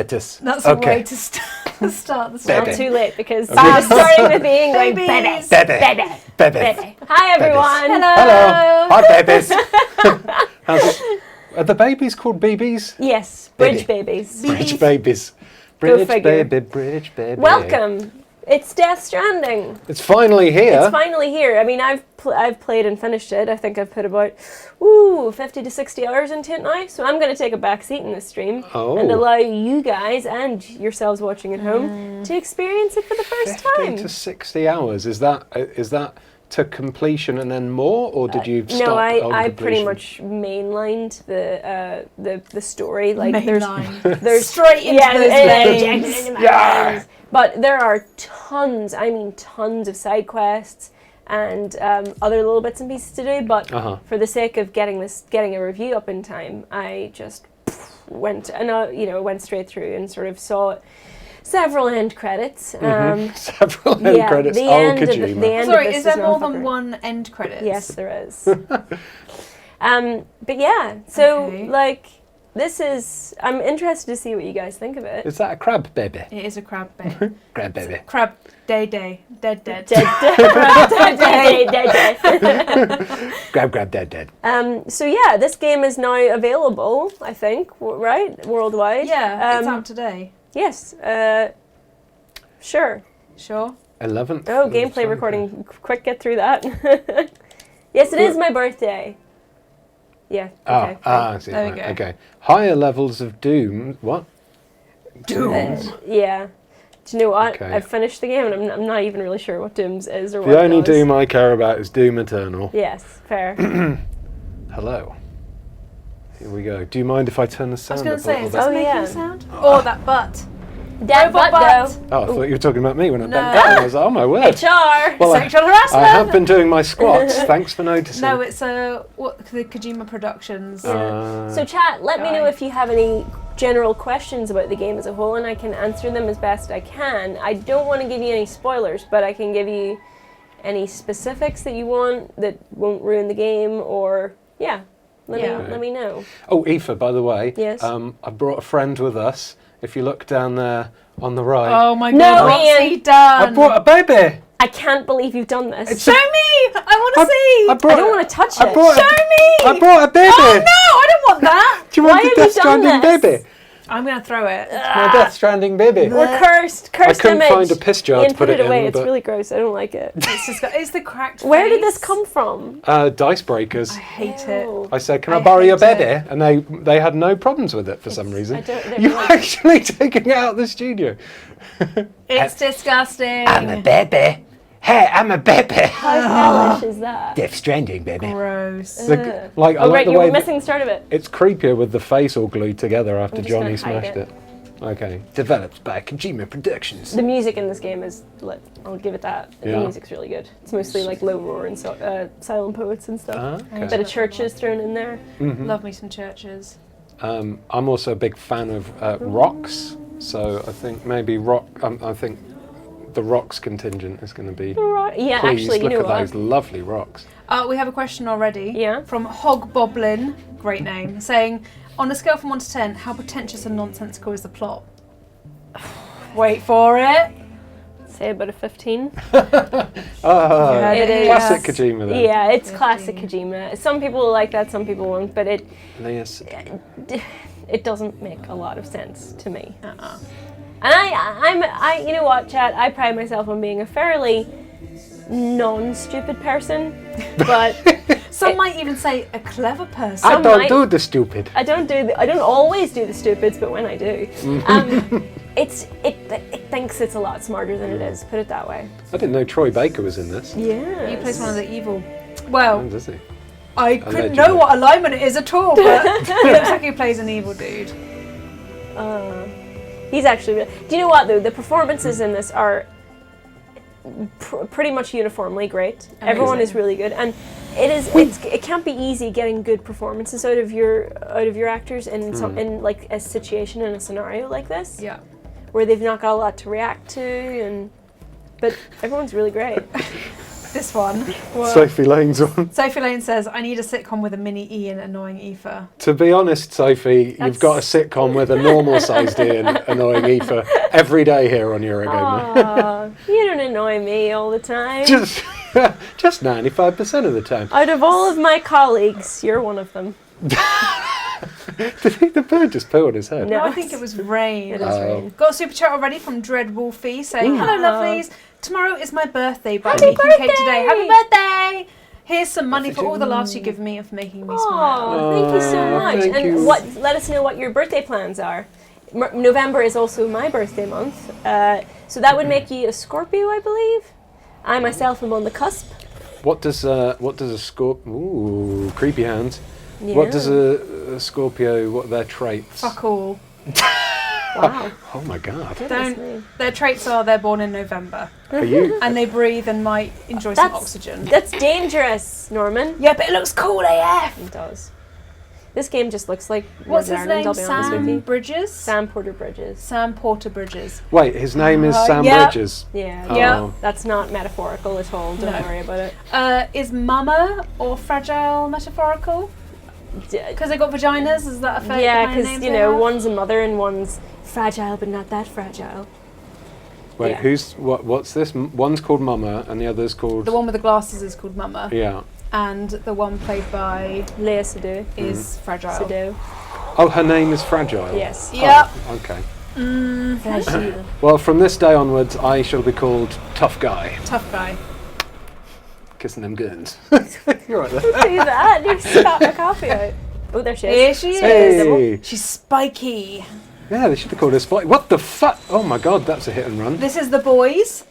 FOETUS. That's a way to start the story. Not too late because Okay. we're starting with being like Babies. baby. Babies. Hi everyone. Hello. Hi, babies. Are the babies called BBs? Yes, Baby. bridge babies. Bridge babies. Go Bridge figure. baby, bridge baby. Welcome. It's Death Stranding. It's finally here. It's finally here. I mean, I've played and finished it. I think I've put about 50 to 60 hours into it now. So I'm going to take a back seat in this stream and allow you guys and yourselves watching at home to experience it for the first 50 time. to 60 hours. Is that to completion and then more, or did you stop No, on I pretty completion? much mainlined the story. Like Mainline. there's Straight into those injected veins. into my Yeah. veins. But there are tons of side quests and other little bits and pieces to do. But for the sake of getting a review up in time, I just went straight through and sort of saw several end credits. Several end credits. The Oh, end of Kojima. the end Sorry, of this is there more motherfucker. than one end credit? Yes, there is. But yeah, so Okay. like this is. I'm interested to see what you guys think of it. Is that a crab baby? It is a crab baby. Crab baby. Crab day. Dead. Dead, dead. Grab, dead. So yeah, this game is now available. I think, right, worldwide. Yeah, it's out today. Yes. Sure. Sure. 11th. Oh, of gameplay December. recording. Quick, get through that. Yes, it is my birthday. Yeah. Okay. I see. There we Right, go. okay. Higher levels of Doom. What? Yeah. Do you know what? Okay. I've finished the game and I'm not even really sure what Doom's is or what The it only does. Doom I care about is Doom Eternal. Yes, fair. Hello. Here we go. Do you mind if I turn the I was sound going up to say, a is little this bit? making yeah. a sound? Oh, that butt. Dead butt butt. though. Oh, I thought you were talking about me when I No. bent down. I was like, oh my word. HR. Well, Sexual I harassment. have been doing my squats. Thanks for noticing. No, it's the Kojima Productions. So chat, let me know if you have any general questions about the game as a whole and I can answer them as best I can. I don't want to give you any spoilers, but I can give you any specifics that you want that won't ruin the game or let me know. Oh, Aoife, by the way. Yes? I brought a friend with us. If you look down there on the right. Oh my No, god, what's Ian. he done? I brought a baby. I can't believe you've done this. Show me! I want to see! I don't want to touch I it. brought Show me! I brought a baby. Oh no, I don't want that! Do you want Why the have you Death done Stranding this? baby? I'm going to throw it. My Death Stranding baby. Or cursed I couldn't image. find a piss jar Ian, to put it away. in. It's but really gross. I don't like it. It's the cracked Where did this face. come from? Dice breakers. I hate Ew. it. I said, can I I borrow your hate baby? And they had no problems with it for some reason. I don't You're like actually taking it out of the studio. It's disgusting. baby. Hey, I'm a baby. How hellish is that? Death Stranding, baby. Gross. I like Oh, right, the you way were that- missing the start of it. it's creepier with the face all glued together after I'm just Johnny gonna hide smashed it. it. Okay. Developed by Kojima Productions. The music in this game is lit. I'll give it that. The Yeah. music's really good. It's mostly like low roar and silent poets and stuff. Okay. A bit of churches thrown in there. Love me some churches. I'm also a big fan of rocks, so I think maybe I think the rocks contingent is going to be. Right. Yeah, Please actually, you look know at what? those lovely rocks. We have a question already. Yeah. From Hogboblin, great name, saying, on a scale from 1 to 10, how pretentious and nonsensical is the plot? Wait for it. Say about a 15. Ah, It is. classic Kojima then. Yeah, it's 15. classic Kojima. Some people will like that, some people won't, but Yes. it doesn't make a lot of sense to me. And I you know what, chat? I pride myself on being a fairly non-stupid person, but Some might even say a clever person. I Some don't might- do the stupid. I don't always do the stupids, but when I do, it thinks it's a lot smarter than it is. Put it that way. I didn't know Troy Baker was in this. Yeah. He plays one of the evil. Oh, Well, does he? I couldn't Allegedly. know what alignment it is at all, but he looks like he plays an evil dude. He's actually. Do you know what though? The performances in this are pretty much uniformly great. Everyone is really good, and it can't be easy getting good performances out of your actors in in like a situation in a scenario like this, Yeah. where they've not got a lot to react to, but everyone's really great. this one. Sophie Lane's one. Sophie Lane says, I need a sitcom with a mini E and annoying Aoife. To be honest, Sophie, you've got a sitcom with a normal-sized E and annoying Aoife every day here on Eurogamer. Aw, you don't annoy me all the time. Just 95% of the time. Out of all of my colleagues, you're one of them. Did you think the bird just poo on his head? No, I think it was rain. It is rain. Got a super chat already from Dread Wolfie saying, hello lovelies, tomorrow is my birthday, but I'm Happy making cake birthday! today. Happy birthday! Here's some money for all the laughs you give me and for making me smile. Oh, thank you so much. thank And you. let us know what your birthday plans are. November is also my birthday month, so that would make you a Scorpio, I believe. I myself am on the cusp. What does a Scorpio? Ooh, creepy hands. Yeah. What does a Scorpio? What are their traits? Fuck all. Wow. Oh my God. Goodness me. Their traits are they're born in November Are you? and they breathe and might enjoy some oxygen. That's dangerous, Norman. Yeah, but it looks cool AF. It does. This game just looks like What's Northern his Ireland, name? I'll be honest with Sam you. Bridges? Sam Porter Bridges. Sam Porter Bridges. Wait, his name is Sam yeah. Bridges. Yeah. Oh. Yeah. That's not metaphorical at all. Don't No. worry about it. Is mama or fragile metaphorical? Because they got vaginas, is that a fair Yeah, kind of because names you they know have? one's a mother and one's fragile, but not that fragile. Wait, Yeah. what's this? One's called Mama and the other's called. The one with the glasses is called Mama, Yeah. and the one played by Leia Sadu. is Fragile. Sadu. Oh, her name is Fragile. Yes. Yep. Oh, okay. Fragile. Well, from this day onwards, I shall be called Tough Guy. Tough guy. Kissing them guns. You're right there. Do that. You spat my coffee out. Oh, there she is. Here she Hey. is. She's spiky. Yeah, they should have called her Spike. What the fuck? Oh my God, that's a hit and run. This is the boys.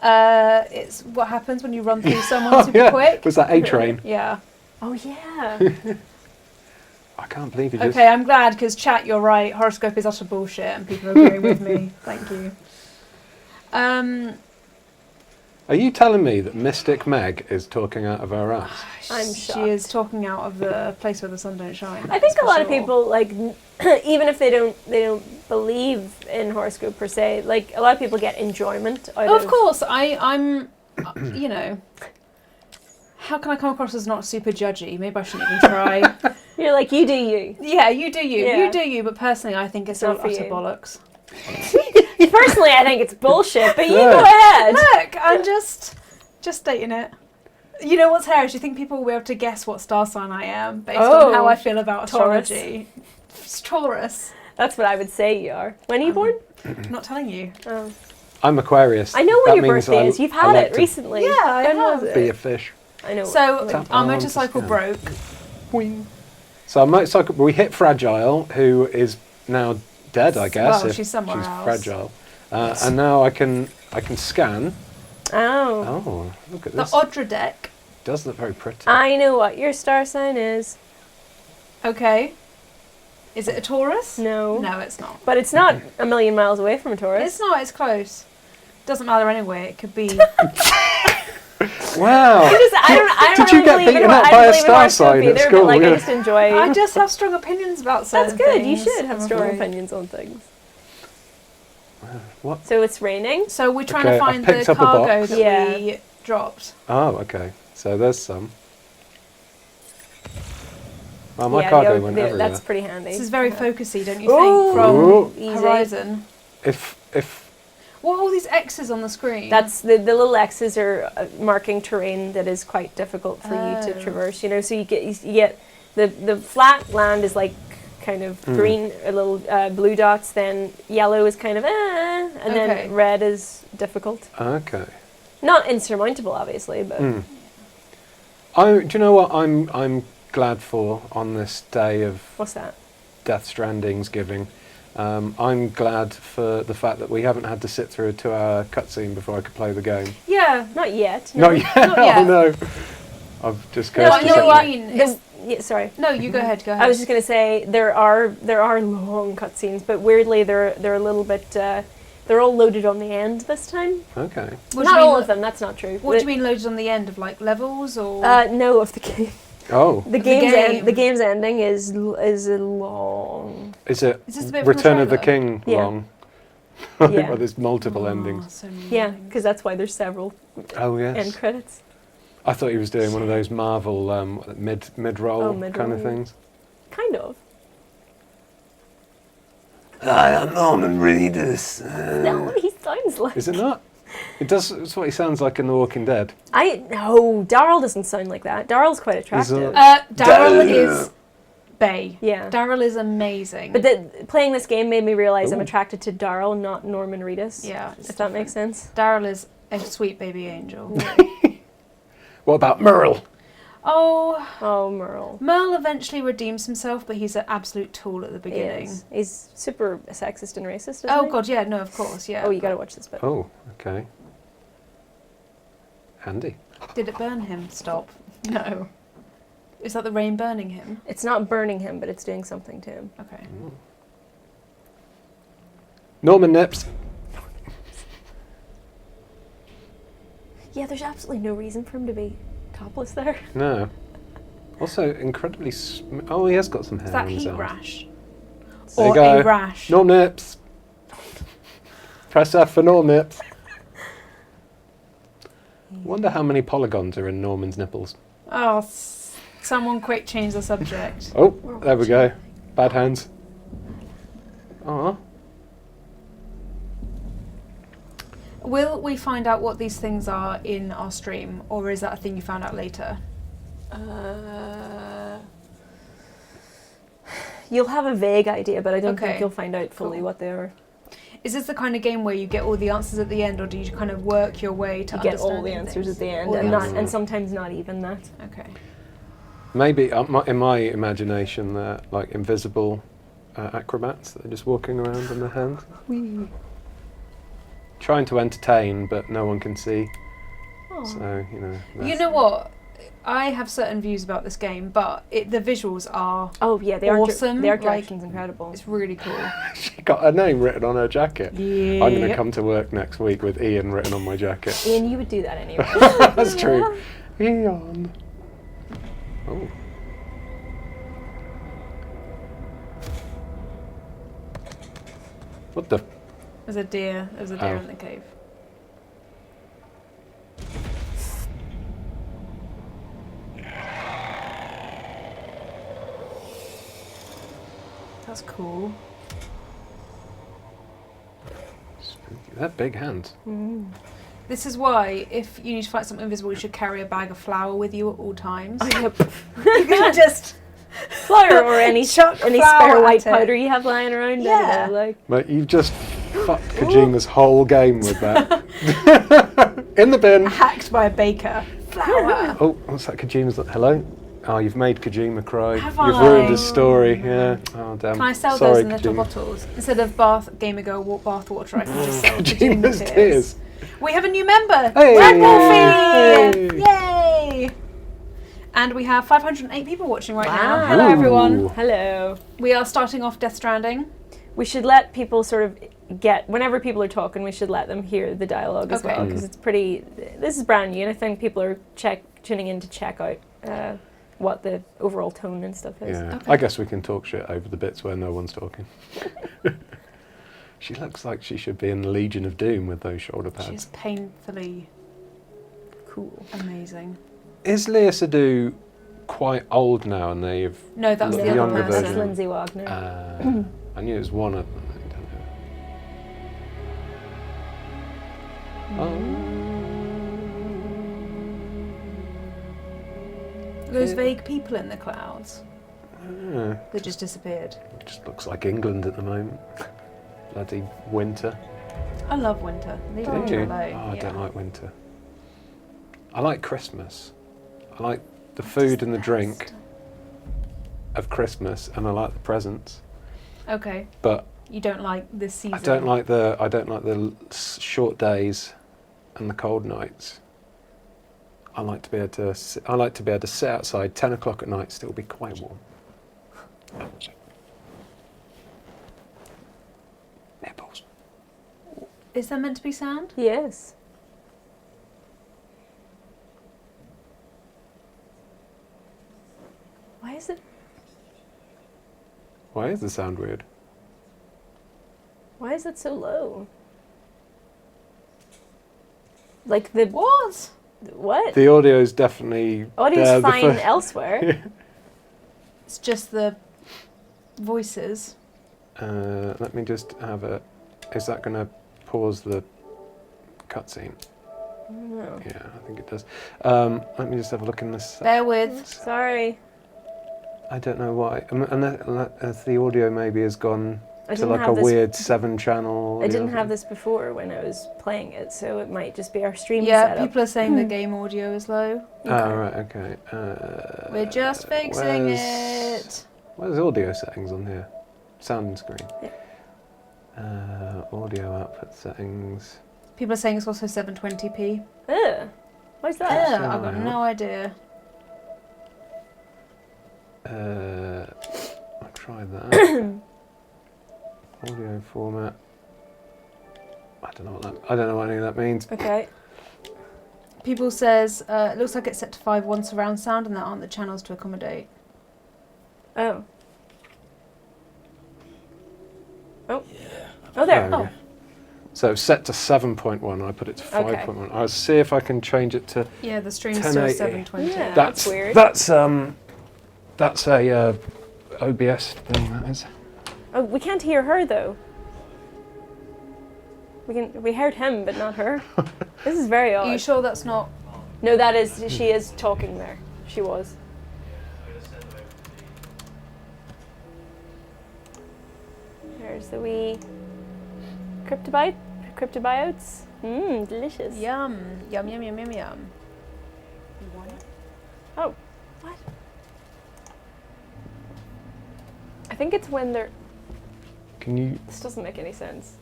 It's what happens when you run through someone super yeah. quick. Was that A Train? Yeah. Oh yeah. I can't believe you just. Okay, I'm glad because chat, you're right. Horoscope is utter bullshit, and people are agreeing with me. Thank you. Are you telling me that Mystic Meg is talking out of her ass? I'm She shocked. is talking out of the place where the sun don't shine. I think that's a lot for of sure. people like, even if they don't believe in horoscope per se, like a lot of people get enjoyment out Of course, I'm. You know. How can I come across as not super judgy? Maybe I shouldn't even try. You're like, you do you. Yeah, you do you. Yeah. You do you. But personally, I think it's all Not for utter you. bollocks. Personally, I think it's bullshit, but you Yeah. go ahead. Look, I'm just stating it. You know what's hilarious? You think people will be able to guess what star sign I am based on how I feel about Taurus. astrology? It's Taurus. That's what I would say you are. When are you born? Not telling you. Oh. I'm Aquarius. I know That when your means birthday I- is. You've I had like it to recently. Yeah, I When have. was Be it? a fish. I know. So Tap our on motorcycle to broke. Boing. So our motorcycle, we hit Fragile, who is now dead, I guess. Well, if she's somewhere else. fragile. And now I can scan. Oh. Oh, look at The this. Audra deck. Does look very pretty. I know what your star sign is. Okay. Is it a Taurus? No. No, it's not. But it's not a million miles away from a Taurus. It's not. It's close. Doesn't matter anyway. It could be. Wow. I don't Did you really get believe in beaten hor- up I by don't a believe in star horoscope sign at either, school, but like yeah. I just enjoy. I just have strong opinions about That's certain good. You things, should have I'm strong afraid. opinions on things. What? So it's raining. So we're trying Okay, to I find the picked up a cargo box. that Yeah. we dropped. Oh, okay. So there's some. Well, my Yeah, cargo the- went the- everywhere. That's pretty handy. This is very focusy, don't you Ooh. think? From Ooh. Easy. Horizon. If What are all these X's on the screen? That's the little X's are marking terrain that is quite difficult for you to Oh. traverse. You know, so you get the flat land is like kind of green, a little blue dots. Then yellow is kind of and Okay. then red is difficult. okay. Not insurmountable, obviously, but Do you know what I'm glad for on this day of what's that? Death Stranding's giving? I'm glad for the fact that we haven't had to sit through a 2-hour cutscene before I could play the game. yeah. Not yet. No. Not yet. Not yet. Oh no. I've just No, cursed you a know second. what? It's- Yeah, sorry. No, you go ahead. Go ahead. I was just gonna say there are long cutscenes, but weirdly they're a little bit. They're all loaded on the end this time. Okay. What do Not you mean all lo- of them. That's not true. What do you mean loaded on the end of like levels or? No, of the game. Oh, The game's game. the game's ending is a long. is it Is this a bit from the Return of the trailer? King Yeah. long? Yeah. Well, there's multiple Oh, endings. so many Yeah, endings. because that's why there's several Oh yes. end credits. I thought he was doing one of those Marvel mid-roll kind of things. Kind of. Hi, I'm Norman Reedus. No, he sounds like. Is it not? It does. It's what he sounds like in The Walking Dead. No, Daryl doesn't sound like that. Daryl's quite attractive. Daryl is Bay. Yeah. Daryl is amazing. But playing this game made me realise I'm attracted to Daryl, not Norman Reedus. Yeah. If that makes sense. Daryl is a sweet baby angel. What about Merle? Oh, Merle. Merle eventually redeems himself, but he's an absolute tool at the beginning. He's super sexist and racist, isn't he? God, yeah, no, of course, yeah. Oh, you gotta watch this bit. Oh, okay. Handy. Did it burn him? Stop. No. Is that the rain burning him? It's not burning him, but it's doing something to him. Okay. Norman Nips. Yeah, there's absolutely no reason for him to be topless there. No. Also, incredibly. Oh, he has got some hair. Is that on his heat arms. rash? There you Or go. a rash? Norm Nips. Press F for Norm Nips. Wonder how many polygons are in Norman's nipples. Oh, someone quick change the subject. Oh, there we go. Bad hands. Aw. Will we find out what these things are in our stream, or is that a thing you found out later? You'll have a vague idea, but I don't Okay. think you'll find out fully what they are. Is this the kind of game where you get all the answers at the end, or do you kind of work your way to You get all the understanding answers things? at the end, All the and answers. and sometimes not even that. Okay. Maybe in my imagination, they're like invisible acrobats that are just walking around on their hands. Whee. Trying to entertain, but no one can see. Aw. So, you know. You know what? I have certain views about this game, but the visuals are Oh yeah, they awesome. are. The art Like, direction's incredible. it's really cool. She got her name written on her jacket. Yeah. I'm going to come to work next week with Ian written on my jacket. Ian, you would do that anyway. That's true. Ian. Oh. What the? There's a deer. There's a deer Oh. in the cave. That's cool. They're big hands. This is why, if you need to fight something invisible, you should carry a bag of flour with you at all times. Oh, yep. You can just Flour or any chuck any flour spare at white it. powder you have lying around. Yeah. Like. Mate, you've just fucked Kojima's whole game with that. In the bin. Hacked by a baker. Flour. Oh, what's that? Kojima's. Hello? Oh, you've made Kojima cry. Have You've I? ruined his story. Yeah. Oh, damn. Can I sell Sorry, those in little Kojima. bottles? Instead of Gamer Girl bath water, I can just sell Kojima's Kojima tears. We have a new member! Hey! Red Wolfie! Yay! And we have 508 people watching right now. Wow. Hello, everyone. Ooh. Hello. We are starting off Death Stranding. We should let people sort of get, whenever people are talking, we should let them hear the dialogue as Okay. well, because it's pretty, this is brand new, and I think people are tuning in to check out what the overall tone and stuff is. Yeah. Okay. I guess we can talk shit over the bits where no one's talking. She looks like she should be in the Legion of Doom with those shoulder pads. She's painfully Cool. amazing. Is Lea Seydoux quite old now and they've... No, that's The the other younger person. That's version. Lindsay Wagner. I knew it was one of them. Those vague people in the clouds Yeah. that just disappeared. It just looks like England at the moment. Bloody winter. I love winter. Leave Do winter you? alone. Oh, I yeah. don't like winter. I like Christmas. I like the food and the drink of Christmas, and I like the presents. Okay. But You don't like this season. I don't like the short days and the cold nights. I like to be able to sit outside 10 o'clock at night, still be quite warm. Nipples. Is there meant to be sound? Yes. Why is it? Why is the sound weird? Why is it so low? Like the What? What? The audio is definitely Audio's there, fine elsewhere. It's just the voices. Let me just have a. Is that going to pause the cutscene? No. Yeah, I think it does. Let me just have a look in this. Bear with. Sorry. I don't know why. Unless the audio maybe has gone I to didn't like a have this. weird 7-channel. I didn't have this before when I was playing it, so it might just be our stream Yeah, setup. people are saying the game audio is low. Oh, right, okay. We're just fixing it. Where's audio settings on here? Sound and screen. Yeah. Audio output settings. People are saying it's also 720p. Ugh. Why's that? I've Sorry. got no idea. I'll try that. Audio format. I don't know what any of that means. Okay. People says it looks like it's set to 5.1 surround sound, and there aren't the channels to accommodate. Oh. Oh. Yeah. Oh, there. There we go. So it's set to 7.1. I put it to 5.1. I'll see if I can change it to. Yeah, the stream's still 1080. 720. Yeah. That's weird. That's a OBS thing. That is. Oh, we can't hear her though. We heard him, but not her. This is very odd. Are you sure that's not? No, that is. She is talking there. She was. There's the wee cryptobiotes. Mmm, delicious. Yum, yum, yum, yum, yum, yum. Oh, what? I think it's when they're. Can you? This doesn't make any sense.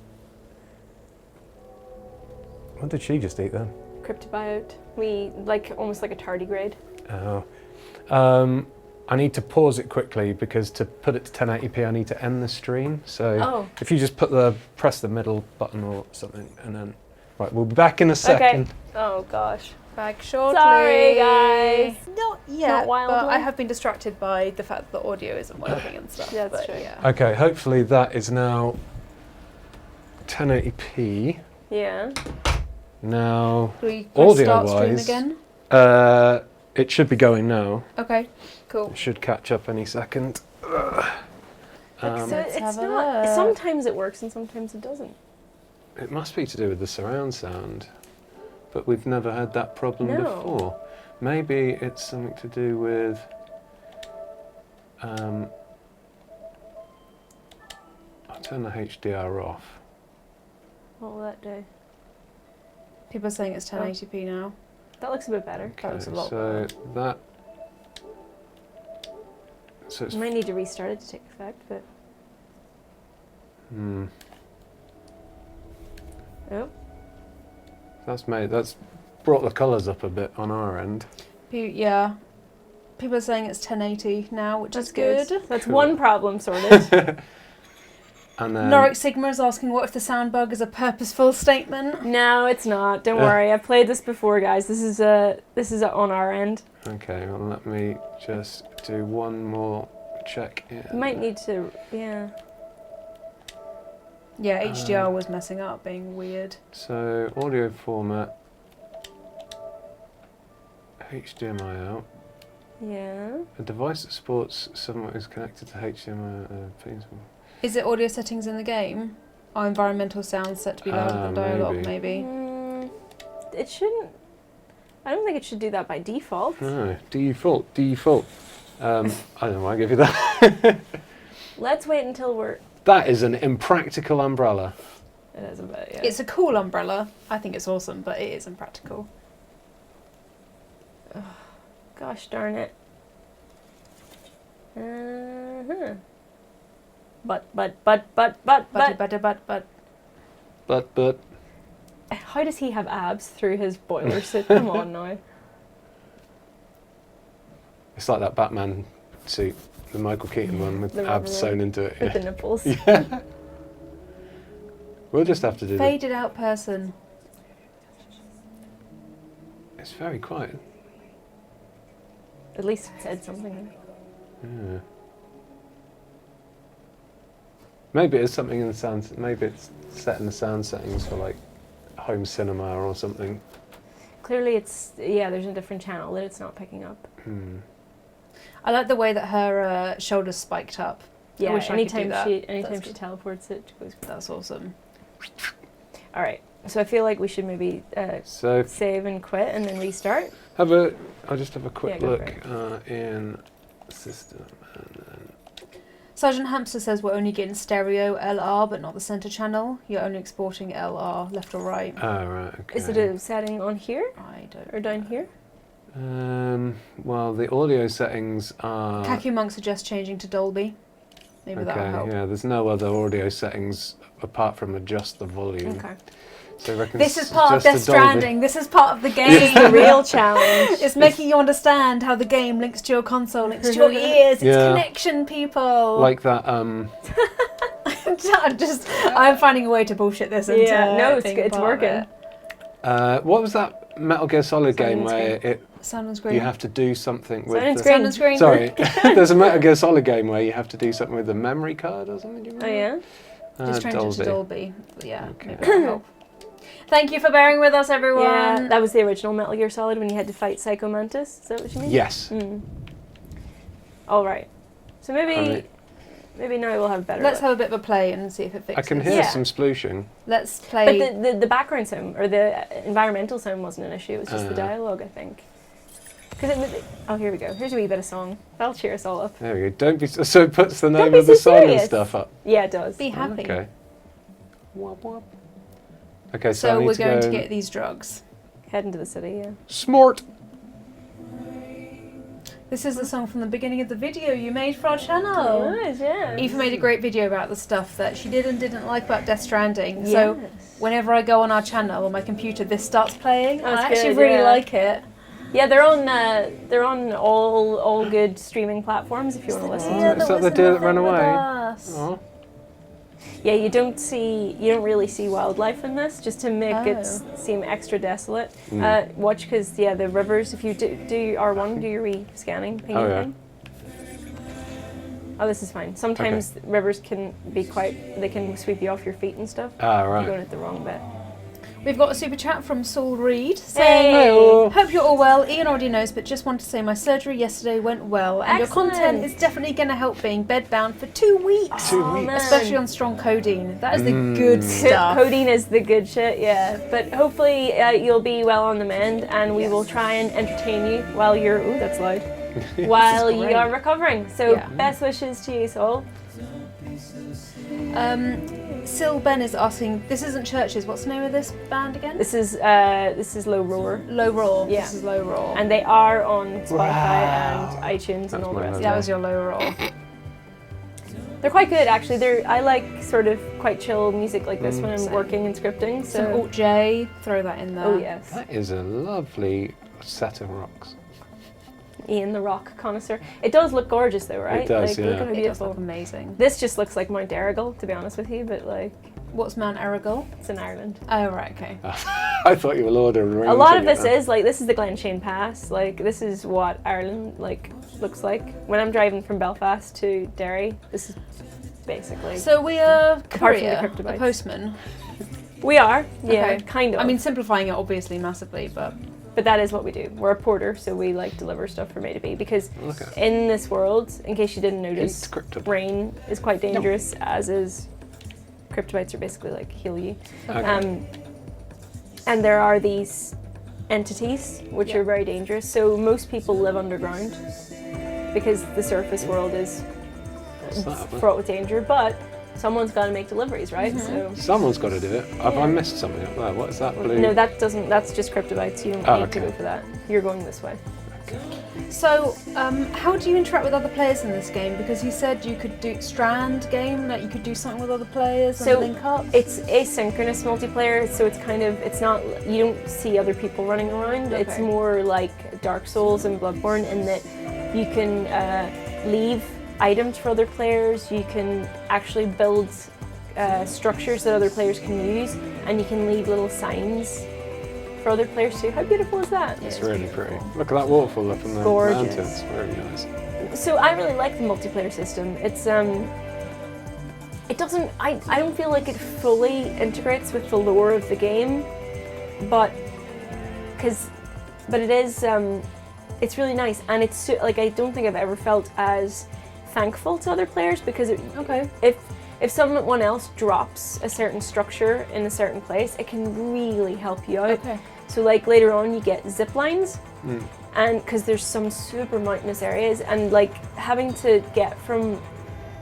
What did she just eat then? Cryptobiote. We almost like a tardigrade. Oh. I need to pause it quickly because to put it to 1080p, I need to end the stream. So if you just press the middle button or something, and then right, we'll be back in a second. Okay. Oh gosh. Back shortly. Sorry, guys. Not yet, Not wildly. but I have been distracted by the fact that the audio isn't working and stuff. Yeah, that's but true. Yeah. Okay, hopefully that is now 1080p. Yeah. Now, Do we press start stream audio-wise, again? it should be going now. Okay, cool. It should catch up any second. So Let's it's have a not. look. Sometimes it works and sometimes it doesn't. It must be to do with the surround sound, but we've never had that problem No. before. Maybe it's something to do with. I'll turn the HDR off. What will that do? People are saying it's 1080p now. That looks a bit better. That was a lot so that. So it's. You might need to restart it to take effect, but. Oh. That's brought the colours up a bit on our end. Yeah. People are saying it's 1080 now, which That's is good. That's Cool. one problem sorted. And then. Norwich Sigma is asking what if the sound bug is a purposeful statement? No, it's not. Don't worry. I've played this before, guys. This is on our end. Okay, well let me just do one more check. You might need to. Yeah. Yeah, HDR was messing up, being weird. So audio format, HDMI out. Yeah. A device that supports someone is connected to HDMI. Please. Is it audio settings in the game? Are environmental sounds set to be louder than dialogue, maybe? It shouldn't. I don't think it should do that by default. No, default. I don't know why I give you that. Let's wait until we're. That is an impractical umbrella. It is a bit, yeah. It's a cool umbrella. I think it's awesome, but it is impractical. Gosh darn it. Uh-huh. But. But. How does he have abs through his boiler suit? Come on now. It's like that Batman suit, the Michael Keaton one with The abs rubber sewn into it. With the nipples. Yeah. We'll just have to do that. Faded out person. It's very quiet. At least it said something. Yeah. Maybe it's something in the sound. Maybe it's set in the sound settings for like home cinema or something. clearly it's, there's a different channel that it's not picking up. I like the way that her shoulders spiked up. Yeah, I wish anytime I could do that. she teleports, it goes. That's awesome. All right, so I feel like we should maybe save and quit and then restart. I'll just have a quick look in system and then. Sergeant Hamster says we're only getting stereo LR, but not the center channel. You're only exporting LR left or right. Oh right, okay. Is it a setting on here? I don't. Or down here? Well, the audio settings are. Kaku Monk suggests changing to Dolby. Maybe that'll help. Yeah, there's no other audio settings apart from adjust the volume. Okay. So I reckon This is part of Death Stranding. This is part of the game. This is the real challenge. It's making you understand how the game links to your console, links to your ears. It's connection, people. Like that. I'm finding a way to bullshit this. No, it's working. What was that Metal Gear Solid game where Sound and screen. you have to do something with Sound and screen. Sorry, there's a Metal Gear Solid game where you have to do something with the memory card or something. Do you remember? Oh yeah. Just change it to Dolby. Yeah, Okay. maybe that'll help. Thank you for bearing with us, everyone. Yeah, that was the original Metal Gear Solid when you had to fight Psycho Mantis. Is that what you mean? Yes. All right. So maybe now we'll have better. Let's have a bit of a play and see if it fixes. I can hear some splooshing. Let's play. But the background sound or the environmental sound wasn't an issue. It was just the dialogue, I think. Oh, here we go. Here's a wee bit of song. That'll cheer us all up. There we go. Don't be so. It puts the name of the song and stuff up. Yeah, it does. Be happy. Okay. Wop, wop. Okay, so we're going to get these drugs. Head into the city, yeah. Smart. This is the song from the beginning of the video you made for our channel. Nice, yeah. Aoife made a great video about the stuff that she did and didn't like about Death Stranding. So whenever I go on our channel on my computer, this starts playing. I actually really like it. Yeah, they're on all good streaming platforms if you want to listen to it. Is that the deer that ran away? Yeah, you don't really see wildlife in this, just to make it seem extra desolate. Watch, because the rivers, if you do R1, do your re-scanning pinging thing. Oh, this is fine. Sometimes rivers can be they can sweep you off your feet and stuff. Ah, right. You're going at the wrong bit. We've got a super chat from Saul Reed saying, hope you're all well. Ian already knows, but just wanted to say my surgery yesterday went well, and your content is definitely going to help being bedbound for 2 weeks. 2 weeks. Especially on strong codeine. That is the good stuff. Codeine is the good shit, yeah. But hopefully you'll be well on the mend, and we will try and entertain you while you're... Ooh, that's loud. While you are recovering. So best wishes to you, Saul. Sil Ben is asking, this isn't Churches, what's the name of this band again? This is Low Roar. Low Roar. Yeah. This is Low Roar. And they are on Spotify and iTunes and all the rest. That was your Low Roar. They're quite good actually. I like sort of quite chill music like this when I'm working and scripting. So some Alt J, throw that in there. Oh yes. That is a lovely set of rocks. Ian the rock connoisseur. It does look gorgeous though, right? It does, Look at how It does beautiful. look amazing. This just looks like Mount Errigal, to be honest with you, but like... What's Mount Errigal? It's in Ireland. Oh, right, okay. I thought you were Lord of the Rings. A lot of this is, like, this is the Glen Shane Pass. Like, this is what Ireland, like, looks like. When I'm driving from Belfast to Derry, this is basically... So we are apart from the courier, cryptobytes. a postman. We are, yeah, Okay. kind of. I mean, simplifying it obviously massively, but that is what we do. We're a porter, so we like deliver stuff from A to B because in this world, in case you didn't notice, rain is quite dangerous, as is cryptobytes are basically like heal you. And there are these entities which are very dangerous. So most people live underground because the surface world is fraught with danger, but someone's got to make deliveries, right? So someone's got to do it. Have I missed something up there? What is that blue? No, that doesn't. That's just cryptobytes. You don't need to go for that. You're going this way. Okay. So, how do you interact with other players in this game? Because you said you could do Strand game, that you could do something with other players and link up. It's asynchronous multiplayer, so it's kind of, it's not, you don't see other people running around. Okay. It's more like Dark Souls and Bloodborne in that you can leave items for other players, you can actually build structures that other players can use, and you can leave little signs for other players too. How beautiful is that? It's really pretty. Look at that waterfall up in the mountains. Very nice. So I really like the multiplayer system. It's it doesn't, I don't feel like it fully integrates with the lore of the game, but because but it is, it's really nice, and it's like I don't think I've ever felt as thankful to other players because if someone else drops a certain structure in a certain place, it can really help you out. Okay. So like later on you get zip lines, and because there's some super mountainous areas, and like having to get from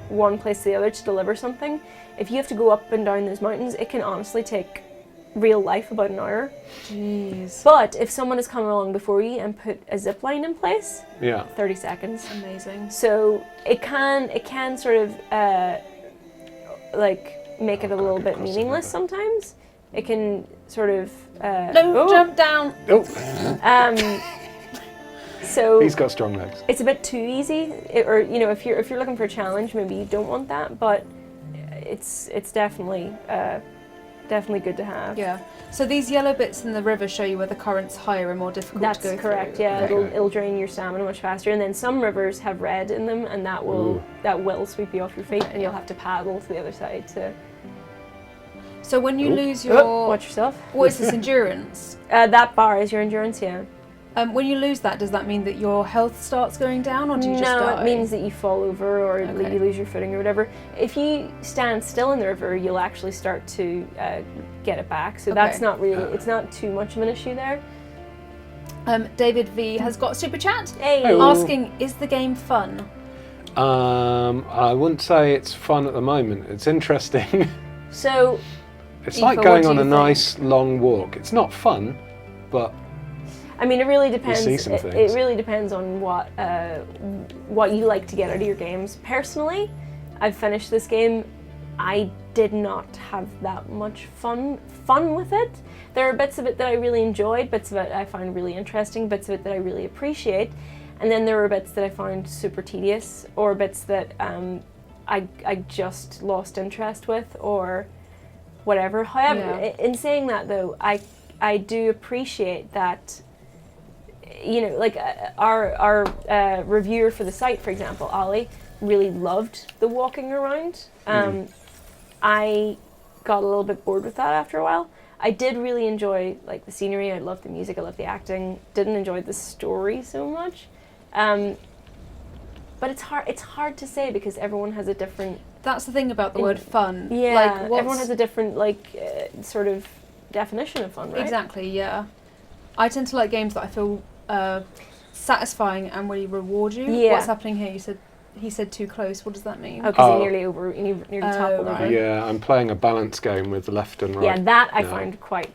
one place to the other to deliver something, if you have to go up and down those mountains, it can honestly take real life about an hour. Jeez. But if someone has come along before you and put a zip line in place, 30 seconds. Amazing. So it can sort of like make it a little bit meaningless sometimes. It can sort of jump down. So he's got strong legs. It's a bit too easy, or you know, if you're looking for a challenge, maybe you don't want that. But it's definitely good to have. Yeah. So these yellow bits in the river show you where the current's higher and more difficult to go That's correct. through. Yeah, Okay. it'll drain your stamina much faster, and then some rivers have red in them, and that will sweep you off your feet, and you'll have to paddle to the other side to. So when you lose your Watch yourself. what is this, endurance? That bar is your endurance. Yeah. When you lose that, does that mean that your health starts going down, or do you just die? No, it means that you fall over or Okay. you lose your footing or whatever. If you stand still in the river, you'll actually start to get it back. So that's not really, it's not too much of an issue there. David V has got a super chat Hey. asking, is the game fun? I wouldn't say it's fun at the moment. It's interesting. So It's Aoife, like what going do on you a think? nice long walk. It's not fun, but I mean, it really depends. see some It things. really depends on what you like to get out of your games. Personally, I've finished this game. I did not have that much fun with it. There are bits of it that I really enjoyed, bits of it I find really interesting, bits of it that I really appreciate, and then there were bits that I found super tedious, or bits that I just lost interest with, or whatever. However, in saying that though, I do appreciate that. You know, like our reviewer for the site, for example, Ollie, really loved the walking around. I got a little bit bored with that after a while. I did really enjoy like the scenery. I loved the music. I loved the acting. Didn't enjoy the story so much. But it's hard to say because everyone has a different. That's the thing about the word fun. Yeah, like, everyone has a different sort of definition of fun, right? Exactly. Yeah. I tend to like games that I feel satisfying and really reward you. Yeah. What's happening here? He said too close. What does that mean? Oh, because you nearly toppled right. over. yeah, I'm playing a balance game with left and right. Yeah, that I now. find quite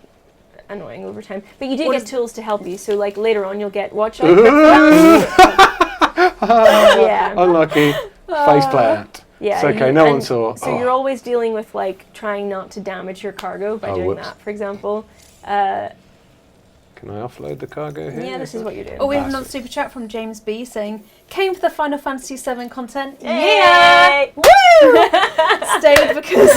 annoying over time. But you do get tools to help you. So like later on, you'll get watch out. Yeah. Unlucky. Faceplant. Yeah. It's okay, no one and saw. So you're always dealing with like trying not to damage your cargo by doing whoops. that. For example. Can I offload the cargo here? Yeah, this is what you're doing. Oh, we have another super chat from James B saying, came for the Final Fantasy VII content. Yay! Woo! Stayed because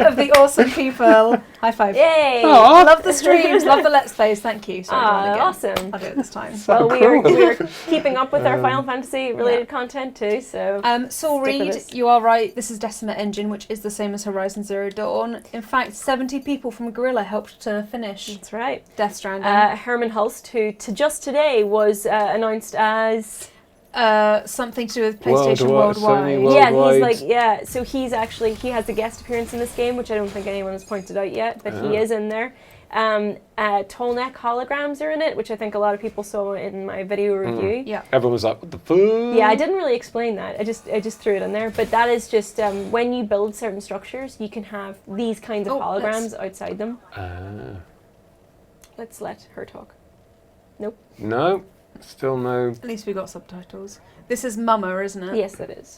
of the awesome people. High five. Yay! Aw. Love the streams, love the Let's Plays. Thank you. Sorry, do it again. Awesome. I'll do it this time. So Well, cool. we're keeping up with our Final Fantasy related content too, so. Saul Stick with Reed, us. you are right. This is Decima Engine, which is the same as Horizon Zero Dawn. In fact, 70 people from Guerrilla helped to finish That's right. Death Stranding. Herman Hulst, who just today was announced as. Something to do with PlayStation Sony Worldwide. Worldwide. Yeah, so he has a guest appearance in this game, which I don't think anyone has pointed out yet, but he is in there. Tall neck holograms are in it, which I think a lot of people saw in my video review. Yeah. Everyone was like, what the fuck? Yeah, I didn't really explain that. I just threw it in there. But that is just when you build certain structures, you can have these kinds of holograms outside them. Let's let her talk. Nope. No, still no. At least we got subtitles. This is Mama, isn't it? Yes, it is.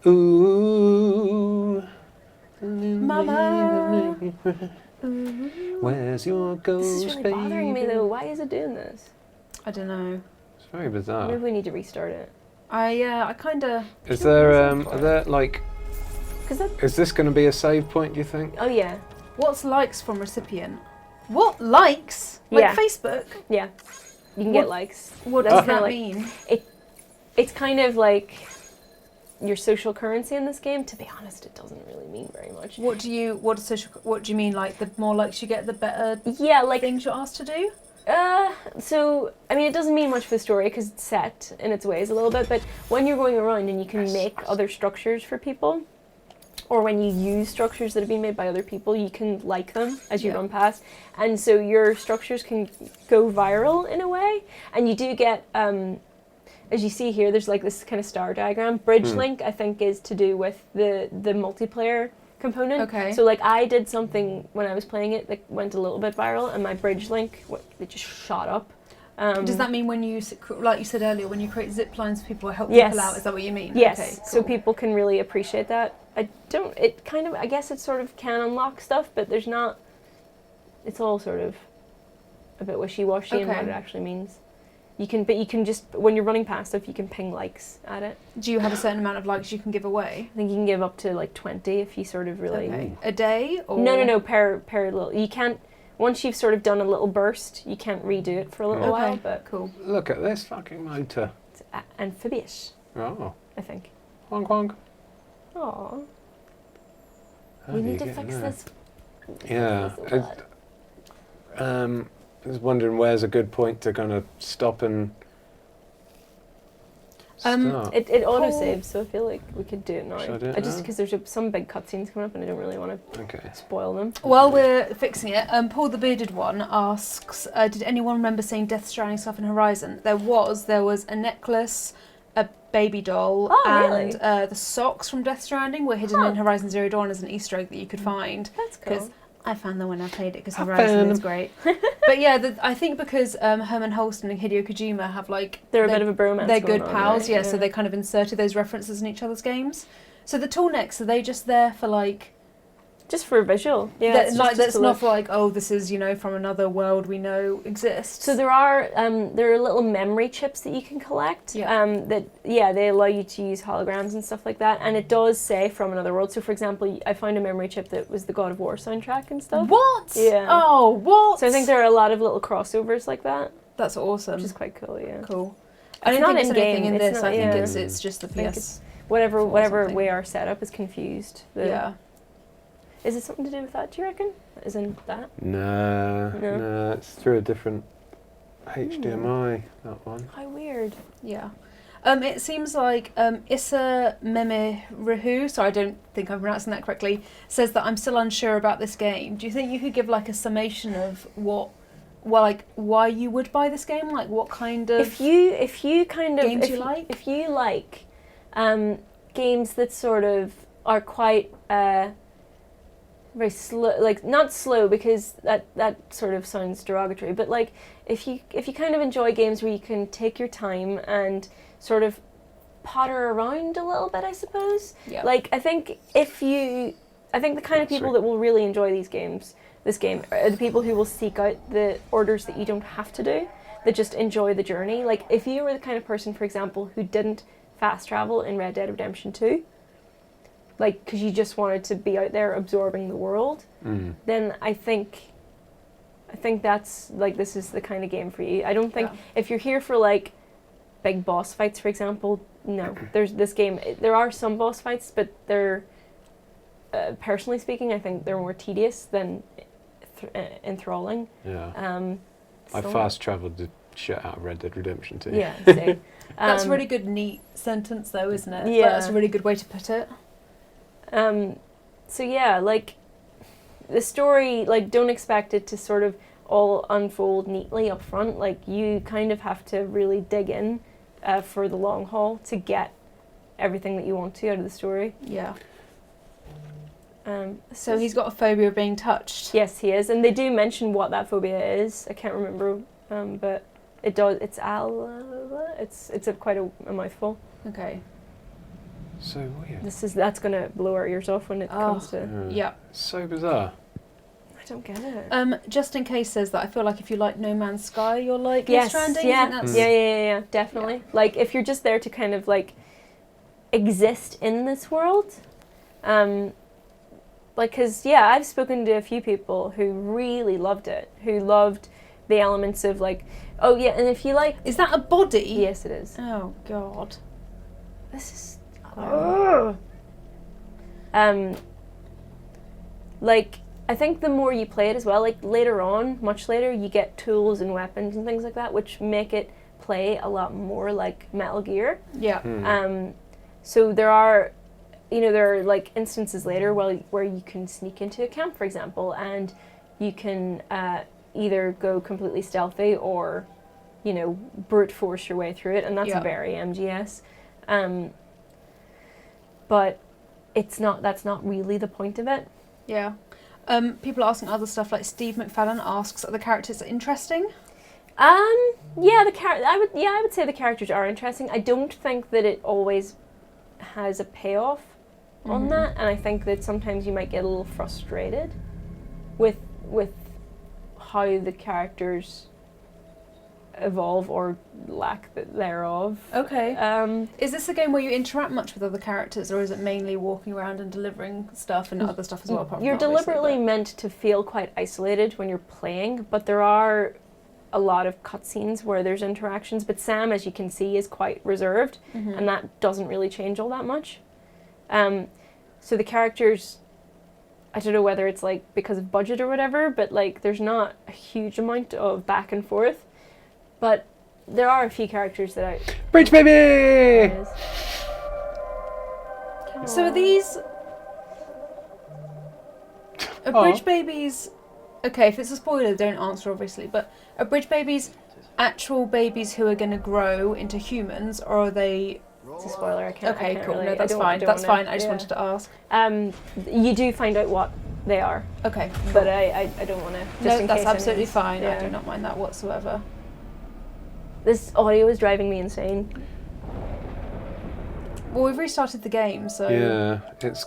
Ooh. Mama. Where's your ghost, This is really bothering me though. Why is it doing this? I don't know. It's very bizarre. Maybe we need to restart it. I kind of. Is there, are there, like, Cause that, is this going to be a save point, do you think? oh yeah, What's likes from recipient? What likes? Like Yeah. Facebook? yeah. You can What- get likes. What That's does kinda that like- mean? It's kind of like your social currency in this game. To be honest, it doesn't really mean very much. What do you mean? Like the more likes you get, the better Yeah, like things you're asked to do? So, I mean, it doesn't mean much for the story because it's set in its ways a little bit, but when you're going around and you can make other structures for people, or when you use structures that have been made by other people, you can like them as you run past. And so your structures can go viral in a way. And you do get, as you see here, there's like this kind of star diagram. Bridge link, I think, is to do with the multiplayer component. Okay. So like I did something when I was playing it that went a little bit viral, and my bridge link, it just shot up. Does that mean when you, like you said earlier, when you create zip lines for people or help people out, is that what you mean? Yes. Okay, cool. So people can really appreciate that. I guess it sort of can unlock stuff, but there's not, it's all sort of a bit wishy-washy in what it actually means. You can just, when you're running past stuff, you can ping likes at it. Do you have a certain amount of likes you can give away? I think you can give up to like 20 if you sort of really... Okay. A day? Or? No, per little. You can't, once you've sort of done a little burst, you can't redo it for a little while, but... Cool. Look at this fucking motor. It's amphibious, I think. Honk honk. Aww. How We do you need to get fix in this. there? Yeah. I was wondering where's a good point to kind of stop and start. It autosaves, so I feel like we could do it now. Should I do it just now? because there's some big cutscenes coming up and I don't really want to spoil them. While we're fixing it, Paul the Bearded One asks, did anyone remember seeing Death Stranding stuff in Horizon? There was a necklace, a baby doll, and the socks from Death Stranding were hidden in Horizon Zero Dawn as an Easter egg that you could find. That's cool. I found them when I played it because Horizon is great. But yeah, I think because Herman Holston and Hideo Kojima have they're a bit of a bromance. They're good pals, right? So they kind of inserted those references in each other's games. So the tall necks, are they just there for like... Just for visual, yeah. That's not for like, oh, this is, from another world we know exists. So there are little memory chips that you can collect. Yeah. They allow you to use holograms and stuff like that. And it does say from another world. So for example, I found a memory chip that was the God of War soundtrack and stuff. What? Yeah. Oh, what? So I think there are a lot of little crossovers like that. That's awesome. Which is quite cool, yeah. Cool. I don't think it's anything in this. I think it's just the PS. Whatever way our setup is confused. Is it something to do with that, do you reckon? Isn't that? No, it's through a different HDMI, that one. How weird. Yeah. It seems like Issa Memerahu, sorry, I don't think I'm pronouncing that correctly, says that I'm still unsure about this game. Do you think you could give like a summation of why you would buy this game? Like what kind of if you games you like? If you like games that sort of are quite very slow, like not slow because that sort of sounds derogatory, but like if you kind of enjoy games where you can take your time and sort of potter around a little bit, I suppose. Yeah. Like I think the kind of people that will really enjoy this game are the people who will seek out the orders that you don't have to do, that just enjoy the journey. Like if you were the kind of person, for example, who didn't fast travel in Red Dead Redemption 2, like because you just wanted to be out there absorbing the world, then I think that's like this is the kind of game for you. I don't think if you're here for like big boss fights, for example, no. There's this game. There are some boss fights, but they're personally speaking, I think they're more tedious than enthralling. Yeah. I fast travelled the shit out of Red Dead Redemption 2. Yeah. So, that's a really good, neat sentence, though, isn't it? Yeah. That's a really good way to put it. So yeah, like the story, like don't expect it to sort of all unfold neatly up front. Like you kind of have to really dig in for the long haul to get everything that you want to out of the story. Yeah. So he's got a phobia of being touched. Yes, he is, and they do mention what that phobia is. I can't remember, but it does. It's quite a mouthful. Okay. So weird. That's gonna blow our ears off when it comes to. Yeah. So bizarre. I don't get it. Just in case says that I feel like if you like No Man's Sky, you're like Death Stranding. Yeah, definitely. Yeah. Like if you're just there to kind of like exist in this world, like because I've spoken to a few people who really loved it, who loved the elements of like, and if you like, is that a body? Yes, it is. Oh God, this is. Oh. Like I think the more you play it as well, like later on, much later, you get tools and weapons and things like that, which make it play a lot more like Metal Gear. Yeah. So there are like instances later where you can sneak into a camp, for example, and you can either go completely stealthy or, brute force your way through it, and that's very MGS. But that's not really the point of it. Yeah. People are asking other stuff, like Steve McFadden asks, are the characters interesting? I would say the characters are interesting. I don't think that it always has a payoff on that, and I think that sometimes you might get a little frustrated with how the characters evolve or lack thereof. Okay. Is this a game where you interact much with other characters, or is it mainly walking around and delivering stuff and other stuff as well? Apart from you're deliberately meant to feel quite isolated when you're playing, but there are a lot of cutscenes where there's interactions, but Sam, as you can see, is quite reserved, and that doesn't really change all that much. So the characters, I don't know whether it's like because of budget or whatever, but like there's not a huge amount of back and forth, but there are a few characters that I... Bridge baby! So are these... Are Bridge babies... Okay, if it's a spoiler, don't answer obviously, but are Bridge babies actual babies who are going to grow into humans, or are they... It's a spoiler, I can't cool, really, no, that's fine, I just wanted to ask. You do find out what they are. Okay. Cool. But I don't want to... No, that's absolutely fine, I do not mind that whatsoever. This audio is driving me insane. Well, we've restarted the game, so... Yeah, it's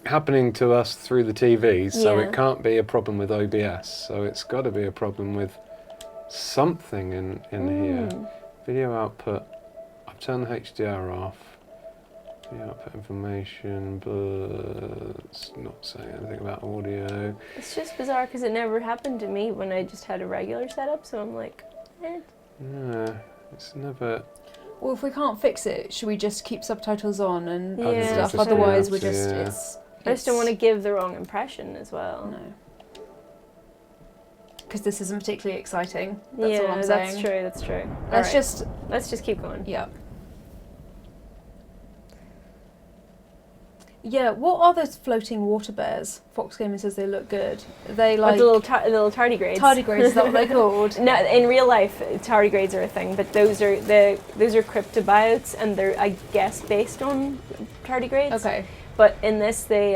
happening to us through the TVs, so it can't be a problem with OBS, so it's got to be a problem with something in here. Video output, I've turned the HDR off. Video output information, but it's not saying anything about audio. It's just bizarre because it never happened to me when I just had a regular setup, so I'm like, Yeah, it's never... Well, if we can't fix it, should we just keep subtitles on and stuff? Just Otherwise, we're just... I just don't want to give the wrong impression as well. No. Because this isn't particularly exciting. That's all I'm saying. That's true. Let's just keep going. Yeah. Yeah, what are those floating water bears? Fox Gaming says they look good. Are they like... the little tardigrades. Tardigrades, is that what they're called? No, in real life, tardigrades are a thing, but those are cryptobiotes, and they're, I guess, based on tardigrades. Okay. But in this, they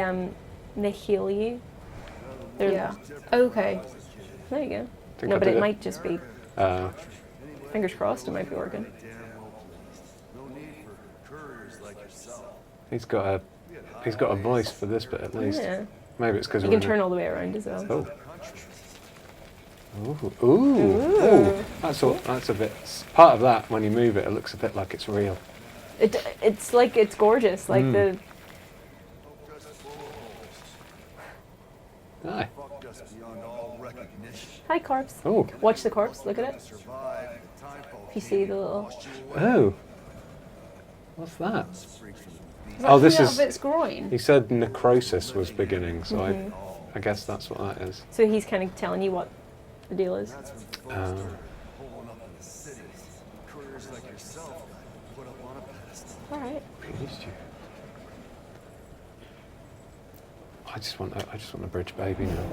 heal you. Okay. There you go. No, but it might just be... fingers crossed, it might be working. He's got a voice for this bit at least. Yeah. Maybe it's because you can turn all the way around as well. Oh. Ooh. That's a bit... Part of that, when you move it, it looks a bit like it's real. It's like, it's gorgeous, like the... Hi. Hi, corpse. Oh. Watch the corpse, look at it. If you see the little... Oh. What's that? This is... its groin? He said necrosis was beginning, so I guess that's what that is. So he's kind of telling you what the deal is. Alright. I just want a bridge baby now.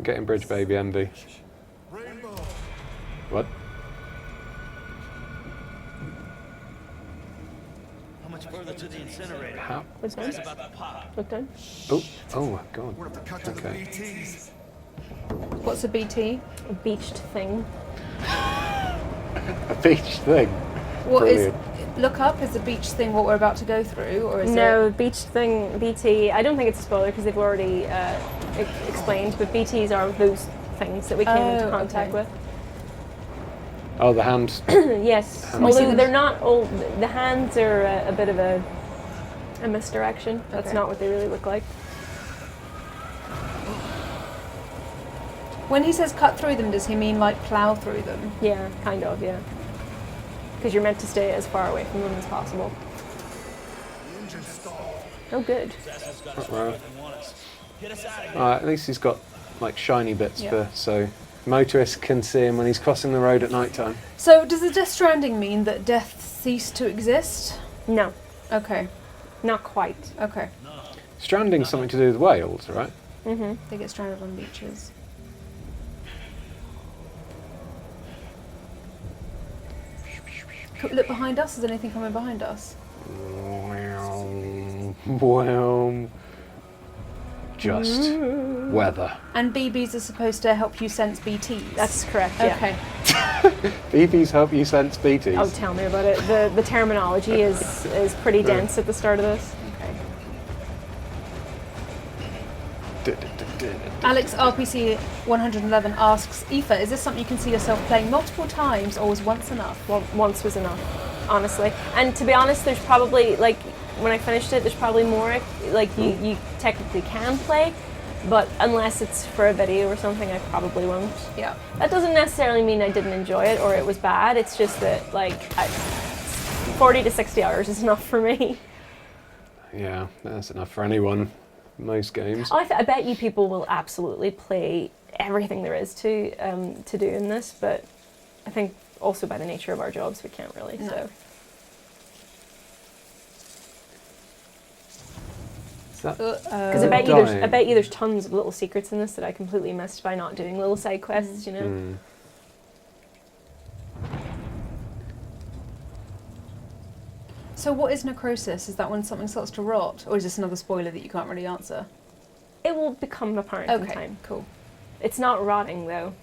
Getting bridge baby envy. What? How much further to the incinerator? How? What's that? About to pop. Look down. Oh my god. Okay. What's a BT? A beached thing. A beach thing. What Brilliant. Look up, is the beach thing what we're about to go through, or is No, beached thing, BT, I don't think it's a spoiler because they've already explained, but BTs are those things that we came into contact with. Oh, the hands. Yes, although they're not all, the hands are a bit of a misdirection. That's not what they really look like. When he says cut through them, does he mean like plough through them? Yeah, kind of, yeah. Because you're meant to stay as far away from them as possible. Oh, good. Assassin's got us Right. right and want us. Get us out of here. At least he's got like shiny bits Yeah. so motorists can see him when he's crossing the road at night time. So does the Death Stranding mean that death ceased to exist? No, Okay. not quite. Okay. Stranding's something to do with whales, right? Mm-hmm. They get stranded on beaches. Look behind us. Is anything coming behind us? Well, just weather. And BBs are supposed to help you sense BTs. That's correct, yeah. okay. BBs help you sense BTs. Oh, tell me about it. The terminology is pretty dense at the start of this. Okay. Alex RPC 111 asks, Aoife, is this something you can see yourself playing multiple times, or was once enough? Well, once was enough, honestly. And to be honest, there's probably, like, when I finished it, there's probably more, like, you technically can play, but unless it's for a video or something, I probably won't. Yeah. That doesn't necessarily mean I didn't enjoy it or it was bad. It's just that, like, 40 to 60 hours is enough for me. Yeah, that's enough for anyone. Most games. I bet you people will absolutely play everything there is to do in this, but I think also by the nature of our jobs, we can't really. No. So. Because I bet you there's tons of little secrets in this that I completely missed by not doing little side quests, you know. Mm. So what is necrosis? Is that when something starts to rot? Or is this another spoiler that you can't really answer? It will become apparent in Okay, time. cool. It's not rotting though.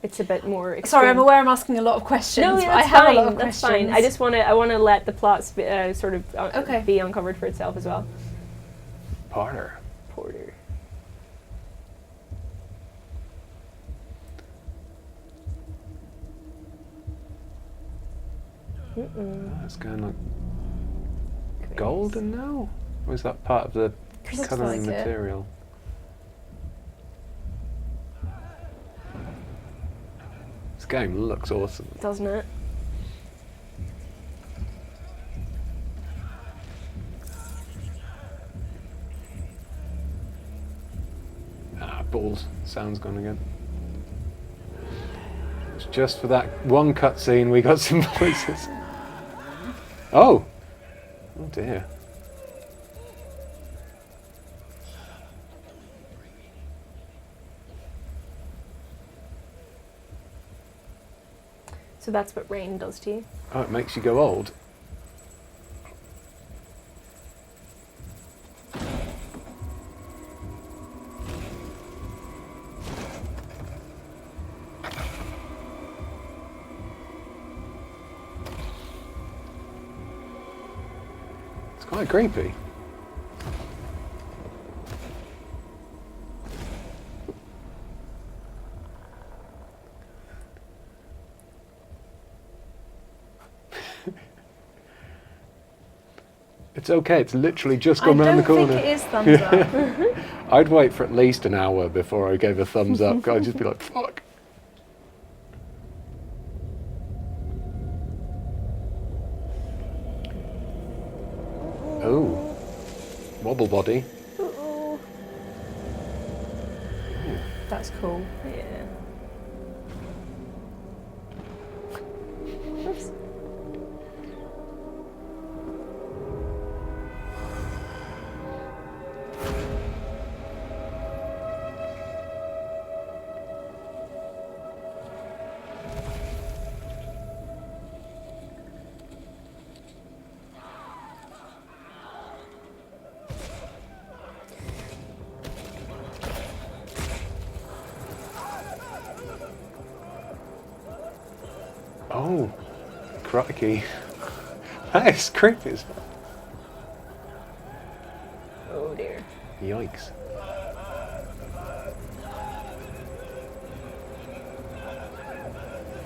It's a bit more extreme. Sorry, I'm aware I'm asking a lot of questions. No, but that's I have fine. a lot of That's questions. fine. I want to let the plots sort of Okay. be uncovered for itself as well. Porter. It's going like golden now? Or is that part of the Looks colouring like it. material? This game looks awesome. Doesn't it? Balls. Sound's gone again. It's just for that one cutscene we got some voices. Oh! Oh dear. So that's what rain does to you. Oh, it makes you go old. It's quite creepy. It's okay, it's literally just gone round the corner. I don't think it is thumbs up. I'd wait for at least an hour before I gave a thumbs up. I'd just be like, fuck. Oh. Wobble body. Uh-oh. That's cool. Yeah. Oops. Oh. Crikey. That is creepy as fuck. Oh dear. Yikes.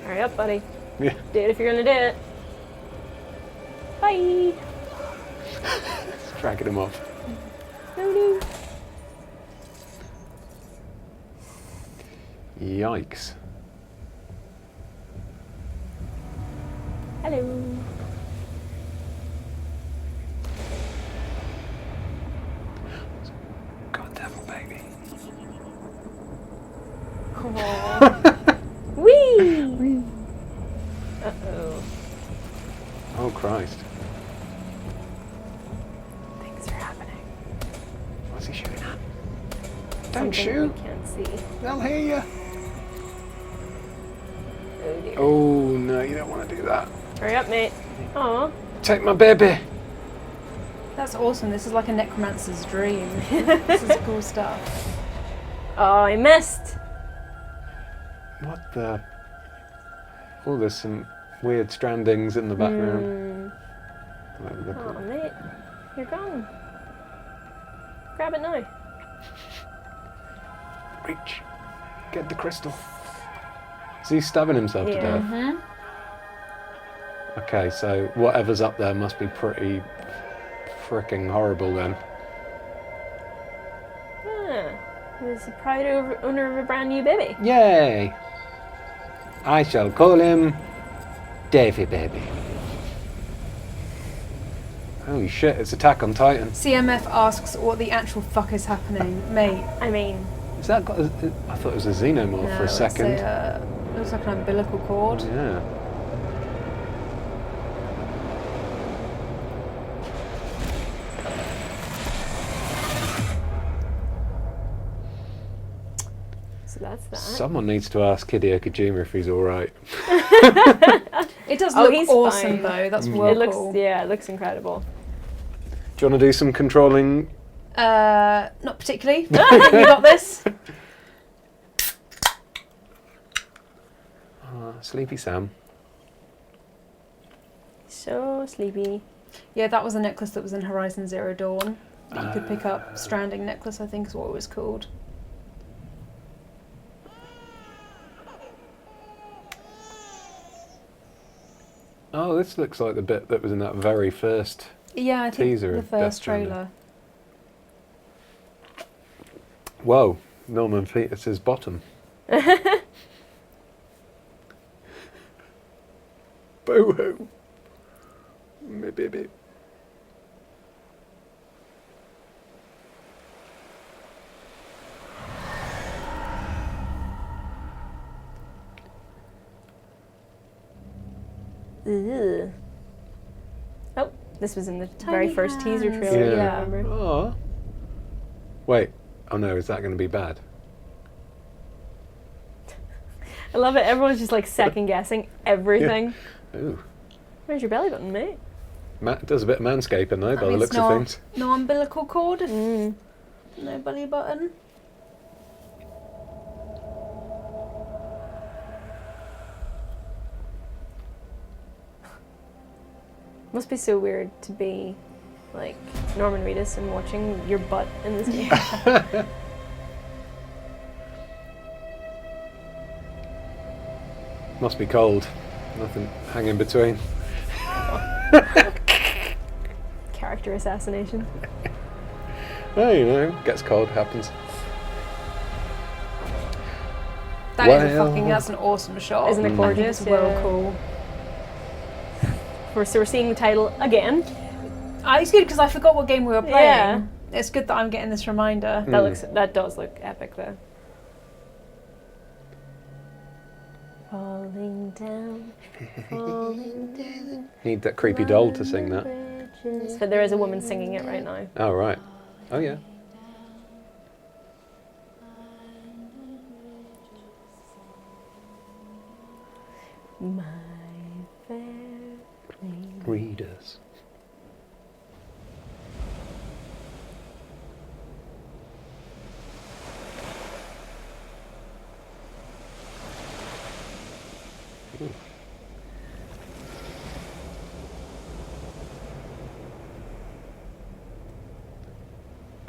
Hurry up, buddy. Yeah. Do it if you're gonna do it. Bye. It's dragging him off. No. Yikes. Hello. Whee! Uh-oh. Oh, Christ. Things are happening. What's he shooting at? Don't Something shoot. we can't see. They'll hear you. Oh dear. Oh, no, you don't want to do that. Hurry up, mate. Aw. Take my baby. That's awesome. This is like a necromancer's dream. This is cool stuff. Oh, I missed. What the? Oh, there's some weird strandings in the background. Oh, mate. You're gone. Grab it now. Reach. Get the crystal. Is he stabbing himself to death? Mm-hmm. Okay, so whatever's up there must be pretty fricking horrible then. Ah, he's a proud owner of a brand new baby. Yay! I shall call him Davy Baby. Holy shit, it's Attack on Titan. CMF asks what the actual fuck is happening. Mate. I mean, Is that got a, I thought it was a xenomorph for a second. It looks like an umbilical cord. Yeah. so that's that. Someone needs to ask Hideo Kojima if he's alright. It does Oh, look he's awesome fine. though. That's It well looks, cool. yeah, it looks incredible. Do you want to do some controlling? Not particularly. You got this. Sleepy Sam. So sleepy. Yeah, that was a necklace that was in Horizon Zero Dawn. That you could pick up. Stranding necklace, I think, is what it was called. Oh, this looks like the bit that was in that very first. Yeah, I think Teaser the of Death first Stranding. trailer. Whoa, Norman Fetus's bottom. Boo hoo. Me baby. Ugh. Oh, this was in the Tiny very first teaser hands. trailer. Yeah. I remember. Oh. Wait. Oh no, is that going to be bad? I love it. Everyone's just like second guessing everything. Ooh. Where's your belly button, mate? Does a bit of manscaping though, That by the means looks of things. No umbilical cord, Mm. no belly button. Must be so weird to be like Norman Reedus and watching your butt in this game. Must be cold. Nothing hanging between. Character assassination. Oh, you know, gets cold, happens. That's an awesome shot. Isn't it gorgeous? It's well Yeah. cool. So we're seeing the title again. It's good because I forgot what game we were playing. Yeah. It's good that I'm getting this reminder. That does look epic though. Falling down, falling down. Need that creepy doll to sing that. But there is a woman singing it right now. Oh, right. Oh, yeah. My fair lady. REEDUS. Ooh.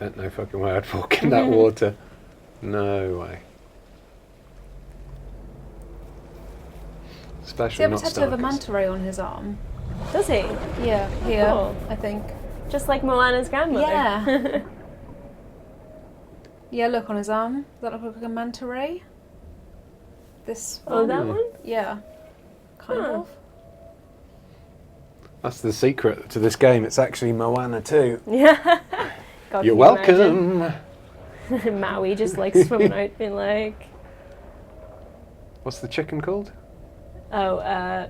Ain't no fucking way I'd walk in that water. No way. Especially He not had to have a Starkers. manta ray on his arm. Does he? Yeah, here, Oh. I think. Just like Moana's grandmother. Yeah. Yeah, look on his arm. Does that look like a manta ray? This one? Oh, that one? Yeah. Kind Huh. of. That's the secret to this game. It's actually Moana too. Yeah. God, You're can you welcome. imagine? Maui just like swimming out being like, What's the chicken called? I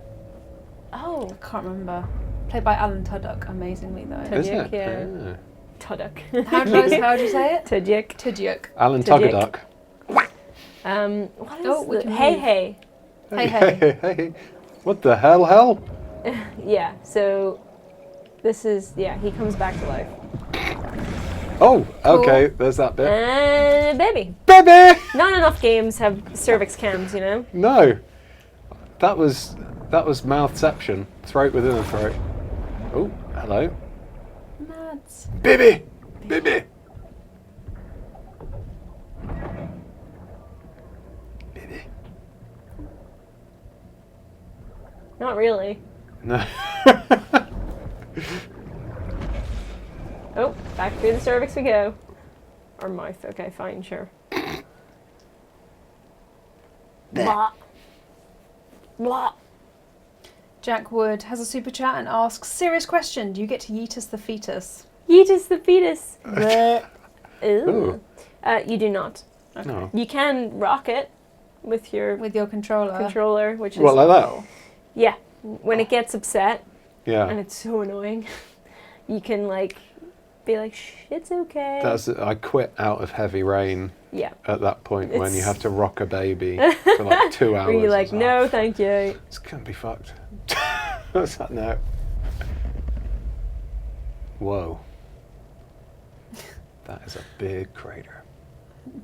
can't remember. Played by Alan Tudyk, amazingly though. Tudyk, Is it? yeah. Ah. Tudyk. How do you say it? Tudyk. Tudyk. Alan Tudyk. Tudyk. What is we the... can Hey move. Hey. Hey. Hey. What the hell? Yeah, so this is, he comes back to life. Oh, okay, there's that bit. Baby. Baby! Not enough games have cervix cams, you know? No. That was mouthception. Throat within a throat. Oh, hello. Mads. Baby! Baby! Baby. Not really. No. Oh, back through the cervix we go. Or mouth, okay, fine, sure. Blah. Blah. Jack Wood has a super chat and asks, serious question, do you get to yeetus the fetus? Yeetus the fetus. Bleh. Ooh. Ooh. You do not. No. You can rock it with your With your controller. which is... What, like that? Yeah. When it gets upset, and Yeah. it's so annoying, you can like be like, shh, it's okay. I quit Out of Heavy Rain Yeah. at that point when you It's- have to rock a baby for like 2 hours. Where you're I like, was no, thank you. It's gonna be fucked. What's that now? Whoa. That is a big crater.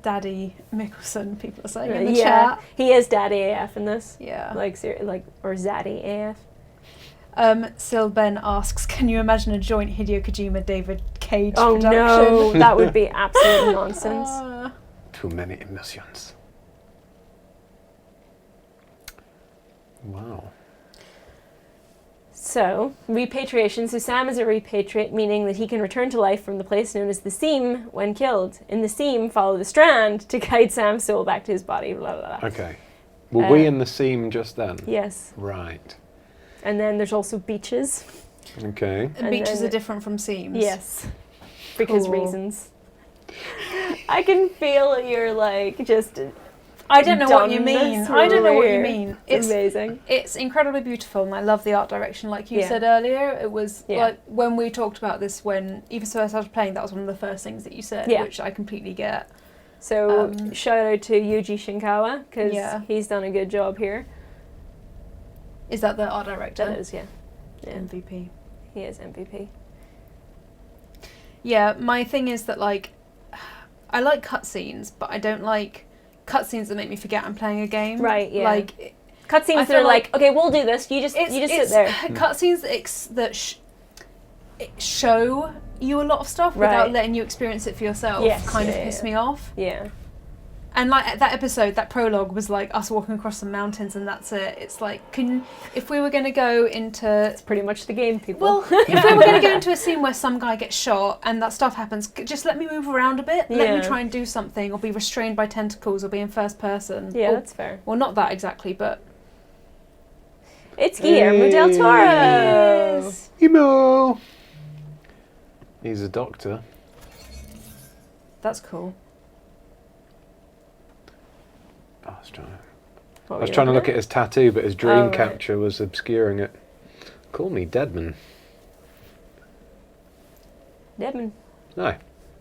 Daddy Mickelson, people are saying in the Yeah, chat. he is Daddy AF in this. Yeah. Or Zaddy AF. Sil Ben asks, can you imagine a joint Hideo Kojima David Cage Oh production? no, that would be absolute nonsense. Too many emotions. Wow. So, repatriation. So Sam is a repatriate, meaning that he can return to life from the place known as the Seam when killed. In the Seam, follow the strand to guide Sam's soul back to his body, blah, blah, blah. Okay. Were we in the seam just then? Yes. Right. And then there's also beaches. Okay. And beaches are different from seams. Yes. Because Cool. reasons. I can feel you're like just... I don't know what you Done mean. this I don't know what you career. mean. It's amazing. It's incredibly beautiful, and I love the art direction. Like you Yeah. said earlier, it was Yeah. like when we talked about this when Eva first started playing. That was one of the first things that you said, Yeah. which I completely get. So shout out to Yuji Shinkawa because Yeah. he's done a good job here. Is that the art director? That is, yeah. MVP. He is MVP. Yeah, my thing is that like I like cutscenes, but I don't like cutscenes that make me forget I'm playing a game. Right, yeah. Like Cutscenes I that are feel like, okay, we'll do this. You just sit there. Cutscenes that show you a lot of stuff Right. without letting you experience it for yourself. Yes, kind of yeah, piss yeah. me off. Yeah. And like that episode, that prologue was like us walking across some mountains, and that's it. It's like, if we were going to go into It's pretty much the game, people. well, if we were going to go into a scene where some guy gets shot and that stuff happens, just let me move around a bit. Let me Yeah. try and do something, or be restrained by tentacles, or be in first person. yeah, Or- that's fair. well, not that exactly, but It's Guillermo del Toro. Yes. Emo. He's a doctor. that's cool. I was trying to, What I were was you trying to looking look at his tattoo, but his dream right. capture was obscuring it. Call me Deadman. Deadman. No.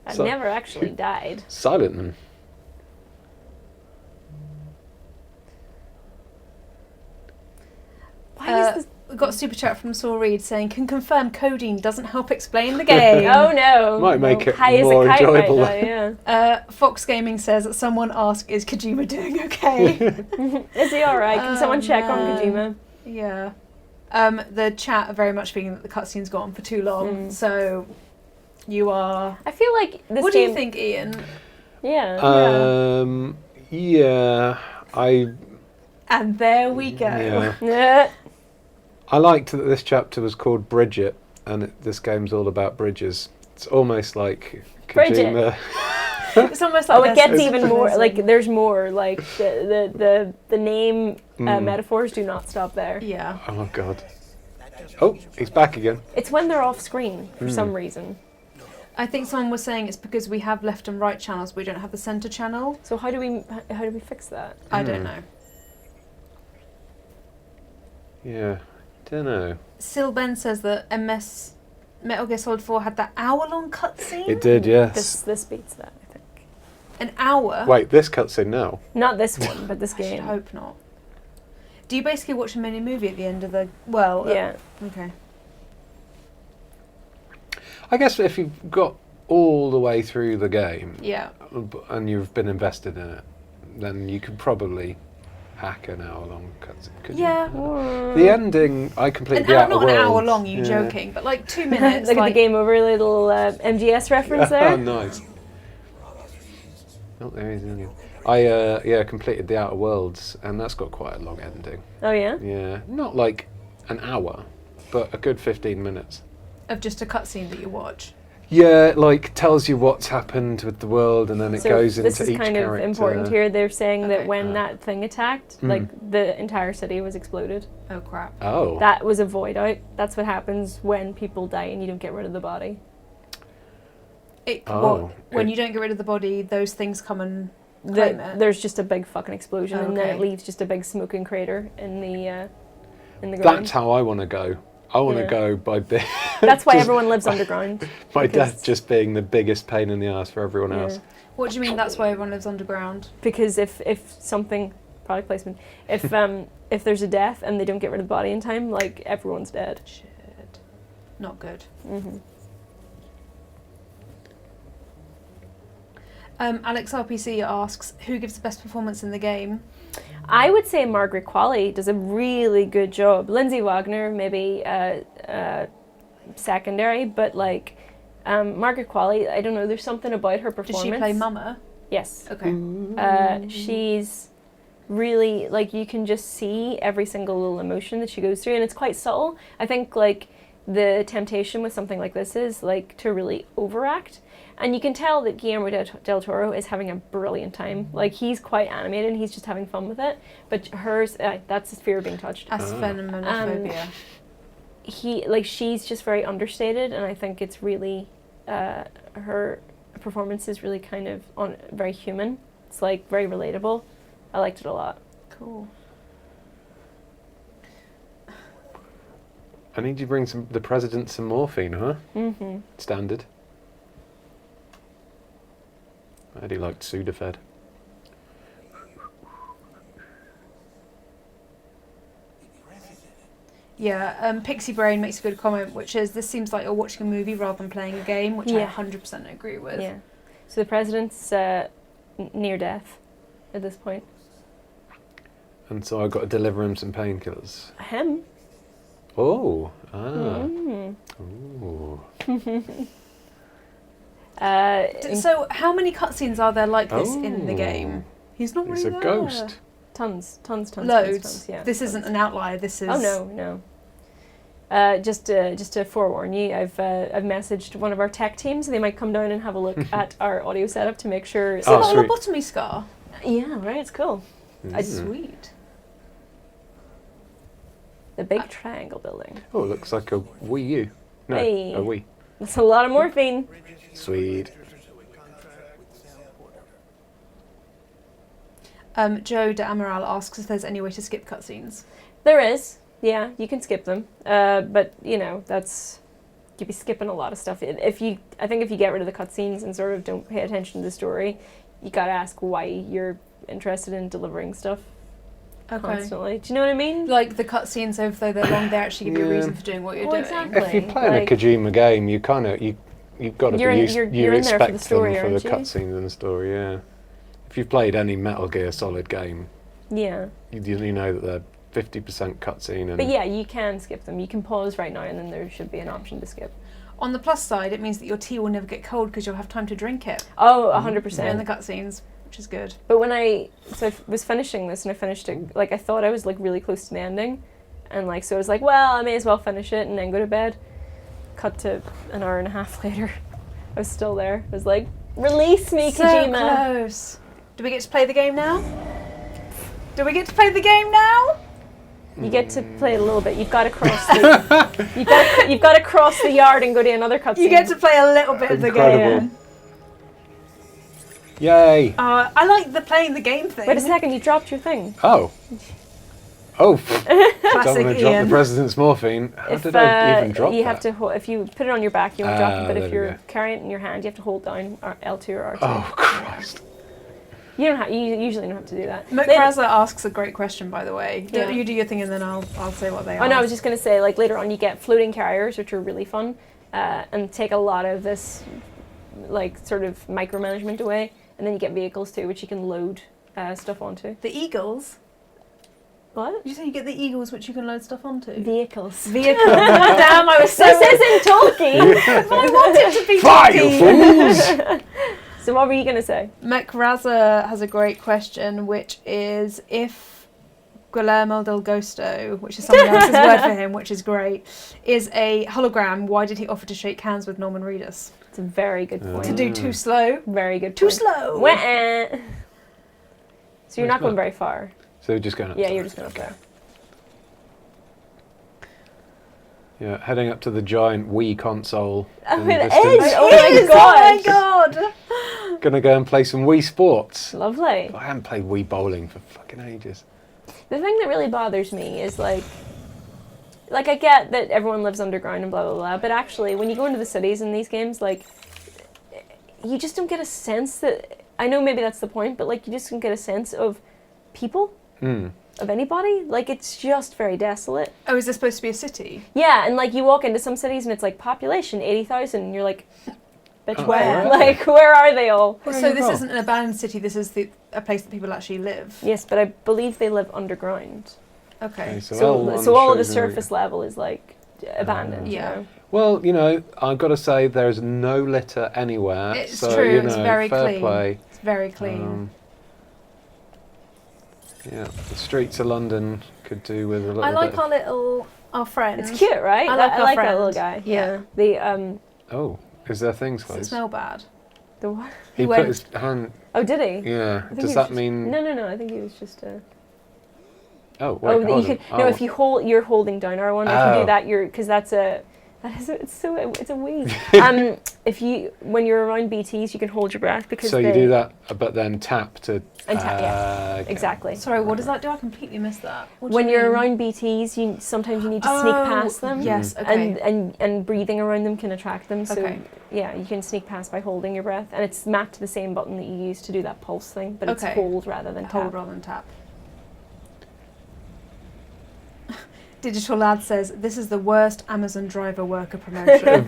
I've So- never actually died. Silentman. Why is this? We got a super chat from Saul Reed saying, "Can confirm codeine doesn't help explain the game." Oh no. Might make it High as more a kite enjoyable. Right now, yeah. Fox Gaming says that someone asked, "Is Kojima doing okay?" Is he alright? Can someone check on man. Kojima? Yeah. The chat are very much feeling that the cutscene's gone for too long. So you are. I feel like this What do game... you think, Ian? Yeah. Yeah, And there we go. yeah. Yeah. I liked that this chapter was called Bridget, and this game's all about bridges. It's almost like Bridget. Kojima. It's almost like Oh, it there's gets some even more. symbolism. Like there's more. Like the name metaphors do not stop there. Yeah. Oh god. Oh, he's back again. It's when they're off screen for some reason. I think someone was saying it's because we have left and right channels, we don't have the center channel. So how do we fix that? I don't know. Yeah, don't know. Silben says that Metal Gear Solid 4 had that hour-long cutscene. It did, yes. This beats that, I think. An hour? Wait, this cutscene now? Not this one, but this I game. should hope not. Do you basically watch a mini movie at the end of the... Well... Yeah. Okay. I guess if you've got all the way through the game Yeah. and you've been invested in it, then you could probably hack an hour-long cutscene, could Yeah. you? The ending, I completed the Outer Not an Worlds. hour long, you joking, but like 2 minutes. Look at the game over, little MGS reference there. Oh, nice. Oh, there he is again. I completed the Outer Worlds, and that's got quite a long ending. Oh yeah? Yeah, not like an hour, but a good 15 minutes. Of just a cutscene that you watch. Yeah, like tells you what's happened with the world, and then it goes into each character. This is kind of important here. They're saying that Okay. when that thing attacked, like the entire city was exploded. Oh crap. Oh. That was a void out. That's what happens when people die and you don't get rid of the body. When you don't get rid of the body, those things come and claim it. There's just a big fucking explosion, and then Okay. it leaves just a big smoking crater in the ground. That's how I want to go. I want to go by big. That's why everyone lives underground. My death just being the biggest pain in the ass for everyone else. What do you mean that's why everyone lives underground? Because if something, product placement, if there's a death and they don't get rid of the body in time, like everyone's dead. Shit. Not good. Mm-hmm. Alex RPC asks, who gives the best performance in the game? I would say Margaret Qualley does a really good job. Lindsay Wagner maybe secondary, but like Margaret Qualley, I don't know, there's something about her performance. Did she play Mama? Yes. Okay. She's really, like, you can just see every single little emotion that she goes through, and it's quite subtle. I think like the temptation with something like this is like to really overact. And you can tell that Guillermo del Toro is having a brilliant time. Like, he's quite animated and he's just having fun with it. But hers, that's his fear of being touched. Asphenophobia. She's just very understated, and I think it's really, her performance is really kind of very human. It's like very relatable. I liked it a lot. Cool. I need you to bring the president some morphine, huh? Mm-hmm. Standard. I heard he liked Sudafed. Yeah, Pixie Brain makes a good comment, which is, this seems like you're watching a movie rather than playing a game, which I 100% agree with. Yeah. So the president's near death at this point. And so I've got to deliver him some painkillers. Him? Oh. Ah. Mm. Ooh. So how many cutscenes are there like this in the game? He's not really He's a there. ghost. Tons. Loads. Yeah. This isn't an outlier. This is. Oh no. Just to forewarn you, I've messaged one of our tech teams. They might come down and have a look at our audio setup to make sure. Is it got a lobotomy scar? Yeah, right. It's cool. Sweet. The big triangle building. Oh, it looks like a Wii U. No, Hey. a Wii. That's a lot of morphine. Sweet. Joe de Amaral asks if there's any way to skip cutscenes. There is. Yeah, you can skip them. But you know, you'd be skipping a lot of stuff. I think if you get rid of the cutscenes and sort of don't pay attention to the story, you gotta ask why you're interested in delivering stuff constantly. Do you know what I mean? Like the cutscenes, though they're long, they actually give you a reason for doing what you're doing. Exactly. If you're playing a Kojima game, you've got to be You're in there for the story, them for aren't the you? cutscenes and the story. Yeah. If you've played any Metal Gear Solid game, Yeah. you know that they're 50% cutscene. And But yeah, you can skip them. You can pause right now, and then there should be an option to skip. On the plus side, it means that your tea will never get cold because you'll have time to drink it Oh, in the 100%. cutscenes, which is good. But when I was finishing this, and I finished it, like I thought I was like really close to the ending, and like so I was like, well, I may as well finish it and then go to bed. Cut to an hour and a half later, I was still there. I was like, release me, So Kojima. close. Do we get to play the game now? Do we get to play the game now? You get to play it a little bit. You've got to cross the you've got to cross the yard and go to another cutscene. You get to play a little bit of the Incredible. game. Yay! I like the playing the game thing. Wait a second, you dropped your thing. Oh. Oh, don't Classic want to drop Ian. the president's morphine. How did I even drop you that? have to if you put it on your back, you won't drop it. But there if we you're go. carrying it in your hand, you have to hold down L2 or R2. Oh, Christ. You don't have. You usually don't have to do that. McRaza asks a great question, by the way. Yeah. You do your thing, and then I'll say what they are. Oh no, I was just gonna say, like, later on you get floating carriers, which are really fun, and take a lot of this, like, sort of micromanagement away. And then you get vehicles too, which you can load stuff onto. The Eagles. What? Did you say you get the Eagles, which you can load stuff onto? Vehicles. Vehicles. Damn, I was so. This isn't Tolkien. I want it to be Fire, you Tolkien. fools! So what were you gonna say? McRaza has a great question, which is if Guillermo del Gosto, which is someone else's word for him, which is great, is a hologram, why did he offer to shake hands with Norman Reedus? It's a very good point. To do too slow? Very good. Too point. slow! Wah-eh. So you're not going very far. So we're just going up. Yeah, you're just going up there. Yeah, heading up to the giant Wii console. Oh, in the it distance. is! Oh my god! Oh my god! Gonna go and play some Wii Sports. Lovely. I haven't played Wii Bowling for fucking ages. The thing that really bothers me is like I get that everyone lives underground and blah blah blah, but actually when you go into the cities in these games, like, you just don't get a sense that, I know maybe that's the point, but like you just don't get a sense of people, of anybody. Like, it's just very desolate. Oh, is this supposed to be a city? Yeah, and like you walk into some cities and it's like population 80,000, and you're like, bitch, Oh, where? right. Like, where are they all? Well, Where so you this go? isn't an abandoned city, this is a place that people actually live. Yes, but I believe they live underground. Okay. So So, L1 all of the shows you- surface level is like abandoned. Yeah. You know? Well, you know, I've got to say there's no litter anywhere. It's so, true, you it's know, very fair clean. play. It's very clean. Yeah, the streets of London could do with a little I like bit our friend. It's cute, right? I like I our like that friend. little guy. Yeah. The Oh, is there things Does it close? smell bad? the what? He went- put his hand. Oh, did he? Yeah. I think Does he that was just- mean? No. I think he was just. Oh, wait. Oh, that you hold can. on. No, Oh. if you hold, you're holding down R1. If you Oh. do that, you're because that's a. That is. It's a weed. If you when you're around BTs, you can hold your breath because. So you do that, but then tap to. And tap, yeah. okay. Exactly. Sorry, what does that do? I completely missed that. What do When you you're mean? around BTs, you sometimes you need to sneak past them. Yes, okay. And breathing around them can attract them. So Okay. yeah, you can sneak past by holding your breath, and it's mapped to the same button that you use to do that pulse thing, but it's Okay. hold rather than Hold tap. rather than tap. Digital Lad says, this is the worst Amazon driver worker promotion.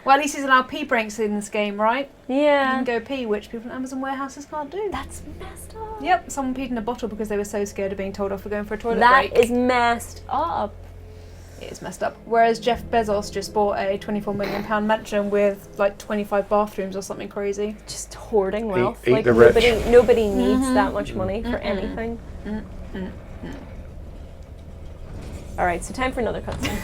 Well, at least he's allowed pee breaks in this game, right? You Yeah. can go pee, which people in Amazon warehouses can't do. That's messed up. Yep, someone peed in a bottle because they were so scared of being told off for going for a toilet That break. is messed up. It is messed up. Whereas Jeff Bezos just bought a £24 million mansion with like 25 bathrooms or something crazy. Just hoarding wealth. eat like the rich. nobody needs that much money for anything. All right, so time for another cutscene.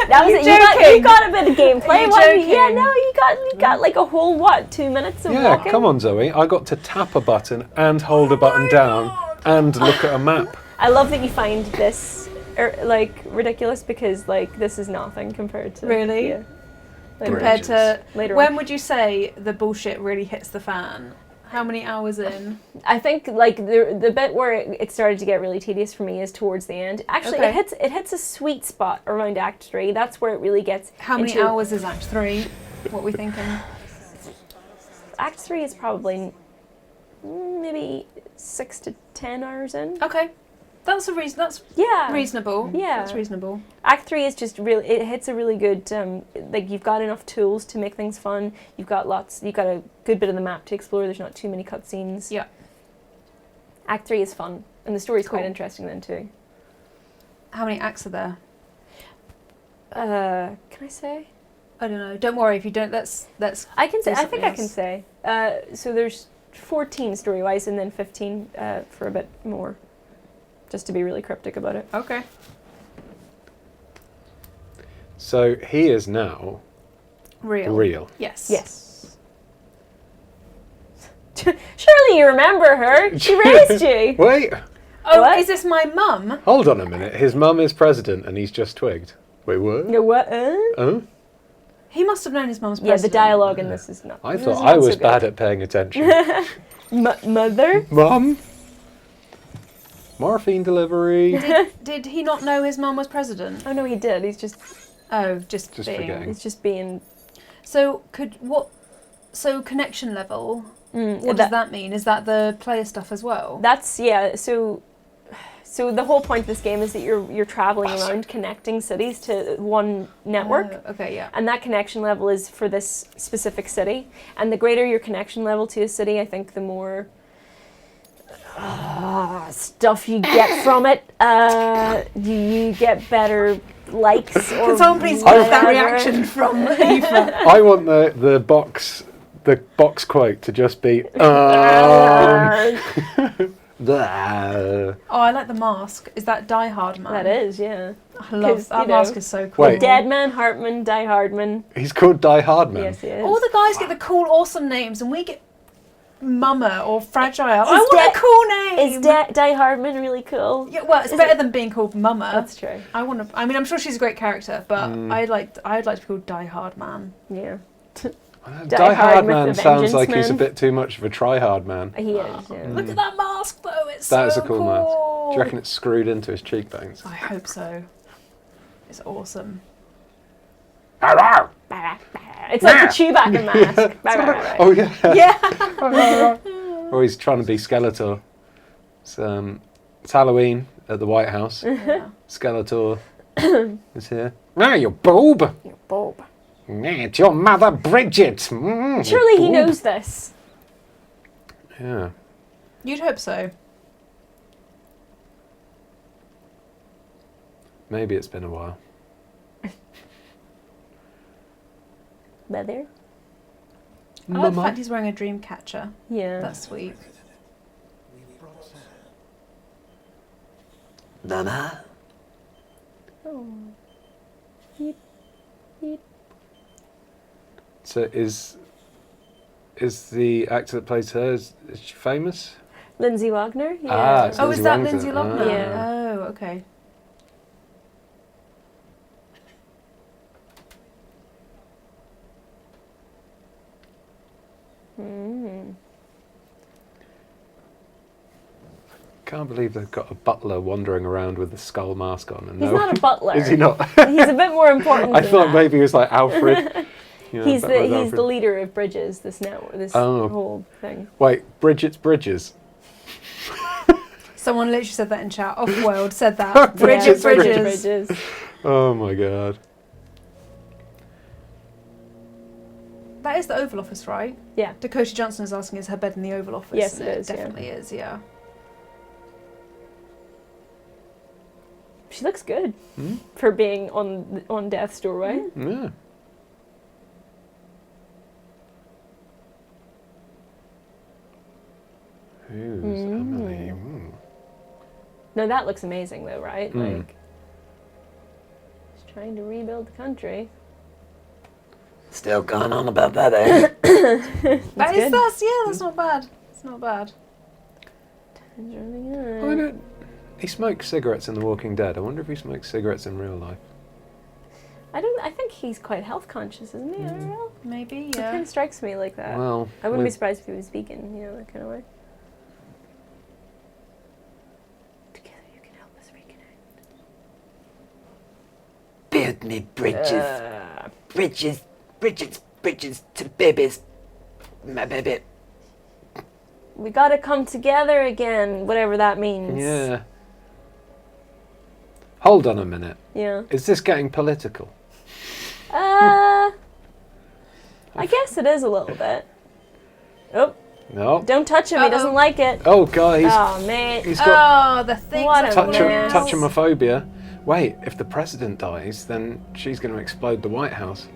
That was You it. joking? You got a bit of gameplay. Are you What? joking? Yeah, no, you got like a whole 2 minutes of Yeah, walking. come on, Zoe. I got to tap a button and hold a button down and look at a map. I love that you find this like ridiculous because like this is nothing compared to Really? Yeah. Later Compared to Later when on. would you say the bullshit really hits the fan? How many hours in? I think like the bit where it started to get really tedious for me is towards the end. Actually, Okay. it hits a sweet spot around Act 3. That's where it really gets. How many into- hours is Act 3? What are we thinking? Act 3 is probably maybe 6 to 10 hours in. Okay, that's a reason. That's Yeah. reasonable. Yeah. That's reasonable. Act 3 is just really, it hits a really good, like you've got enough tools to make things fun. You've got a good bit of the map to explore. There's not too many cutscenes. Yeah. Act 3 is fun. And the story's quite Cool. interesting then too. How many acts are there? Can I say? I don't know. Don't worry if you don't. Let's. I can say, Do I think something I can else. say. So there's 14 story-wise and then 15 for a bit more. Just to be really cryptic about it. Okay. So he is now real. Yes. Yes. Surely you remember her. She raised you. Wait, Oh, What? is this my mum? hold on a minute. His mum is president and he's just twigged. Wait, what? No, what? Oh? He must have known his mum's Yeah, the president. dialogue in this is not. I this thought is I not was so bad good. at paying attention. Mother? Mum? Morphine delivery. Did he not know his mum was president? Oh no, he did. He's just Just being. forgetting. he's just being. So connection level. What does that mean? Is that the player stuff as well? That's So the whole point of this game is that you're traveling around connecting cities to one network. Okay, yeah. And that connection level is for this specific city. And the greater your connection level to a city, I think the more stuff you get from it. You get better likes. Can someone please get that reaction from Aoife? I want the box quote to just be. Oh, I like the mask. Is that Die Hard Man? That is, yeah. I love that mask. Is so cool. Wait. Dead Man, Hartman, Die Hardman. He's called Die Hard Man. Yes, he is. All the guys get the cool, awesome names, and we get Mama or Fragile. I want a cool name. Is Die Hardman really cool? Yeah, well, it's better than being called Mama. That's true. I'm sure she's a great character, but I'd like to be called Die Hard Man. Yeah. Die Hard Man with a sounds like vengeance he's a man. bit too much of a try-hard man. He is, yeah. Look at that mask, though. It's That is so a cool mask. Do you reckon it's screwed into his cheekbones? I hope so. It's awesome. It's like the Chewbacca mask. Oh yeah. Yeah. Or he's trying to be Skeletor. It's Halloween at the White House. Yeah. Skeletor is here. Ah, you boob. You bulb. It's your mother, Bridget. Surely he knows this. Yeah. You'd hope so. Maybe it's been a while. Leather? I like the fact he's wearing a dream catcher. Yeah. That's sweet. Nana. Oh. Yeep. Yeep. So is the actor that plays her, is she famous? Lindsay Wagner? Yeah. Ah, it's Oh, Lindsay is that Wagner. Lindsay Lochner? Ah. Yeah. Oh, okay. Can't believe they've got a butler wandering around with the skull mask on. And He's not a butler. Is he not? He's a bit more important I than thought that. maybe he was like Alfred. You know, He's Batman's the Alfred. leader of Bridges, this network, this Oh. whole thing. Wait, Bridget's Bridges. Someone literally said that in chat. Off-world said that. Bridget's Yeah, Bridges. Oh my god. That is the Oval Office, right? Yeah. Dakota Johnson is asking, is her bed in the Oval Office? Yes, And it is, yeah. definitely is, yeah. She looks good for being on death's doorway. Yeah. Who's Emily? Ooh. No, that looks amazing though, right? Mm. Like, she's trying to rebuild the country. Still going on about that, eh? That's not bad. It's not bad. It's really I good. don't. He smokes cigarettes in The Walking Dead. I wonder if he smokes cigarettes in real life. I think he's quite health conscious, isn't he? IRL? Maybe, It kind yeah. of strikes me like that. Well, I wouldn't be with- surprised if he was vegan, you know, that kind of way. Together you can help us reconnect. Build me bridges. Bridges to babies. My baby. We gotta come together again, whatever that means. Yeah. Hold on a minute. Yeah. Is this getting political? I guess it is a little bit. Oh, No. don't touch him, he doesn't like it. Oh god, Oh, mate. he's got Oh, the things What that a will mess. announce. touchomophobia. Wait, if the president dies, then she's going to explode the White House.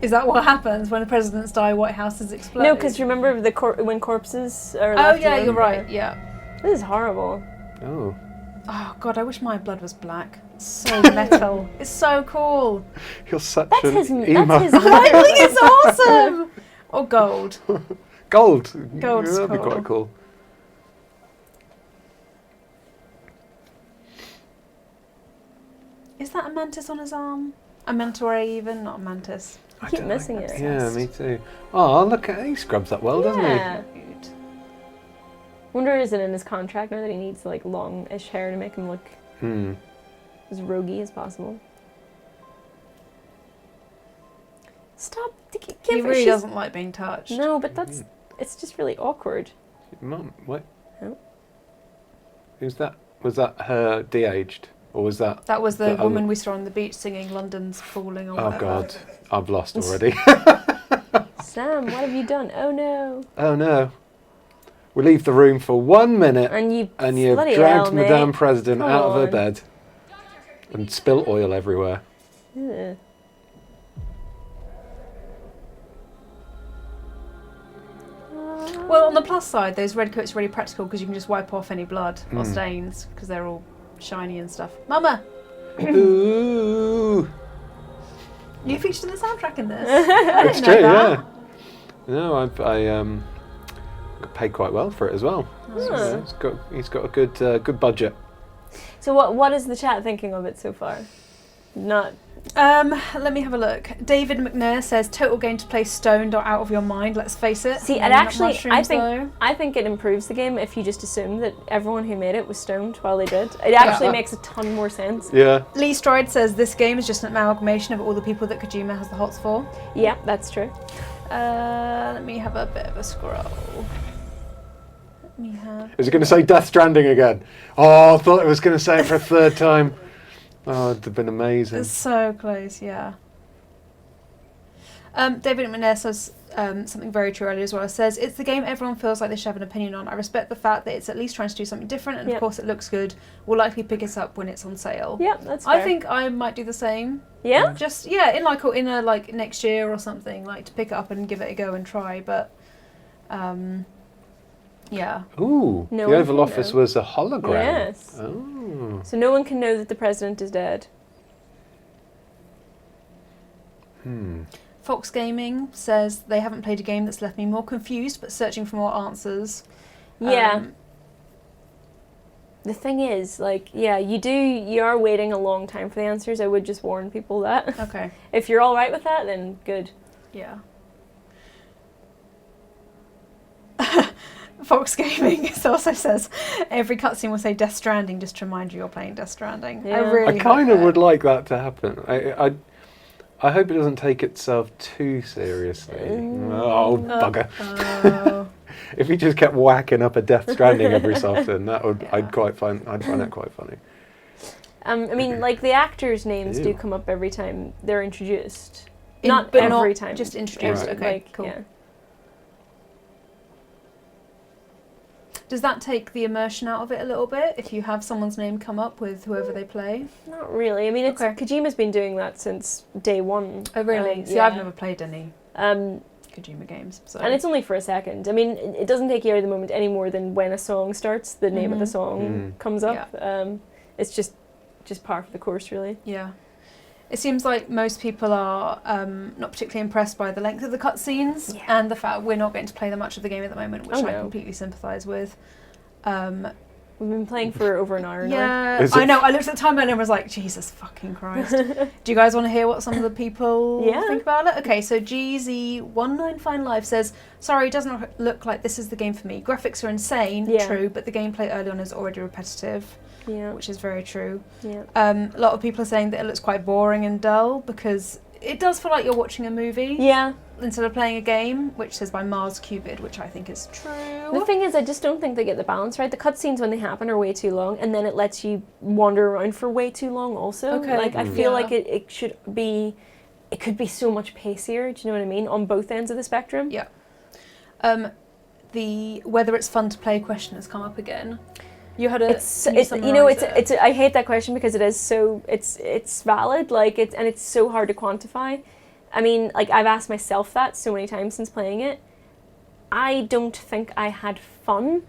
Is that what happens when the presidents die? White Houses explode? No, because remember when corpses are Oh left yeah, alone? you're right. Yeah. This is horrible. Oh. Oh god, I wish my blood was black. It's so metal. It's so cool. You're such That's an his. emo. That's his. I think it's awesome. Or gold. Gold. Gold's That'd be cool. quite cool. Is that a mantis on his arm? A manta ray even, not a mantis. I keep missing it. Yeah, me too. Oh, look at he scrubs that well, doesn't Yeah. Cute. Wonder is it in his contract now that he needs like long-ish hair to make him look as roguey as possible. Stop! He really doesn't like being touched. No, but it's just really awkward. Mum, what? Oh. Who's that? Was that her de-aged? Or was that... That was the woman we saw on the beach singing London's Falling or whatever. Oh God, I've lost already. Sam, what have you done? Oh no. Oh no. We leave the room for 1 minute And you dragged Madame President Come out of her on. bed and spilt oil everywhere. Ugh. Well, on the plus side, those red coats are really practical because you can just wipe off any blood or stains because they're all shiny and stuff. Mama! Ooh. You featured in the soundtrack in this. It's true, yeah. No, I got paid quite well for it as well. So he's got a good budget. So what is the chat thinking of it so far? Not. Let me have a look. David McNair says total game to play stoned or out of your mind. Let's face it. See, it actually, I think it improves the game if you just assume that everyone who made it was stoned while they did. It actually makes a ton more sense. Yeah. Lee Stride says this game is just an amalgamation of all the people that Kojima has the hots for. Yeah, that's true. Let me have a bit of a scroll. Is it going to say Death Stranding again? Oh, I thought it was going to say it for a third time. Oh, it'd have been amazing. It's so close, yeah. David McNair says something very true earlier as well. It says, it's the game everyone feels like they should have an opinion on. I respect the fact that it's at least trying to do something different, and of course it looks good. We'll likely pick it up when it's on sale. Yeah, that's fair. I think I might do the same. Yeah? Just, in a next year or something, like to pick it up and give it a go and try, but... yeah. Ooh, the Oval Office was a hologram. Yes. Oh. So no one can know that the president is dead. Fox Gaming says they haven't played a game that's left me more confused but searching for more answers. Yeah. The thing is, you are waiting a long time for the answers. I would just warn people that. Okay. If you're all right with that, then good. Yeah. Fox Gaming also says every cutscene will say Death Stranding just to remind you you're playing Death Stranding. Yeah. I kind of would like that to happen. I hope it doesn't take itself too seriously. Oh, bugger. If he just kept whacking up a Death Stranding every so often, I'd find it quite funny. I mean, the actors' names do come up every time they're introduced. Not every time. Just introduced. Right. Okay, cool. Yeah. Does that take the immersion out of it a little bit if you have someone's name come up with whoever they play? Not really. I mean, Kojima's been doing that since day one. Oh, really? See, I've never played any Kojima games. So. And it's only for a second. I mean, it doesn't take you out of the moment any more than when a song starts, the name of the song comes up. Yeah. It's just par for the course, really. Yeah. It seems like most people are not particularly impressed by the length of the cutscenes and the fact we're not getting to play that much of the game at the moment, which I completely sympathise with. We've been playing for over an hour now. Yeah, I know. I looked at the time earlier and was like, Jesus fucking Christ. Do you guys want to hear what some of the people think about it? Okay, so GZ195Live says, sorry, it doesn't look like this is the game for me. Graphics are insane, true, but the gameplay early on is already repetitive. Yeah. Which is very true. Yeah. A lot of people are saying that it looks quite boring and dull because it does feel like you're watching a movie. Yeah. Instead of playing a game, which says by Mars Cubid, which I think is true. The thing is, I just don't think they get the balance right. The cutscenes when they happen are way too long, and then it lets you wander around for way too long also. Okay. I feel like it could be so much pacier, do you know what I mean, on both ends of the spectrum. Yeah. The whether it's fun to play question has come up again. You had a. I hate that question because it is so. It's valid. It's so hard to quantify. I mean, I've asked myself that so many times since playing it. I don't think I had fun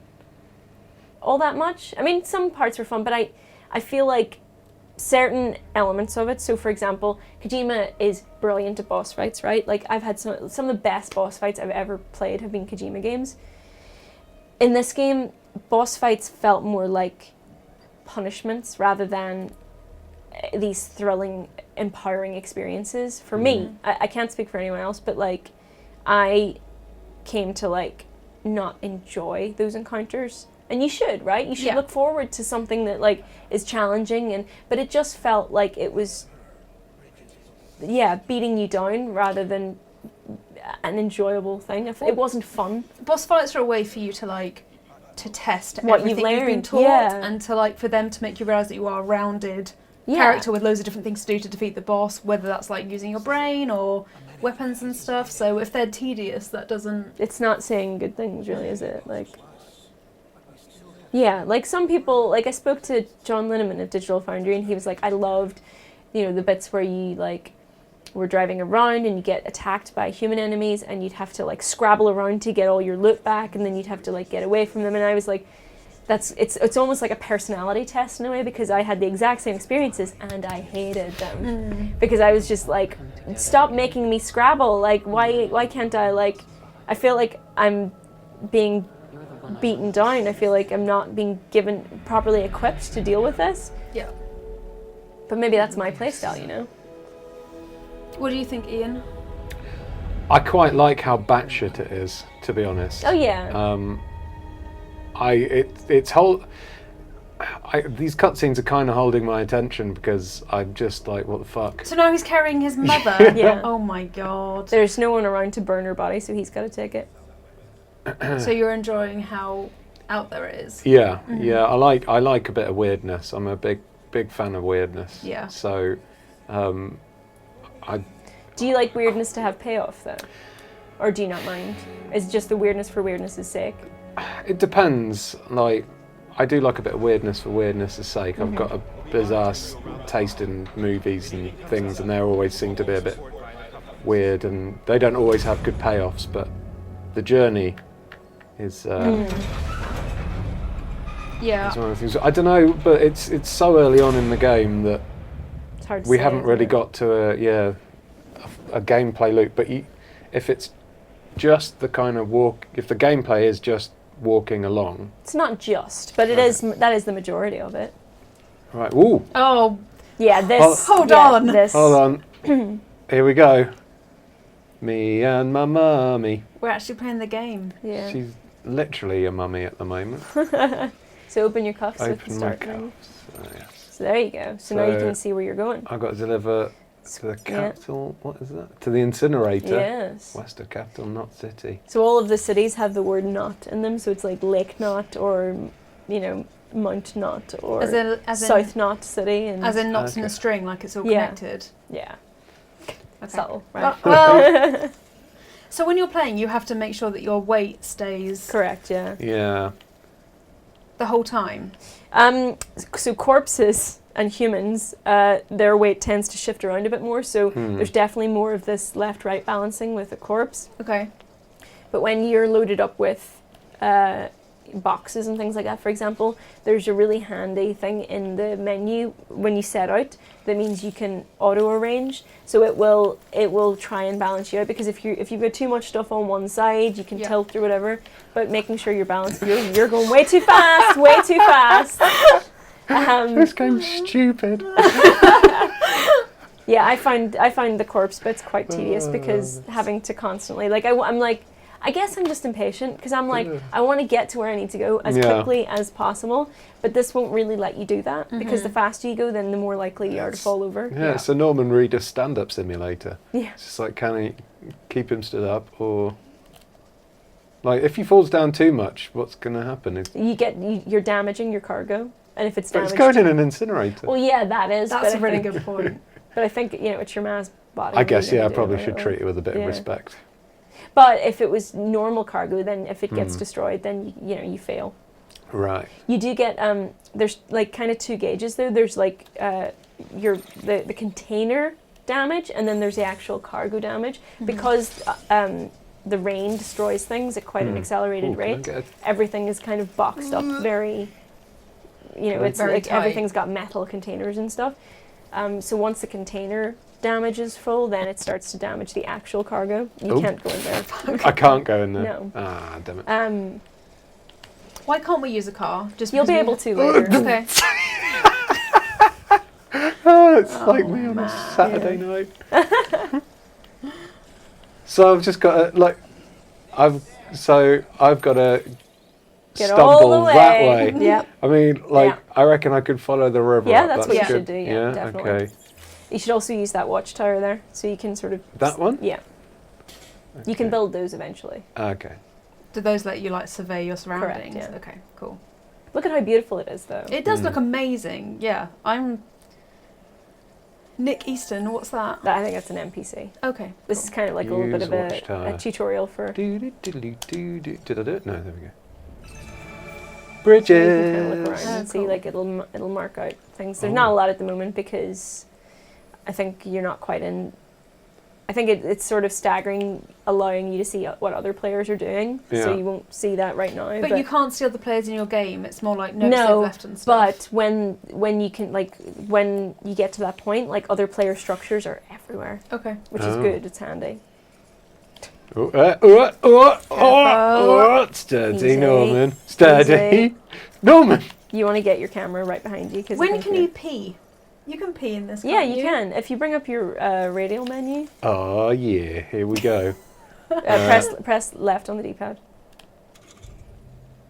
all that much. I mean, some parts were fun, but I feel like certain elements of it. So, for example, Kojima is brilliant at boss fights, right? I've had some of the best boss fights I've ever played have been Kojima games. In this game, boss fights felt more like punishments rather than these thrilling, empowering experiences for me. I can't speak for anyone else, but I came to not enjoy those encounters. And you should, right? You should Yeah. look forward to something that like is challenging, but it just felt like it was, beating you down rather than an enjoyable thing. It wasn't fun. Boss fights are a way for you to like to test What you've everything you've been learned, taught, yeah. and to like for them to make you realise that you are a rounded character with loads of different things to do to defeat the boss, whether that's like using your brain or weapons and stuff. So if they're tedious, that doesn't... It's not saying good things, really, is it? Like, yeah, like some people, like I spoke to John Linneman of Digital Foundry, and he was like, I loved, the bits where you like were driving around and you get attacked by human enemies and you'd have to like scrabble around to get all your loot back, and then you'd have to like get away from them. And I was like, it's almost like a personality test in a way, because I had the exact same experiences and I hated them because I was just like, stop making me scrabble. Like, why can't I, like, I feel like I'm being beaten down. I feel like I'm not being given properly equipped to deal with this. Yeah. But maybe that's my playstyle, What do you think, Ian? I quite like how batshit it is, to be honest. Oh yeah. These cutscenes are kind of holding my attention because I'm just like, what the fuck? So now he's carrying his mother. Yeah. Oh my god. There's no one around to burn her body, so he's got to take it. So you're enjoying how out there it is. Yeah, yeah. I like a bit of weirdness. I'm a big fan of weirdness. Yeah. So, Do you like weirdness to have payoff though, or do you not mind? Is it just the weirdness for weirdness' sake? It depends. Like, I do like a bit of weirdness for weirdness' sake. I've got a bizarre taste in movies and things, and they always seem to be a bit weird, and they don't always have good payoffs. But the journey is Yeah. is one of the things. I don't know, but it's so early on in the game that It's hard to we say, haven't isn't really it? got to a gameplay loop. But if it's just the kind of if the gameplay is just walking along. It's not just, but it is. That is the majority of it. Right. Ooh. Oh, Yeah. This. Hold on. This. Hold on. Here we go. Me and my mummy. we're actually playing the game. Yeah. She's literally a mummy at the moment. So open your cuffs with the Open my start menu. cuffs. Yes. So there you go. So now you So- can see where you're going. I've got to deliver to the Yeah. capital. What is that? To the incinerator. Yes. West of capital, not city. So all of the cities have the word "not" in them. So it's like Lake Knot, or Mount Knot, or As in South Knot City, and as in knots in a Okay. string, like it's all Yeah. connected. yeah, Okay. subtle, right? Well, so when you're playing, you have to make sure that your weight stays Correct. Yeah. Yeah. the whole time. So corpses and humans, their weight tends to shift around a bit more. So there's definitely more of this left-right balancing with a corpse. Okay. But when you're loaded up with boxes and things like that, for example, there's a really handy thing in the menu when you set out that means you can auto-arrange. So it will try and balance you out, because if you've got too much stuff on one side, you can tilt or whatever. But making sure you're balanced, you're going way too fast, way too fast. This game's stupid. Yeah, I find the corpse bits quite tedious, because having to constantly I'm like, I guess I'm just impatient, because I'm like, I want to get to where I need to go as quickly as possible, but this won't really let you do that, because the faster you go, then the more likely you are to fall over. Yeah, it's a Norman Reedus stand-up simulator. Yeah. It's just like, can he keep him stood up, or like if he falls down too much, what's going to happen? You're damaging your cargo, and if it's But it's damaged, going in an incinerator. well, yeah, that is. That's but a really good point. But I think it's your ma's body. I guess, you're yeah, I gonna do probably it, should right? treat it with a bit Yeah. of respect. But if it was normal cargo, then if it gets destroyed, then you fail. Right. You do get there's like kind of two gauges there. There's like the container damage, and then there's the actual cargo damage, because the rain destroys things at quite an accelerated Ooh, can I rate. get Everything is kind of boxed up very, it's Very like tight. everything's got metal containers and stuff. So once the container damage is full, then it starts to damage the actual cargo. You Oh. can't go in there. I can't go in there. No. Ah, damn it. Why can't we use a car? Just You'll be because able to later. Okay. Oh, it's like me on a Saturday night. So I've just got to, So I've got to Get all the stumble that way. Yep. I mean, I reckon I could follow the river. Yeah, up. that's what you should good. do. Yeah, definitely. Okay. You should also use that watchtower there, so you can sort of... That one? Yeah. Okay. You can build those eventually. Okay. Do those let you like survey your surroundings? Correct, yeah. Okay, cool. Look at how beautiful it is, though. It does look amazing. Yeah, I'm... Nick Easton, what's that? I think that's an NPC. Okay. This is kind of like a little bit of Watchtower. a tutorial for... Did I do it? No, there we go. So you can kind of look Bridges. around and see, cool. like, it'll mark out things. There's not a lot at the moment because I think you're not quite in... I think it's sort of staggering, allowing you to see what other players are doing. Yeah. So you won't see that right now. But you can't see other players in your game. It's more like notes they've left and stuff. But when you can, like, when you get to that point, like, other player structures are everywhere. Okay. Which is good. It's handy. Steady, Easy. Norman. Steady. Easy. Norman. You want to get your camera right behind you. When can you pee? You can pee in this. Yeah, can't you can. If you bring up your radial menu, Oh, yeah. Here we go. press left on the D-pad.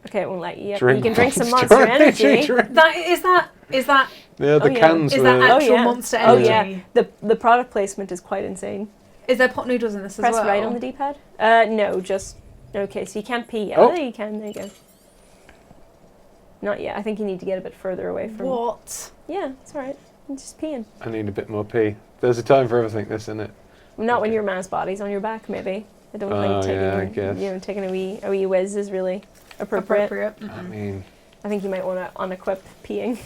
Okay, it won't let you yet. Drink You can drink some Monster Monster Energy. That is that Yeah, the yeah. cans is that were... actual yeah. Monster Oh Energy? yeah, the product placement is quite insane. Is there pot noodles in this Press as well? right on the D-pad. No, just okay. So you can't pee yet. Oh. Oh, you can. There you go. Not yet. I think you need to get a bit further away from. What? Yeah, it's all right. I'm just peeing. I need a bit more pee. There's a time for everything, this, isn't it? Not when your man's body's on your back, maybe. I don't think I guess. taking a wee whiz is really appropriate. I mean... I think you might want to unequip peeing.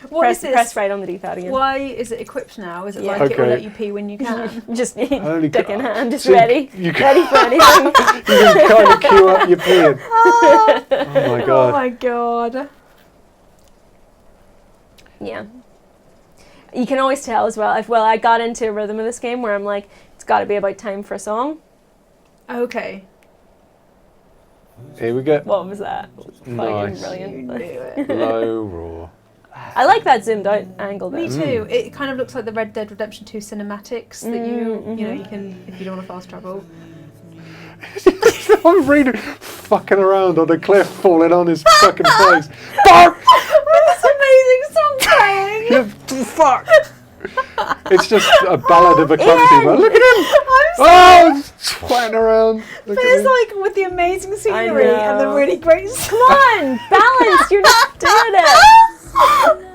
What is this? Press right on the D-pad again. Why is it equipped now? Is it Yeah. like it will Okay. let you pee when you can? Just Holy dick God. in hand, just So ready. you can- Ready for anything. You can kind of queue up your peeing. Oh my Oh god. my god. Yeah. You can always tell as well. I got into a rhythm of this game where I'm like, it's got to be about time for a song. Okay. Here we go. What was that? Fucking Nice. brilliant. You knew it. Low roar. I like that zoomed out angle though. Me too. It kind of looks like the Red Dead Redemption 2 cinematics that you can, if you don't want to fast travel. I'm reading, fucking around on a cliff, falling on his fucking face. Fuck! This amazing song playing! You fuck! It's just a ballad of a clumsy man. Look at him! I'm Oh, swatting around. Look But at it's him. like with the amazing scenery and the know. really great Come on, balance. You're not doing it.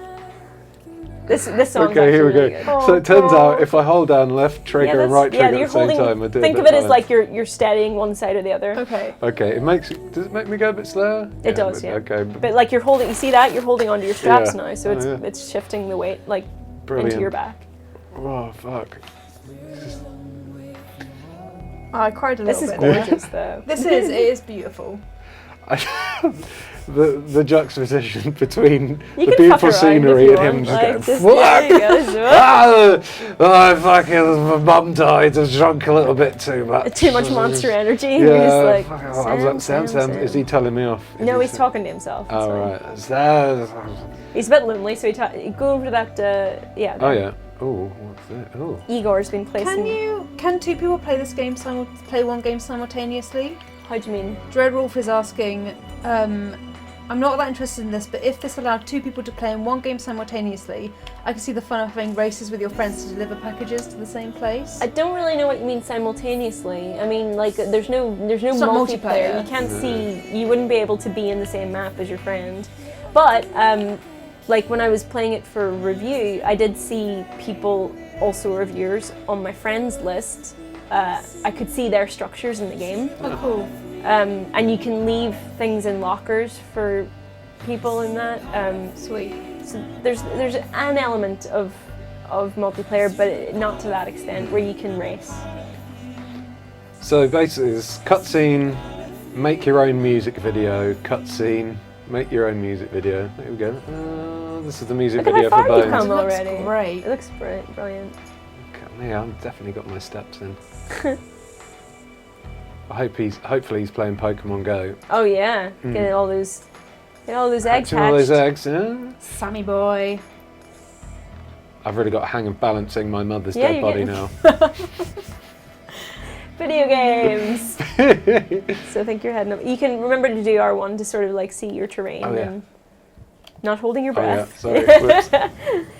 This song. Okay, here we go. Really good. So it turns out if I hold down left trigger and right trigger you're at the same holding, time, I do think a of bit it as balance. like you're steadying one side or the other. Okay. Okay, does it make me go a bit slower? It does, yeah. Okay, But like you're holding, you see that? You're holding onto your straps Yeah. now, so Oh, yeah. it's shifting the weight like brilliant. into your back. Oh, fuck. Oh, I cried a This little is bit. gorgeous though. It is beautiful. The juxtaposition between You the can beautiful fuck around scenery if and you him want, just like, going, just- fuck! there you go. Oh, fucking, my mum died, I've drunk a little bit too much. Too much monster energy. Yeah, You're just like, fucking hell, I was like, Sam. Is he telling me off? Is No, he he's talking to himself. It's Oh, fine. right. Sam. He's a bit lonely, so he go over to that. Yeah. Oh, yeah. Oh, what's that? Oh. Igor's been placing. Can two people play this game play one game simultaneously? How do you mean? Dreadwolf is asking, I'm not that interested in this, but if this allowed two people to play in one game simultaneously, I can see the fun of having races with your friends to deliver packages to the same place. I don't really know what you mean simultaneously. I mean, like, there's no not multiplayer. multiplayer. You can't see. You wouldn't be able to be in the same map as your friend. But like when I was playing it for review, I did see people, also reviewers, on my friends list. I could see their structures in the game. Oh, cool. And you can leave things in lockers for people in that. Sweet. So there's an element of multiplayer, but not to that extent where you can race. So basically, it's cutscene, make your own music video, cutscene, make your own music video. There we go. This is the music Look at video how for far you've Bones. come It looks already. great. It looks brilliant. Yeah, I've definitely got my steps in. Hopefully he's playing Pokemon Go. Oh yeah, getting all those eggs Hatching all those hatched. eggs, yeah. Sammy boy. I've really got a hang of balancing my mother's Yeah, dead you're body getting- now. Video games. So I think you're heading up. You can remember to do R1 to sort of like see your terrain and not holding your breath. Oh, yeah. Sorry.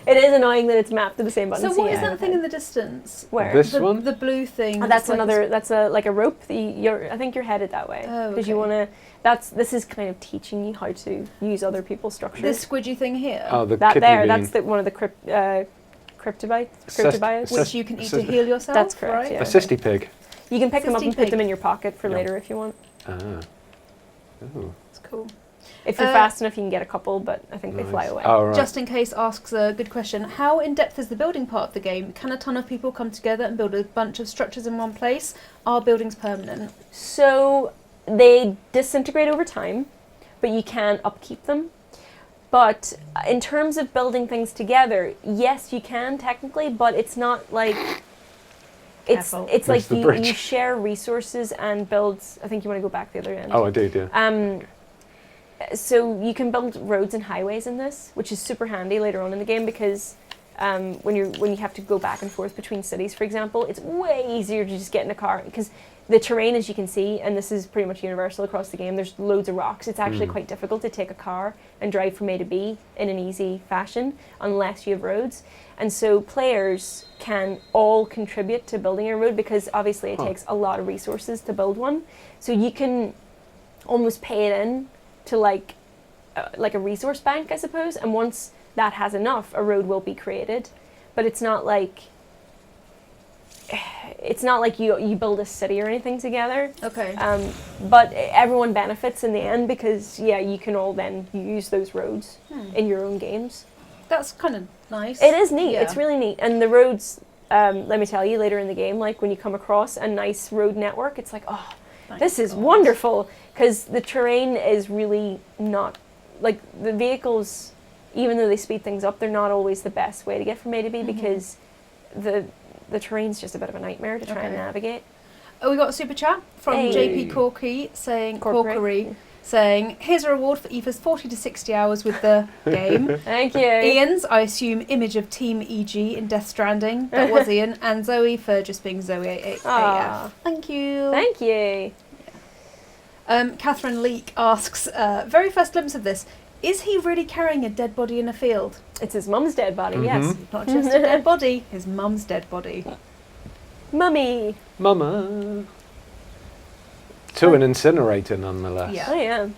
It is annoying that it's mapped to the same button. So what is that thing in the distance? Where? This one? The blue thing. Oh, that's another. That's like a rope. I think you're headed that way because you want to. This is kind of teaching you how to use other people's structures. This squidgy thing here. Oh, the that kidney there. bean. That's one of the cryptobiotes. Which you can eat to heal yourself. That's correct. Right? Yeah. A cysty pig. You can pick them up and put them in your pocket for later if you want. Ah. Oh. It's cool. If you're fast enough, you can get a couple, but I think they fly away. Oh, right. Just in Case asks a good question. How in-depth is the building part of the game? Can a ton of people come together and build a bunch of structures in one place? Are buildings permanent? So they disintegrate over time, but you can upkeep them. But in terms of building things together, yes, you can technically, but it's not like... It's like you share resources and build... I think you want to go back the other end. Oh, I did, yeah. So you can build roads and highways in this, which is super handy later on in the game because when you have to go back and forth between cities, for example, it's way easier to just get in a car because the terrain, as you can see, and this is pretty much universal across the game, there's loads of rocks. It's actually quite difficult to take a car and drive from A to B in an easy fashion unless you have roads. And so players can all contribute to building a road because obviously it takes a lot of resources to build one. So you can almost pay it in to like a resource bank, I suppose. And once that has enough, a road will be created. But it's not like you build a city or anything together. Okay. But everyone benefits in the end because you can all then use those roads in your own games. That's kind of nice. It is neat. Yeah. It's really neat. And the roads, let me tell you, later in the game, like when you come across a nice road network, it's like, oh, this is wonderful. Because the terrain is really not, like the vehicles, even though they speed things up, they're not always the best way to get from A to B because the terrain's just a bit of a nightmare to try and navigate. Oh, we got a super chat from JP Corkery saying, here's a reward for Aoife's 40 to 60 hours with the game. Thank you. Ian's, I assume, image of Team EG in Death Stranding. That was Ian. And Zoe for just being Zoe AF. Thank you. Thank you. Catherine Leake asks, very first glimpse of this, is he really carrying a dead body in a field? It's his mum's dead body, yes. Not just a dead body, his mum's dead body. Mummy. Mama. To an incinerator, nonetheless. Yeah. Oh, yeah.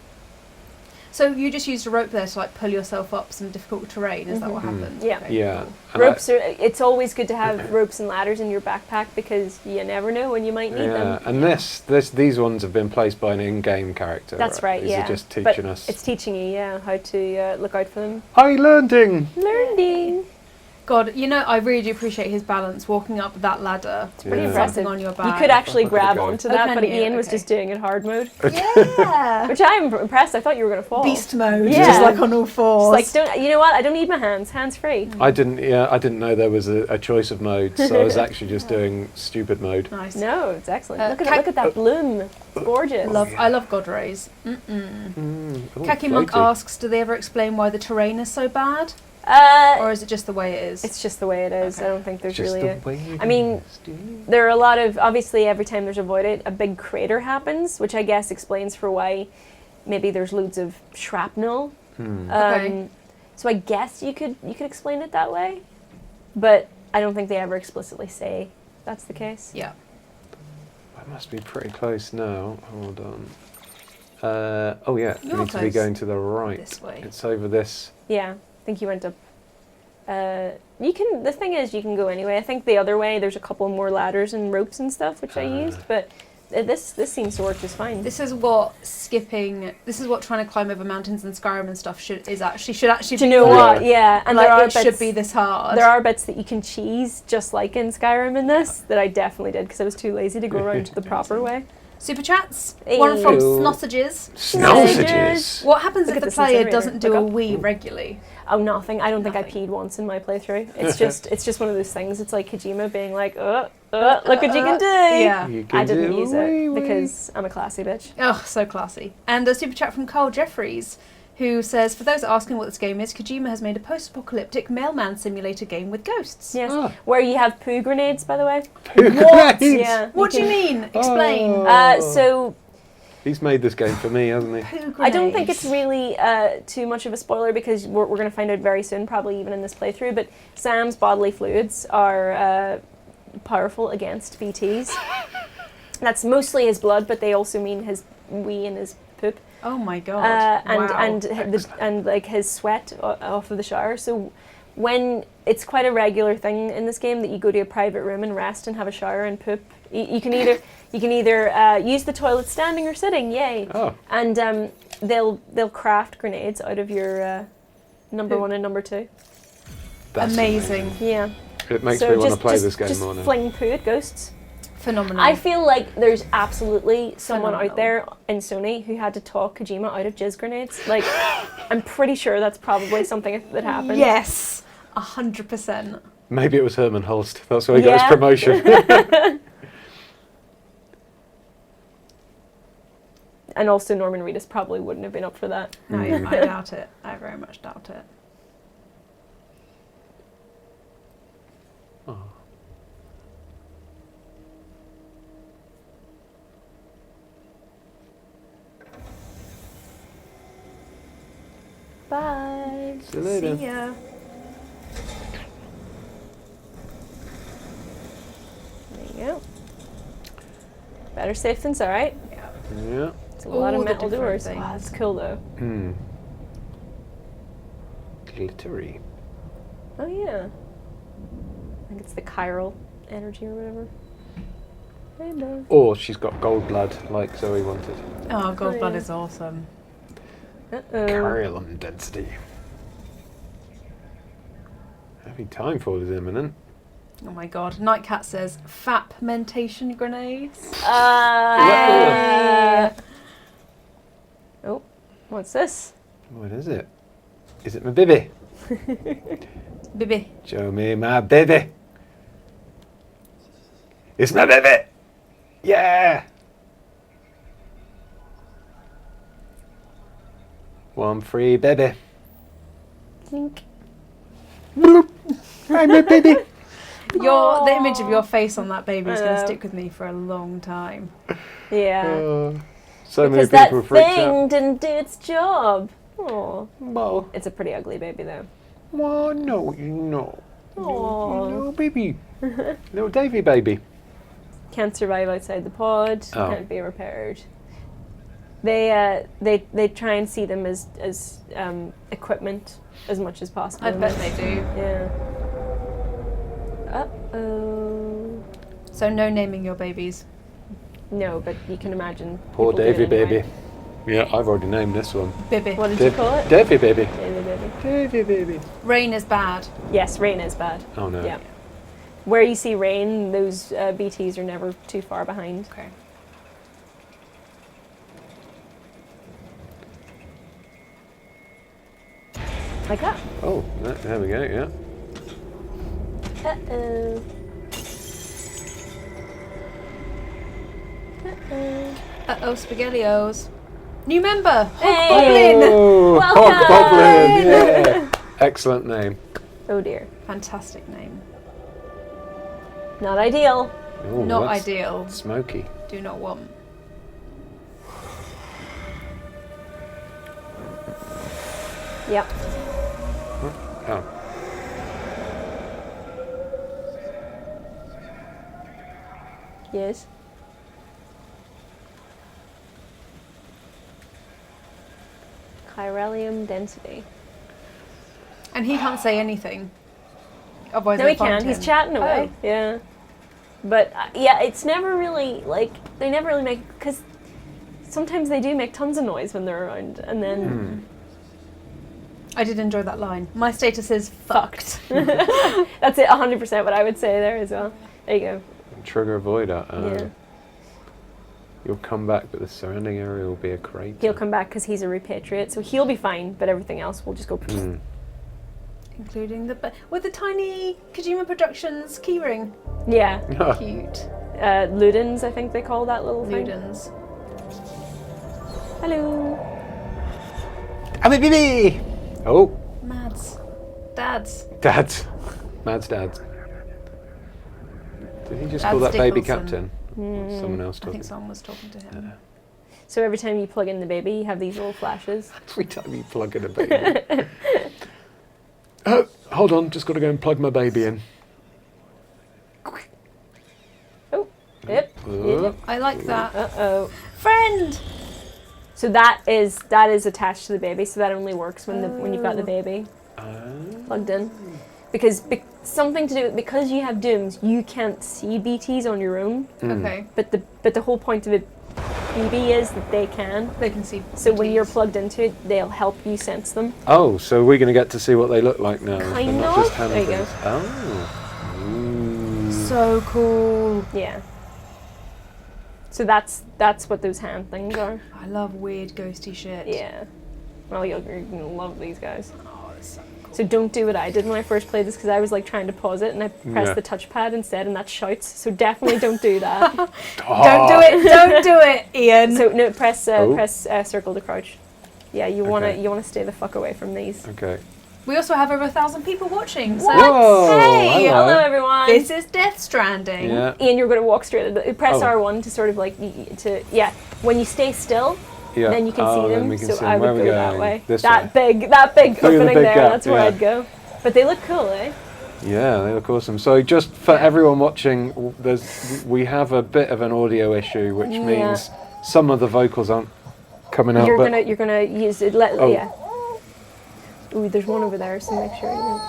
So you just used a rope there to like pull yourself up some difficult terrain, is that what happened? Yeah. Okay, Yeah. cool. Ropes it's always good to have ropes and ladders in your backpack because you never know when you might need them. And these ones have been placed by an in-game character. That's right, These yeah. are just teaching but us. It's teaching you, how to look out for them. I learning. Learning. God, I really do appreciate his balance walking up that ladder. It's pretty impressive. impressive. On your back. You could actually Look at grab it go. onto that, can but you? Ian was Okay. just doing it hard mode. Yeah. Which I'm impressed. I thought you were going to fall. Beast mode, Yeah. just like on all fours. It's like, you know what? I don't need my hands. Hands free. I didn't know there was a choice of mode, so I was actually just doing stupid mode. Nice. No, it's excellent. Uh, look at that bloom. It's gorgeous. I love God rays. Oh, Kaki Monk floaty. asks, do they ever explain why the terrain is so bad? Or is it just the way it is? It's just the way it is. Okay. I don't think there's Just really the way it I mean, is, dude. there are a lot of, obviously every time there's a void, a big crater happens, which I guess explains for why maybe there's loads of shrapnel. Okay. So I guess you could explain it that way, but I don't think they ever explicitly say that's the case. Yeah. I must be pretty close now. Hold on. Oh yeah, You're you need to be close. going to the right. This way. It's over this. Yeah, I think you went up. The thing is, you can go anyway. I think the other way, there's a couple more ladders and ropes and stuff, which I used, but this seems to work just fine. This is what trying to climb over mountains in Skyrim and stuff should actually Do you know be what? like. Yeah, and Like, there are it should be this hard. There are bits that you can cheese, just like in Skyrim in this, that I definitely did because I was too lazy to go around the proper way. Super chats. Hey. One from Hello. Snausages. Snausages. What happens Look if at the this player incinerator. doesn't do Look a up. wee regularly? Oh, nothing. I don't think I Nothing. peed once in my playthrough. It's just one of those things. It's like Kojima being like, look what you can do. Yeah. You can I didn't do use wee it wee. because I'm a classy bitch. Oh, so classy. And a super chat from Carl Jeffries, who says, for those asking what this game is, Kojima has made a post-apocalyptic mailman simulator game with ghosts. Yes, where you have poo grenades, by the way. Poo grenades? Yeah. What do you mean? Explain. So he's made this game for me, hasn't he? Poo grenades. I don't think it's really too much of a spoiler because we're going to find out very soon, probably even in this playthrough, but Sam's bodily fluids are powerful against BTs. That's mostly his blood, but they also mean his wee and his poop. Oh my god! And like his sweat off of the shower. So when it's quite a regular thing in this game that you go to a private room and rest and have a shower and poop. You can either use the toilet standing or sitting. Yay! Oh. And they'll craft grenades out of your number 1 and number 2. That's amazing. Yeah. It makes me want to play this game more now. Just fling poo at ghosts. Phenomenal. I feel like there's absolutely someone out there in Sony who had to talk Kojima out of jizz grenades. Like, I'm pretty sure that's probably something that happened. Yes, 100%. Maybe it was Herman Holst. That's where he got his promotion. And also Norman Reedus probably wouldn't have been up for that. No, I doubt it. I very much doubt it. Oh. Bye. See you later. See ya. There you go. Better safe than sorry. Yeah. It's a lot of All the metal different doors. things. Wow, that's cool though. Hmm. Glittery. Oh yeah. I think it's the chiral energy or whatever. Rainbow. Or she's got gold blood like Zoe wanted. Oh, gold blood yeah. is awesome. Carrion density. Heavy time fall is imminent. Oh my god. Nightcat says, fapmentation grenades. Oh, what's this? What is it? Is it my baby? Bibi. Show me my baby. It's my baby. Yeah. One free baby. Clink. I'm a baby. The image of your face on that baby is going to stick with me for a long time. Yeah. So because many people that freaked thing out. didn't do its job. Oh. Well, It's a pretty ugly baby though. well, no, no. Aw. Little baby. Little Davy baby. Can't survive outside the pod. Oh. Can't be repaired. They try and see them as equipment as much as possible. I bet they do. Yeah. Uh-oh. So no naming your babies. No, but you can imagine. Poor people do Davy it anyway. baby. Yeah, I've already named this one. Bibi. What did you call it? Davy baby. Davy baby. Davy baby. Rain is bad. Yes, rain is bad. Oh no. Yeah. Where you see rain, those BTs are never too far behind. Okay. Like that. Oh, there we go, yeah. Uh-oh. Uh-oh. Uh-oh, SpaghettiOs. New member! Hey! Hogboblin! Oh, Welcome! Hogboblin, yeah. Excellent name. Oh dear. Fantastic name. Not ideal. Ooh, Not that's ideal. Smoky. Do not want. Yep. Oh. Yes. Chiralium density. And he can't say anything. Otherwise No, they'll he find can. He's him. chatting away. Oh. Yeah. But yeah, it's never really like they never really make because sometimes they do make tons of noise when they're around, and then I did enjoy that line. My status is fucked. that's it. 100% what I would say there as well. There you go. Trigger voida. Yeah. You'll come back, but the surrounding area will be a crater. He'll come back because he's a repatriate, so he'll be fine. But everything else will just go. Including with the tiny Kojima Productions keyring. Yeah. Cute. Ludens, I think they call that little thing. Ludens. Hello. I'm a baby! Oh. Mads. Dads. Dads. Mads dads. Did he just Dads call that baby Dickelson. captain? Someone else I talking. think someone was talking to him. So every time you plug in the baby, you have these little flashes. Every time you plug in a baby. Hold on, just got to go and plug my baby in. Oh, yep. I like that. Uh-oh. Friend! So that is attached to the baby, so that only works when you've got the baby plugged in. Because something to do with, because you have dooms, you can't see BTs on your own. Okay. But the whole point of it BB is that they can. They can see. So when BTs. you're plugged into it, they'll help you sense them. Oh, so we're going to get to see what they look like now. Kind They're not of. just hand There you go. things. Oh. Ooh. So cool. Yeah. So that's what those hand things are. I love weird ghosty shit. Yeah. Well, you're gonna love these guys. Oh, it's so cool. So don't do what I did when I first played this, because I was like trying to pause it and I pressed Yeah. the touchpad instead, and that shouts. So definitely don't do that. Don't do it. Don't do it, Ian. So no, press circle to crouch. Yeah, you wanna stay the fuck away from these. Okay. We also have over 1,000 people watching. So Whoa, hey, hello. Hello everyone. this is Death Stranding. Yeah. Ian, you're going to walk straight. Press Oh. R1 to sort of like yeah. When you stay still, Yeah. then you can see then them. we can So see I them. Where would are we go that going? way. This That way. big at the opening big there. gap, That's where yeah. I'd go. But they look cool, eh? Yeah, they look awesome. So just for everyone watching, we have a bit of an audio issue, which Yeah. means some of the vocals aren't coming out. You're but gonna use it. Oh. Yeah. Ooh, there's one over there, so make sure you.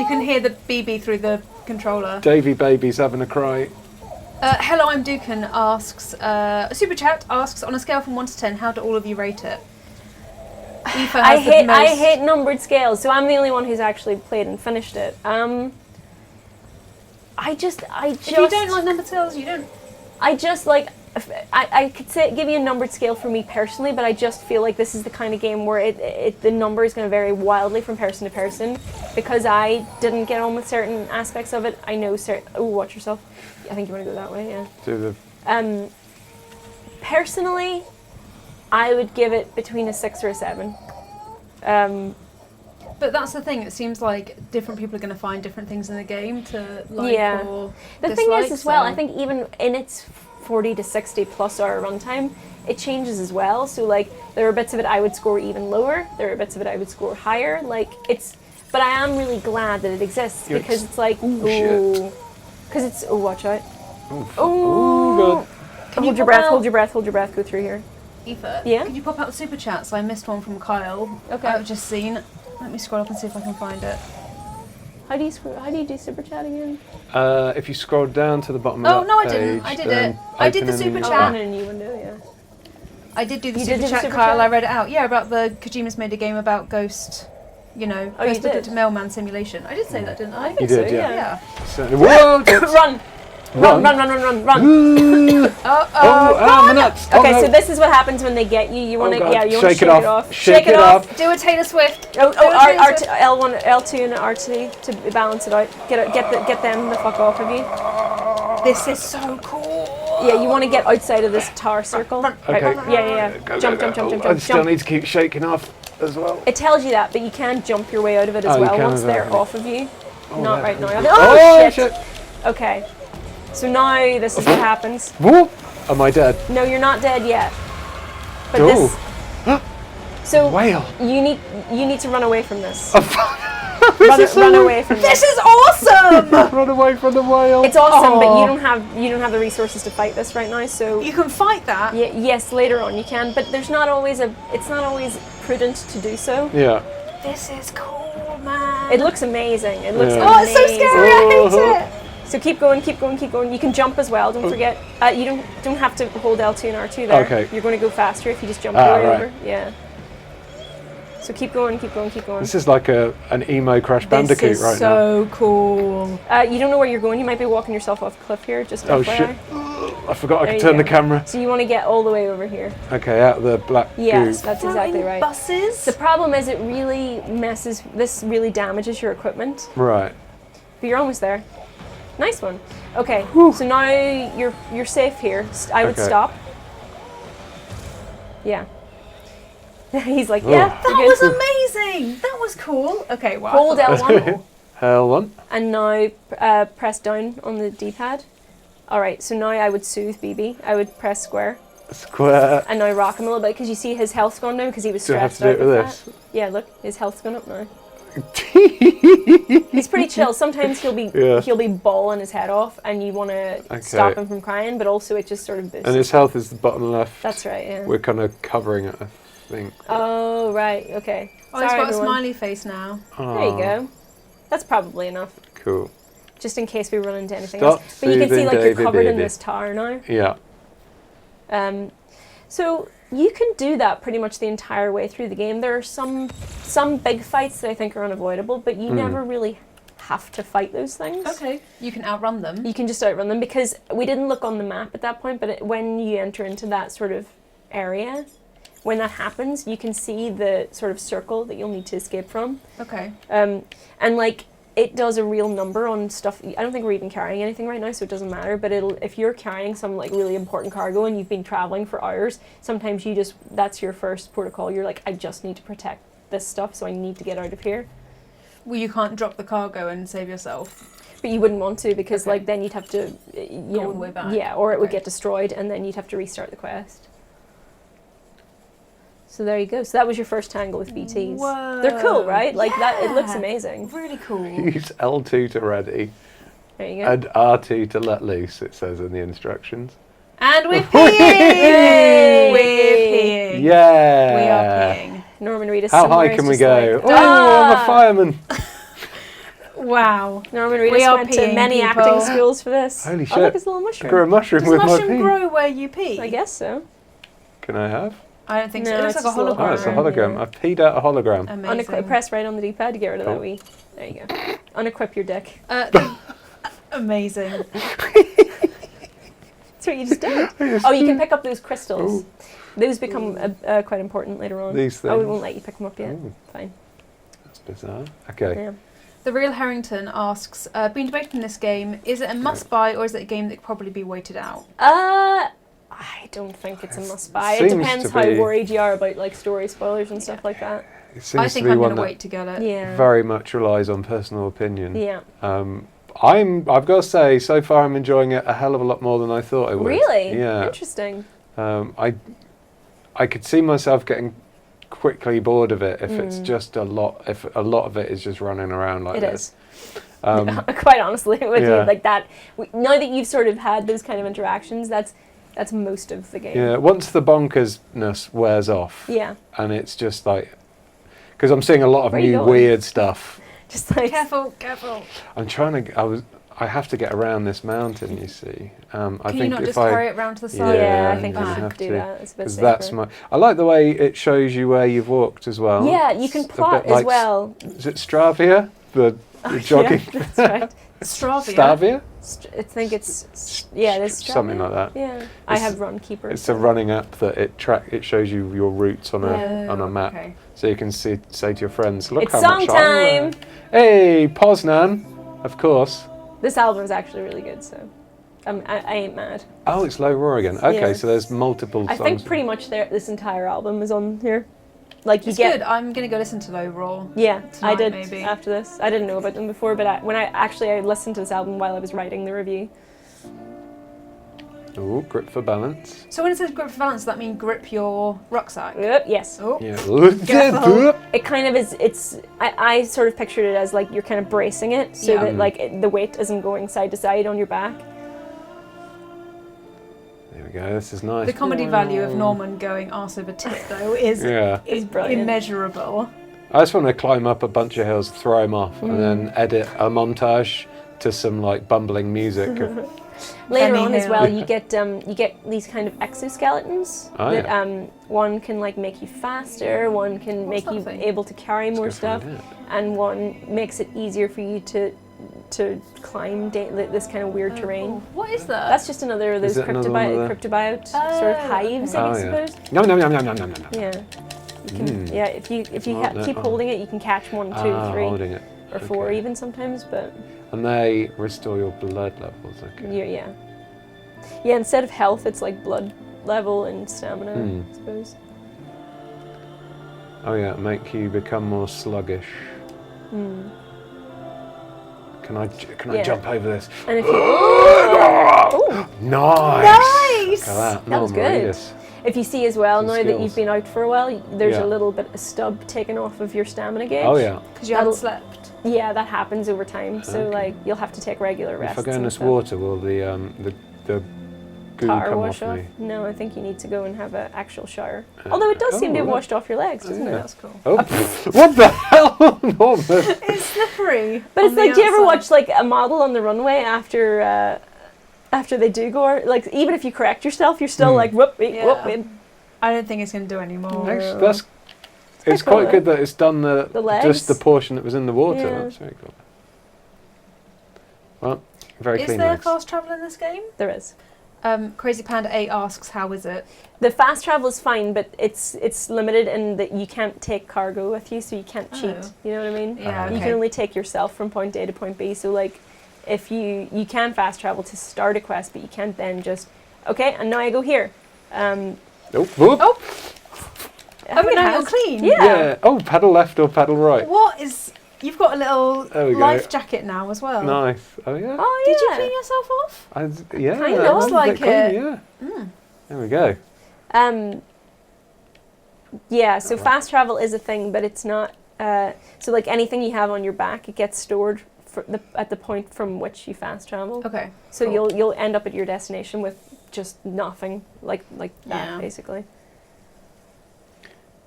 You can hear the BB through the controller. Davy Baby's having a cry. Hello, I'm Dukan asks, Super Chat asks, on a scale from 1 to 10, how do all of you rate it? Aoife I has the most. hate numbered scales, so I'm the only one who's actually played and finished it. I just. If you don't like numbered scales, you don't. I just like. I could give you a numbered scale for me personally, but I just feel like this is the kind of game where the number is going to vary wildly from person to person, because I didn't get on with certain aspects of it. I know certain. Oh, watch yourself. I think you want to go that way. Yeah. To the Personally, I would give it between a 6 or a 7. But that's the thing. It seems like different people are going to find different things in the game to like Yeah. or The thing dislike, is, as well, so- I think even in its 40 to 60 plus hour runtime, it changes as well. So like, there are bits of it I would score even lower. There are bits of it I would score higher. Like but I am really glad that it exists, You're because it's like, shit. because it's, watch out. Oh, God. Hold your breath, hold your breath, hold your breath, go through here. Aoife, Yeah? could you pop out the super chats? I missed one from Kyle. Okay. I've just seen. Let me scroll up and see if I can find it. How do you do super chat again? If you scroll down to the bottom Oh of that no, I page, did it. then I did the open a super new- chat. Oh, in a new window, yeah. I did do the You super did do the chat, super Kyle. chat? I read it out. Yeah, about the Kojima's made a game about Ghost. You know, Oh, you Ghost did? to Mailman Simulation. I did say that, didn't I? You did, so, yeah. Yeah. So, whoa! that's- Run! Run, run, run, run, run, run! my nuts! Oh, Okay, no. so this is what happens when they get you. You want to, God. yeah, you want to Shake shake it it off. off. Shake it off. Do a Taylor Swift. Oh, Do a Taylor R2, Swift. L1, L2 and RT to balance it out. Get them the fuck off of you. This is so cool. Yeah, you want to get outside of this tower circle. Right. Okay. Yeah. Go, Jump, go, jump, jump, go. jump, I jump, still jump. need to keep shaking off as well. It tells you that, but you can jump your way out of it as Oh, you well can once as well, they're okay. off of you. Oh, Not that- right now. Oh, Oh, shit! Okay. So now this is what happens. Whoop! Am I dead? No, you're not dead yet. But Oh. this. So Whale! you need to run away from this. This Run away from This this. is awesome. Run away from the whale! It's awesome, but Aw. you don't have the resources to fight this right now. So You can fight that. yes, later on you can, but it's not always prudent to do so. Yeah. This is cool, man. It looks amazing. It looks Yeah. Oh, it's so amazing. scary. I hate it. So keep going, keep going, keep going. You can jump as well. Don't forget. You don't have to hold L2 and R2 there. Okay. You're going to go faster if you just jump Ah, your way right. over. Yeah. So keep going, keep going, keep going. This is like an emo Crash Bandicoot This is right so cool. You don't know where you're going. You might be walking yourself off a cliff here. Just now. Oh FYI. shit! I forgot I There could you turn the go. camera. So you want to get all the way over here. Okay, out of the black Yes, goo. that's exactly Flying right. Buses. The problem is it really this really damages your equipment. Right. But you're almost there. Nice one. Okay, so now you're safe here. I would Okay. stop. Yeah. He's like, yeah, That was amazing. That was cool. Okay, well, hold L1. L1. And now press down on the D-pad. All right, so now I would soothe BB. I would press square. Square. And now rock him a little bit because you see his health's gone down because he was Do I have stressed to do out it with with that. this? Yeah, look, his health's gone up now. He's pretty chill. Sometimes he'll be bawling his head off, and you want to stop him from crying, but also it just sort of boosts. And his health is the bottom left. That's right. Yeah. We're kind of covering it, I think. Oh right. Okay. Oh, Sorry, he's got everyone. a smiley face now. There you go. That's probably enough. Cool. Just in case we run into anything Stop else. But you can see soothing like you're David covered in baby. this tar now. Yeah. So you can do that pretty much the entire way through the game. There are some big fights that I think are unavoidable, but you never really have to fight those things. Okay. You can outrun them. You can just outrun them because we didn't look on the map at that point, but when you enter into that sort of area, when that happens, you can see the sort of circle that you'll need to escape from. Okay. And like it does a real number on stuff. I don't think we're even carrying anything right now, so it doesn't matter. But if you're carrying some like really important cargo and you've been traveling for hours, sometimes that's your first protocol. You're like, I just need to protect this stuff, so I need to get out of here. Well, you can't drop the cargo and save yourself. But you wouldn't want to because like then you'd have to Go all the way back. Yeah, or it would get destroyed and then you'd have to restart the quest. So there you go. So that was your first tangle with BTs. Whoa. They're cool, right? Like that. It looks Yeah. amazing. Really cool. Use L2 to ready There you go. and R2 to let loose, it says in the instructions. And we're peeing! We're peeing. Yeah. We are peeing. Norman Reedus. How somewhere high is can we just go? like, Oh, I'm a "Ah!" fireman. Wow. Norman Reedus We are went to peeing, many people. acting schools for this. Holy Oh, shit. look, it's a little I mushroom. grew a mushroom Does with my mushroom pee. grow where you pee? I guess so. Can I have? I don't think so. No, It looks it's like a just a little hologram. Oh, it's a Hologram, hologram. yeah. I peed out a hologram. Amazing. Press right on the D-pad to get rid of that Oh. wee. There you go. Unequip your dick. Amazing. That's what you just did. Oh, you can pick up those crystals. Those become quite important later on. These Oh, we things. won't let you pick them up yet. Ooh. Fine. That's bizarre. Okay. Yeah. The Real Harrington asks, been debating this game, is it a must-buy or is it a game that could probably be waited out? I don't think it's a must-buy. It Seems depends to how be- worried you are about like story spoilers and stuff like that. It seems I think to be I'm one going to that wait to get it. Yeah. very much relies on personal opinion. Yeah. I've got to say, so far I'm enjoying it a hell of a lot more than I thought I would. Really? Yeah. Interesting. I could see myself getting quickly bored of it if it's just if a lot of it is just running around like It this. is. Quite honestly, with you like that. Now that you've sort of had those kind of interactions, that's most of the game. Yeah. Once the bonkersness wears off. Yeah. And it's just like, because I'm seeing a lot of Where are you new going? weird stuff. Just like Careful. I'm trying to. I have to get around this mountain. You see. I Can think you not if just I carry it round to the side? Yeah, I Yeah, think you we have should do to. that. It's a bit Because safer. that's my. I like the way it shows you where you've walked as well. Yeah, you can It's a plot bit as like well. Is it Stravia? The jogging. Yeah, that's right. Stravia. Stavia? I think it's it is Something Strava. like that. Yeah, I It's- have Runkeeper. It's a running app that it shows you your routes on a map, Okay. so you can say to your friends, "Look It's how song much time. Hey, Poznan, of course. This album is actually really good, so I ain't mad. Oh, it's Low Roar again. Okay, Yeah. so there's multiple I songs. think pretty much this entire album is on here. Like you It's get. good. I'm going to go listen to Low Roar. Yeah, I Tonight, did maybe. after this. I didn't know about them before, but when I listened to this album while I was writing the review. Oh, grip for balance. So when it says grip for balance, does that mean grip your rucksack? Yes. Oh. Yeah. Careful. It kind of is. I sort of pictured it as like you're kind of bracing it so Yeah. that like the weight isn't going side to side on your back. There we go. This is nice. The comedy value of Norman going arse over tit, though, is It's brilliant. immeasurable. I just want to climb up a bunch of hills, throw him off, and then edit a montage to some like bumbling music. Later Benny on as Hill. well, you get these kind of exoskeletons Oh, that yeah. one can like make you faster, one can make you something? able to carry more Let's go stuff, find it. and one makes it easier for you to climb this kind of weird terrain. What is that? That's just another of those Is it another one of the- cryptobiote sort of hives, Oh, I yeah. suppose. Nom nom nom nom nom nom nom. Yeah. You can, yeah, if you Smart, keep that. holding it, you can catch 1, 2, 3, Holding it. or 4 Okay. even sometimes. But And they restore your blood levels. Okay. yeah, instead of health, it's like blood level and stamina, I suppose. Oh yeah, make you become more sluggish. Can I jump over this? And if you Nice! Look at that. That was good. REEDUS. If you see as well, Some now that you've skills. been out for a while, there's Yeah. a little bit of stub taken off of your stamina gauge. Oh yeah. Because you haven't slept. Yeah, that happens over time. So Okay. like you'll have to take regular rests. If I go in and this stuff. water, will the goo Tar come wash off off? me? No, I think you need to go and have an actual shower. Although it does seem to have right. washed off your legs, doesn't yeah. it? That's cool. Oh, what the hell? Norman? It's slippery. But it's on the like, do you ever outside. watch like a model on the runway after they do go, like even if you correct yourself, you're still like whoop, Yeah. whoop. I don't think it's going to do any more. Actually, it's quite quite cool, good that it's done The legs. just the portion that was in the water. Yeah. That's very cool. Well, very Is clean there legs. fast travel in this game? There is. Crazy Panda 8 asks, how is it? The fast travel is fine, but it's limited in that you can't take cargo with you, so you can't cheat. Oh. You know what I mean? Yeah, You okay. can only take yourself from point A to point B. So like, if you can fast travel to start a quest, but you can't then just and now I go here. Oh, whoop. Oh, but it now has. you're clean. Yeah. Oh, pedal left or pedal right. What is... You've got a little There we go. life jacket now as well. Nice. Oh yeah. Oh Did you yeah. clean yourself off? Yeah. Kind of. that's Looks a bit like clean, it. Yeah. There we go. Yeah, so fast travel is a thing, but it's not. So like anything you have on your back, it gets stored at the point from which you fast travel. Okay. So cool. you'll end up at your destination with just nothing like that, Yeah. basically.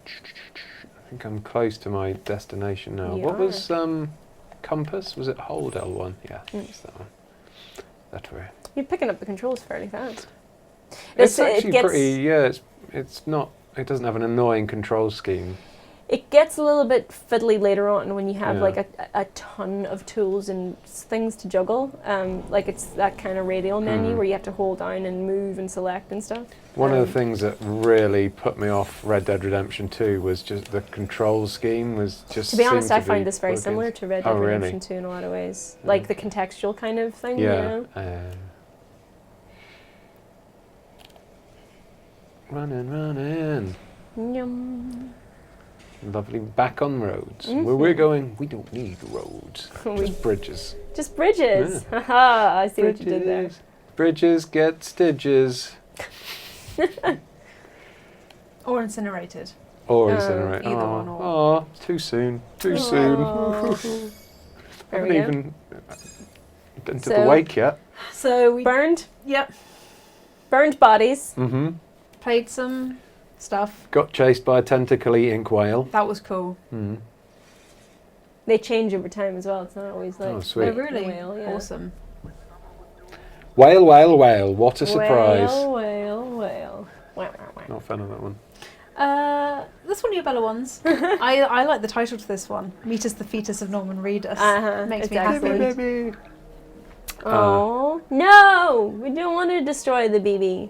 I think I'm close to my destination now. You What are. was compass? Was it hold L1? Yeah, it's that one. That way. You're picking up the controls fairly fast. It's It actually gets- pretty. Yeah, it's not. It doesn't have an annoying control scheme. It gets a little bit fiddly later on when you have Yeah. like a ton of tools and things to juggle. Like it's that kind of radial menu where you have to hold down and move and select and stuff. One of the things that really put me off Red Dead Redemption 2 was just the control scheme was just. To be honest, seemed I to find be this very broken. similar to Red Oh, Dead really? Redemption 2 in a lot of ways. Like the contextual kind of thing, Yeah. you know? Running. Yum. Lovely. Back on roads. Where we're going, we don't need roads. We- Just bridges. Just bridges. Haha, I see what you did there. Bridges get stitches. Or incinerated. Or Oh, incinerate. either one or- Oh, too soon. Too soon. Oh. I There haven't we go. even been to So- the wake yet. So we Burned bodies. Mm-hmm. played some stuff. Got chased by a tentacle-y ink whale. That was cool. Mm. They change over time as well. It's not always like Oh, sweet. Oh, really? whale, yeah. Awesome. Whale, whale, whale. What a surprise. Whale, whale, whale. Wah, wah, wah. Not a fan of that one. That's one of your better ones. I like the title to this one. "MEETUS, the fetus of Norman Reedus." Makes me exactly. happy. Baby. Oh no! We don't want to destroy the BB.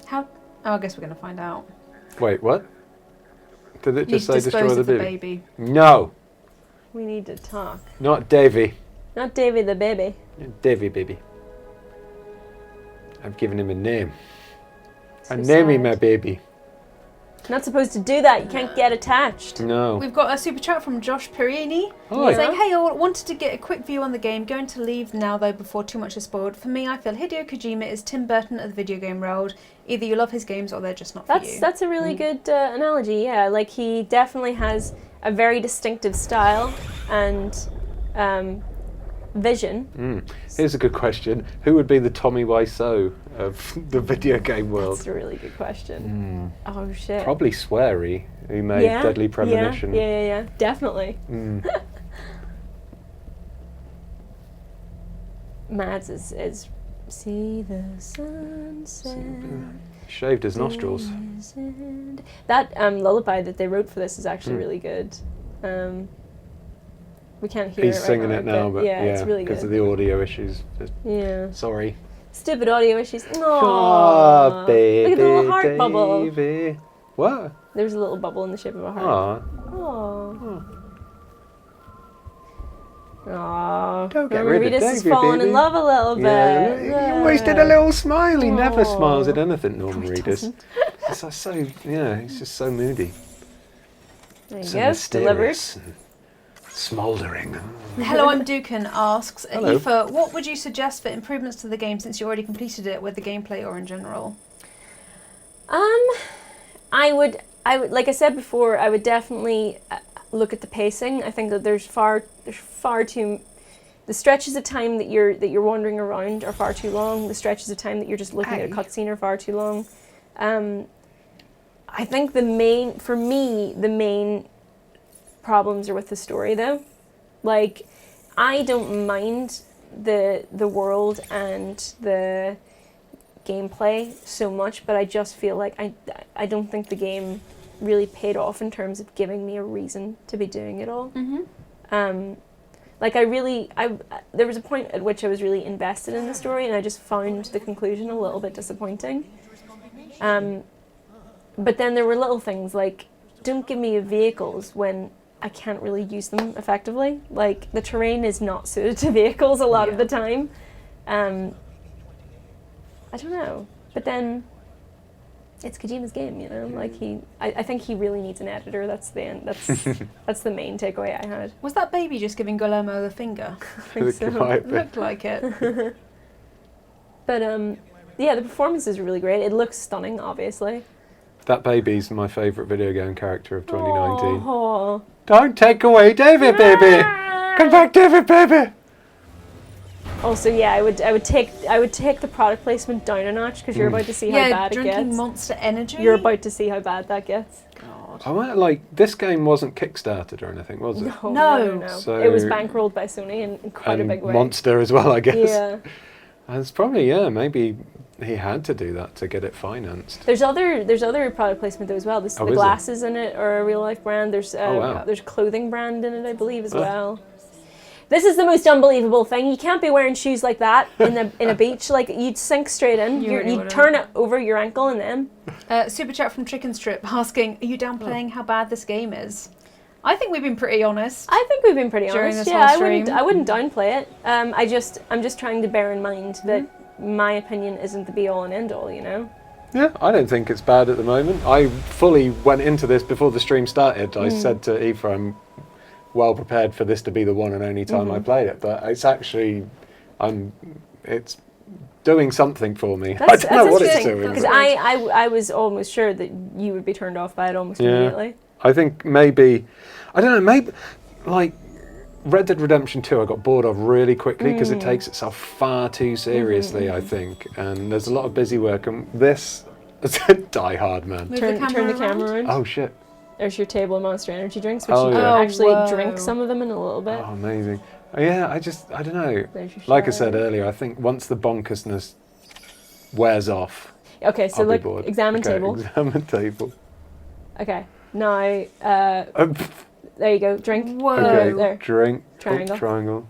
How? Oh, I guess we're gonna find out. Wait, what? Did it You just say dispose destroy the of the baby? baby. No, We need to talk. not Davy. Not Davy the baby. Davy, baby. I've given him a name. So I name him sad. my baby. Not supposed to do that. You can't get attached. No. We've got a super chat from Josh Perini Hi. saying, "Hey, I wanted to get a quick view on the game. Going to leave now though before too much is spoiled. For me, I feel Hideo Kojima is Tim Burton of the video game world. Either you love his games or they're just not for you." That's a really good analogy. Yeah, like he definitely has a very distinctive style and vision. Here's a good question. Who would be the Tommy Wiseau of the video game world? That's a really good question. Oh shit. Probably Sweary, who made Deadly Premonition. Yeah, definitely. Mads is see the sunset. Shaved his nostrils. That lullaby that they wrote for this is actually really good. We can't hear He's it right singing now, it now, but yeah, it's really because good. of the audio issues. Yeah. Sorry. Stupid audio issues. Oh, Aww. baby, Look at the little heart bubble. Davy. What? There's a little bubble in the shape of a heart. Aw. Aww. Aww. Don't get Remember, rid of we just Davy, fallen baby. in love a little bit. Yeah, you wasted a little smile. He never Aw. smiles at anything, Norman He Reedus. doesn't. It's like so, yeah, he's just so moody. There you So go. mysterious and smouldering. Hello, I'm Dukan asks, Hello. Aoife, what would you suggest for improvements to the game since you already completed it, with the gameplay or in general? I would, like I said before, I would definitely look at the pacing. I think that there's far too, the stretches of time that you're wandering around are far too long. The stretches of time that you're just looking at a cutscene are far too long. I think the main problems are with the story though. Like, I don't mind the world and the gameplay so much, but I just feel like I don't think the game really paid off in terms of giving me a reason to be doing it all. Like there was a point at which I was really invested in the story, and I just found the conclusion a little bit disappointing. But then there were little things like, don't give me vehicles when I can't really use them effectively. Like, the terrain is not suited to vehicles a lot of the time. I don't know. But then it's Kojima's game, you know? Like, I think he really needs an editor. That's the end. That's the main takeaway I had. Was that baby just giving Guillermo the finger? I think so. Looked like it. But yeah, the performance is really great. It looks stunning, obviously. That baby's my favourite video game character of 2019. Oh. Don't take away David, baby! Come back, David, baby! Also, yeah, I would take the product placement down a notch, because you're about to see how bad it drinking gets. Monster Energy. You're about to see how bad that gets. God. I went, like, this game wasn't kickstarted or anything, was it? No. So, it was bankrolled by Sony in quite a big way. Monster as well, I guess. Yeah. And it's probably, maybe he had to do that to get it financed. There's other product placement though as well. The glasses in it are a real life brand. There's there's a clothing brand in it, I believe, as well. This is the most unbelievable thing. You can't be wearing shoes like that in a beach. Like, you'd sink straight in. You'd turn it over your ankle and then. Super chat from Chicken Strip asking, are you downplaying how bad this game is? I think we've been pretty honest. I think we've been pretty during honest. This Yeah, whole stream. I wouldn't downplay it. I'm just trying to bear in mind that my opinion isn't the be all and end all, you know? Yeah, I don't think it's bad at the moment. I fully went into this before the stream started. I said to Aoife, I'm well prepared for this to be the one and only time I played it, but it's actually, it's doing something for me. I don't know what it's doing. Because I was almost sure that you would be turned off by it almost immediately. I think maybe, I don't know, maybe, like, Red Dead Redemption 2 I got bored of really quickly because it takes itself far too seriously, I think, and there's a lot of busy work, and this is Die Hard, man. Turn the camera around. Oh shit. There's your table of Monster Energy drinks, which Oh, you yeah. can actually drink some of them in a little bit. Oh, amazing. Yeah, I don't know. There's your Like I shower. said earlier, I think once the bonkersness wears off, Okay, so I'll be look, bored. examine Okay, table. Examine table. Okay, now, there you go, drink. Whoa. Okay, There. drink. Triangle. Oh, triangle.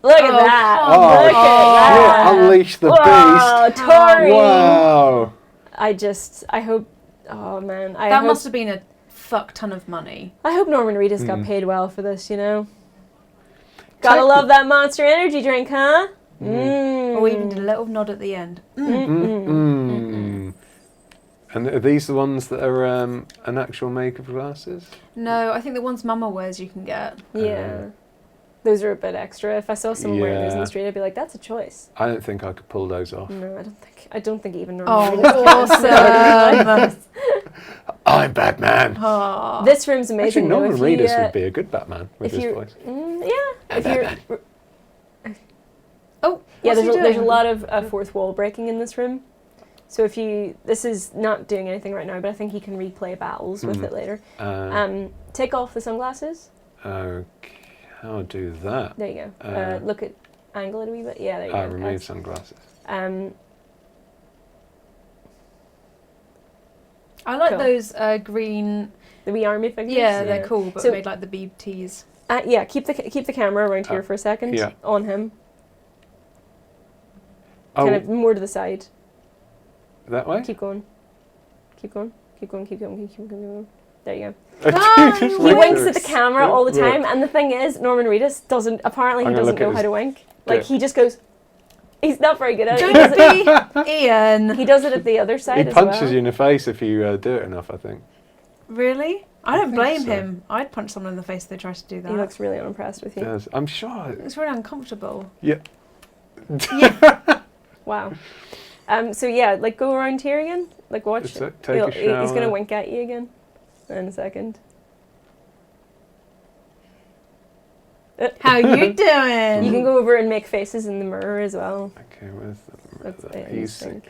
Look at that! Oh, Look at shit, that! unleash the Whoa, beast. Tori! Wow. I hope, oh man. That must have been a fuck ton of money. I hope Norman Reedus got paid well for this, you know? Gotta love that Monster Energy drink, huh? Or even did a little nod at the end. And are these the ones that are an actual make of glasses? No, I think the ones Mama wears you can get. Yeah. Those are a bit extra. If I saw someone wearing those in the street, I'd be like, that's a choice. I don't think I could pull those off. No, I don't think even Norman Reedus Oh, awesome. I'm Batman. Oh. This room's amazing. Actually, though. Norman If you, Reedus would be a good Batman with his voice. Yeah. If you're, Oh, yeah, what's he there's a doing? lot of fourth wall breaking in this room. So if you, this is not doing anything right now, but I think you can replay battles with it later. Take off the sunglasses. Okay, I'll do that. There you go. Look at, angle it a wee bit. Yeah, there you go. Remove sunglasses. I like Cool. those green. The wee army figures. Yeah, they're cool, but So- made like the BTs. Yeah, keep the camera around here for a second. yeah. On him. Oh, Kind of more to the side. that way? Keep going. Keep going. Keep going. Keep going. Keep going. There you go. Just He wait winks there. at the camera all the time, and the thing is, Norman Reedus doesn't I'm gonna know look at how his- to wink. Like, Okay. he just goes, He's not very good at it. Don't be Ian. He does it at the other side He as well. punches you in the face if you do it enough, I think. Really? I don't blame so. him. I'd punch someone in the face if they tried to do that. He looks really unimpressed with you. Yes, I'm sure. It's really uncomfortable. Yeah. Wow. So yeah, like go around here again. Like watch. Take a shower. He's gonna wink at you again in a second. How you doing? You can go over and make faces in the mirror as well. Okay, where's That's the it. easy.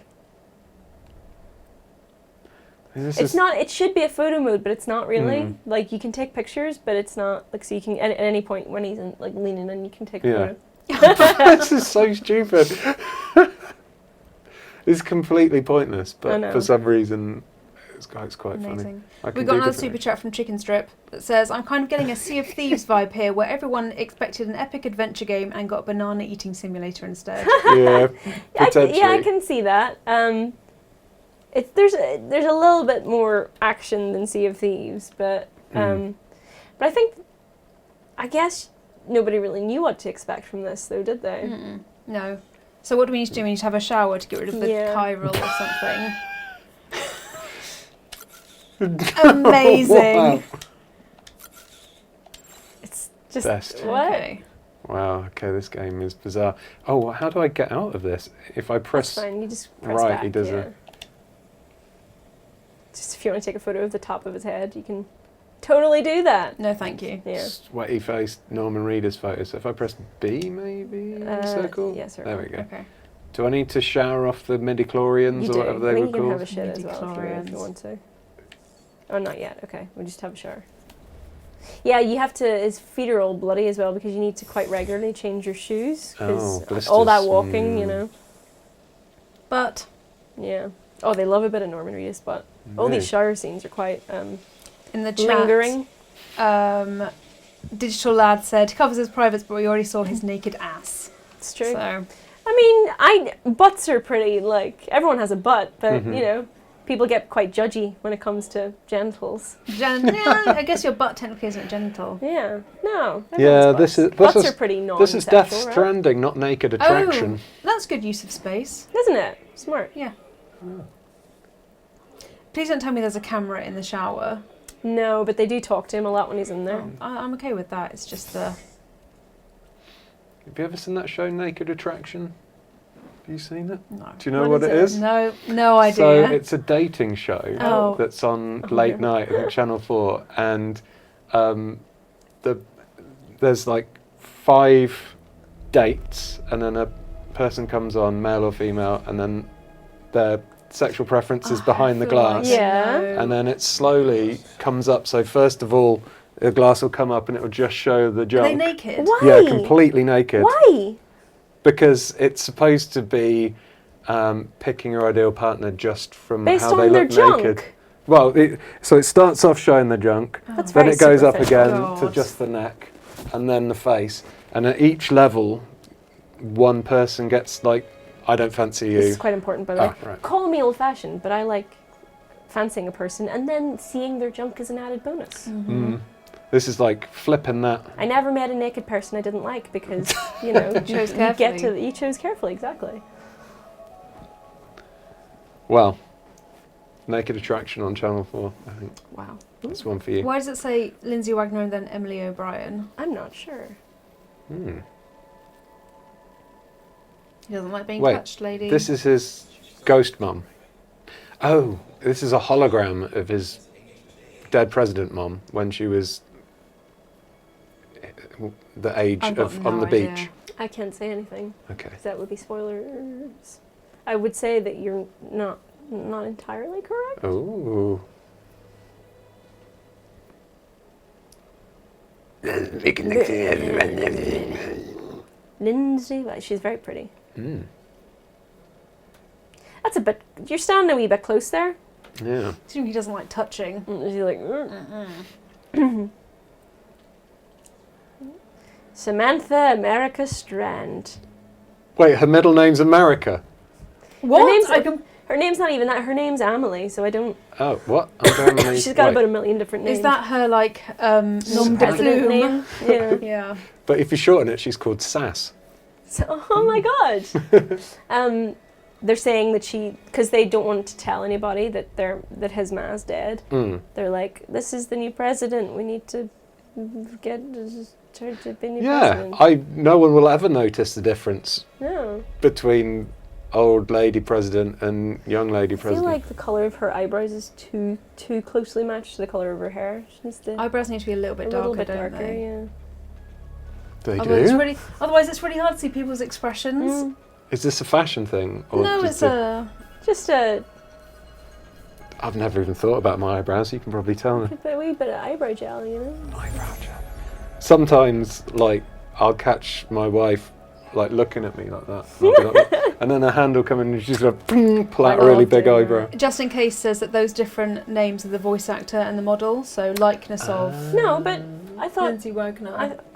It's not. It should be a photo mode, but it's not really. Like you can take pictures, but it's not like so you can at any point when he's in, like leaning in, you can take a photo. This is so stupid. It's completely pointless, but for some reason, it's quite Amazing. funny. We got another super chat from Chicken Strip that says, "I'm kind of getting a Sea of Thieves vibe here, where everyone expected an epic adventure game and got a banana eating simulator instead." Yeah, potentially. I can see that. There's a little bit more action than Sea of Thieves, but I guess nobody really knew what to expect from this, though, did they? No. So what do we need to do? We need to have a shower to get rid of the chiral or something. Amazing. Wow. It's just Best. what? Okay. Wow. Okay, this game is bizarre. Oh, well, how do I get out of this? If I press That's fine. You just press right, back, he does it. Just if you want to take a photo of the top of his head, you can totally do that. No, thank you. Yeah. Sweaty face Norman Reedus photo. So if I press B, maybe circle. Yeah, circle. There we go. Okay. Do I need to shower off the midi-chlorians You or do. whatever I they think were you can have a called? shit as well if you Midi-chlorians. want to. Oh, not yet. Okay, we'll just have a shower. Yeah, you have to. His feet are all bloody as well because you need to quite regularly change your shoes because all that walking, you know. But Yeah. Oh, they love a bit of Norman Reedus, but all these shower scenes are quite in the chat, lingering. Digital Lad said, "He covers his privates, but we already saw his naked ass." It's true. So, I mean, butts are pretty, like, everyone has a butt, but, you know, people get quite judgy when it comes to genitals. yeah, I guess your butt technically isn't a genital. Yeah. No. Yeah, butts are pretty non-sexual, This is Death right? Stranding, not Naked Attraction. Oh, that's good use of space. Isn't it? Smart. Yeah. Please don't tell me there's a camera in the shower. No, but they do talk to him a lot when he's in there. I'm okay with that. It's just the... Have you ever seen that show, Naked Attraction? Have you seen it? No. Do you know what it is? No idea. So it's a dating show Oh. that's on late night, I think Channel 4, and there's like 5 dates, and then a person comes on, male or female, and then their sexual preferences behind the glass. Yeah. And then it slowly comes up. So first of all, the glass will come up and it will just show the Are junk. they naked? Why? Yeah, completely naked. Why? Because it's supposed to be picking your ideal partner just from Based how on they their look junk? naked. Well, so it starts off showing the junk, That's then very it goes up superficial. again to God. just the neck, and then the face. And at each level, one person gets like, I don't fancy you. This is quite important, by the way. Oh, right. Call me old-fashioned, but I like fancying a person and then seeing their junk as an added bonus. This is like flipping that. I never met a naked person I didn't like because, you know, Chose you chose carefully, exactly. Well, Naked Attraction on Channel 4, I think. Wow. That's one for you. Why does it say Lindsay Wagner and then Emily O'Brien? I'm not sure. He doesn't like being Wait, touched, lady. This is his ghost mum. Oh, this is a hologram of his dead president mum when she was the age I've got of no on the idea. beach. I can't say anything Okay. because that would be spoilers. I would say that you're not entirely correct. Oh. Lindsay, she's very pretty. That's a bit. You're standing a wee bit close there. Yeah. Assuming he doesn't like touching. She's like. Samantha America Strand. Wait, her middle name's America. What? Her name's not even that. Her name's Amelie, so I don't. Oh, what? She's got about a million different names. Is that her, like, nom de president plume? name? Yeah. Yeah. But if you shorten it, she's called Sass. So, oh my god. They're saying that because they don't want to tell anybody that his ma's dead. They're like, this is the new president. We need to get to be new president. No one will ever notice the difference No. between old lady president and young lady I president. feel like the colour of her eyebrows is too closely matched to the colour of her hair. She needs to Eyebrows need to be a little bit darker, don't they? yeah. They Otherwise, it's really hard to see people's expressions. Is this a fashion thing? Or No, just Just a I've never even thought about my eyebrows. You can probably tell me. a wee bit of eyebrow gel, you know? Eyebrow gel. Sometimes, like, I'll catch my wife, like, looking at me like that. And, I'll be like, and then her hand will come in and she's going to pull out a really big eyebrow. Just in case says that those different names are the voice actor and the model, so likeness of... No, but I thought... Lindsay Wagner.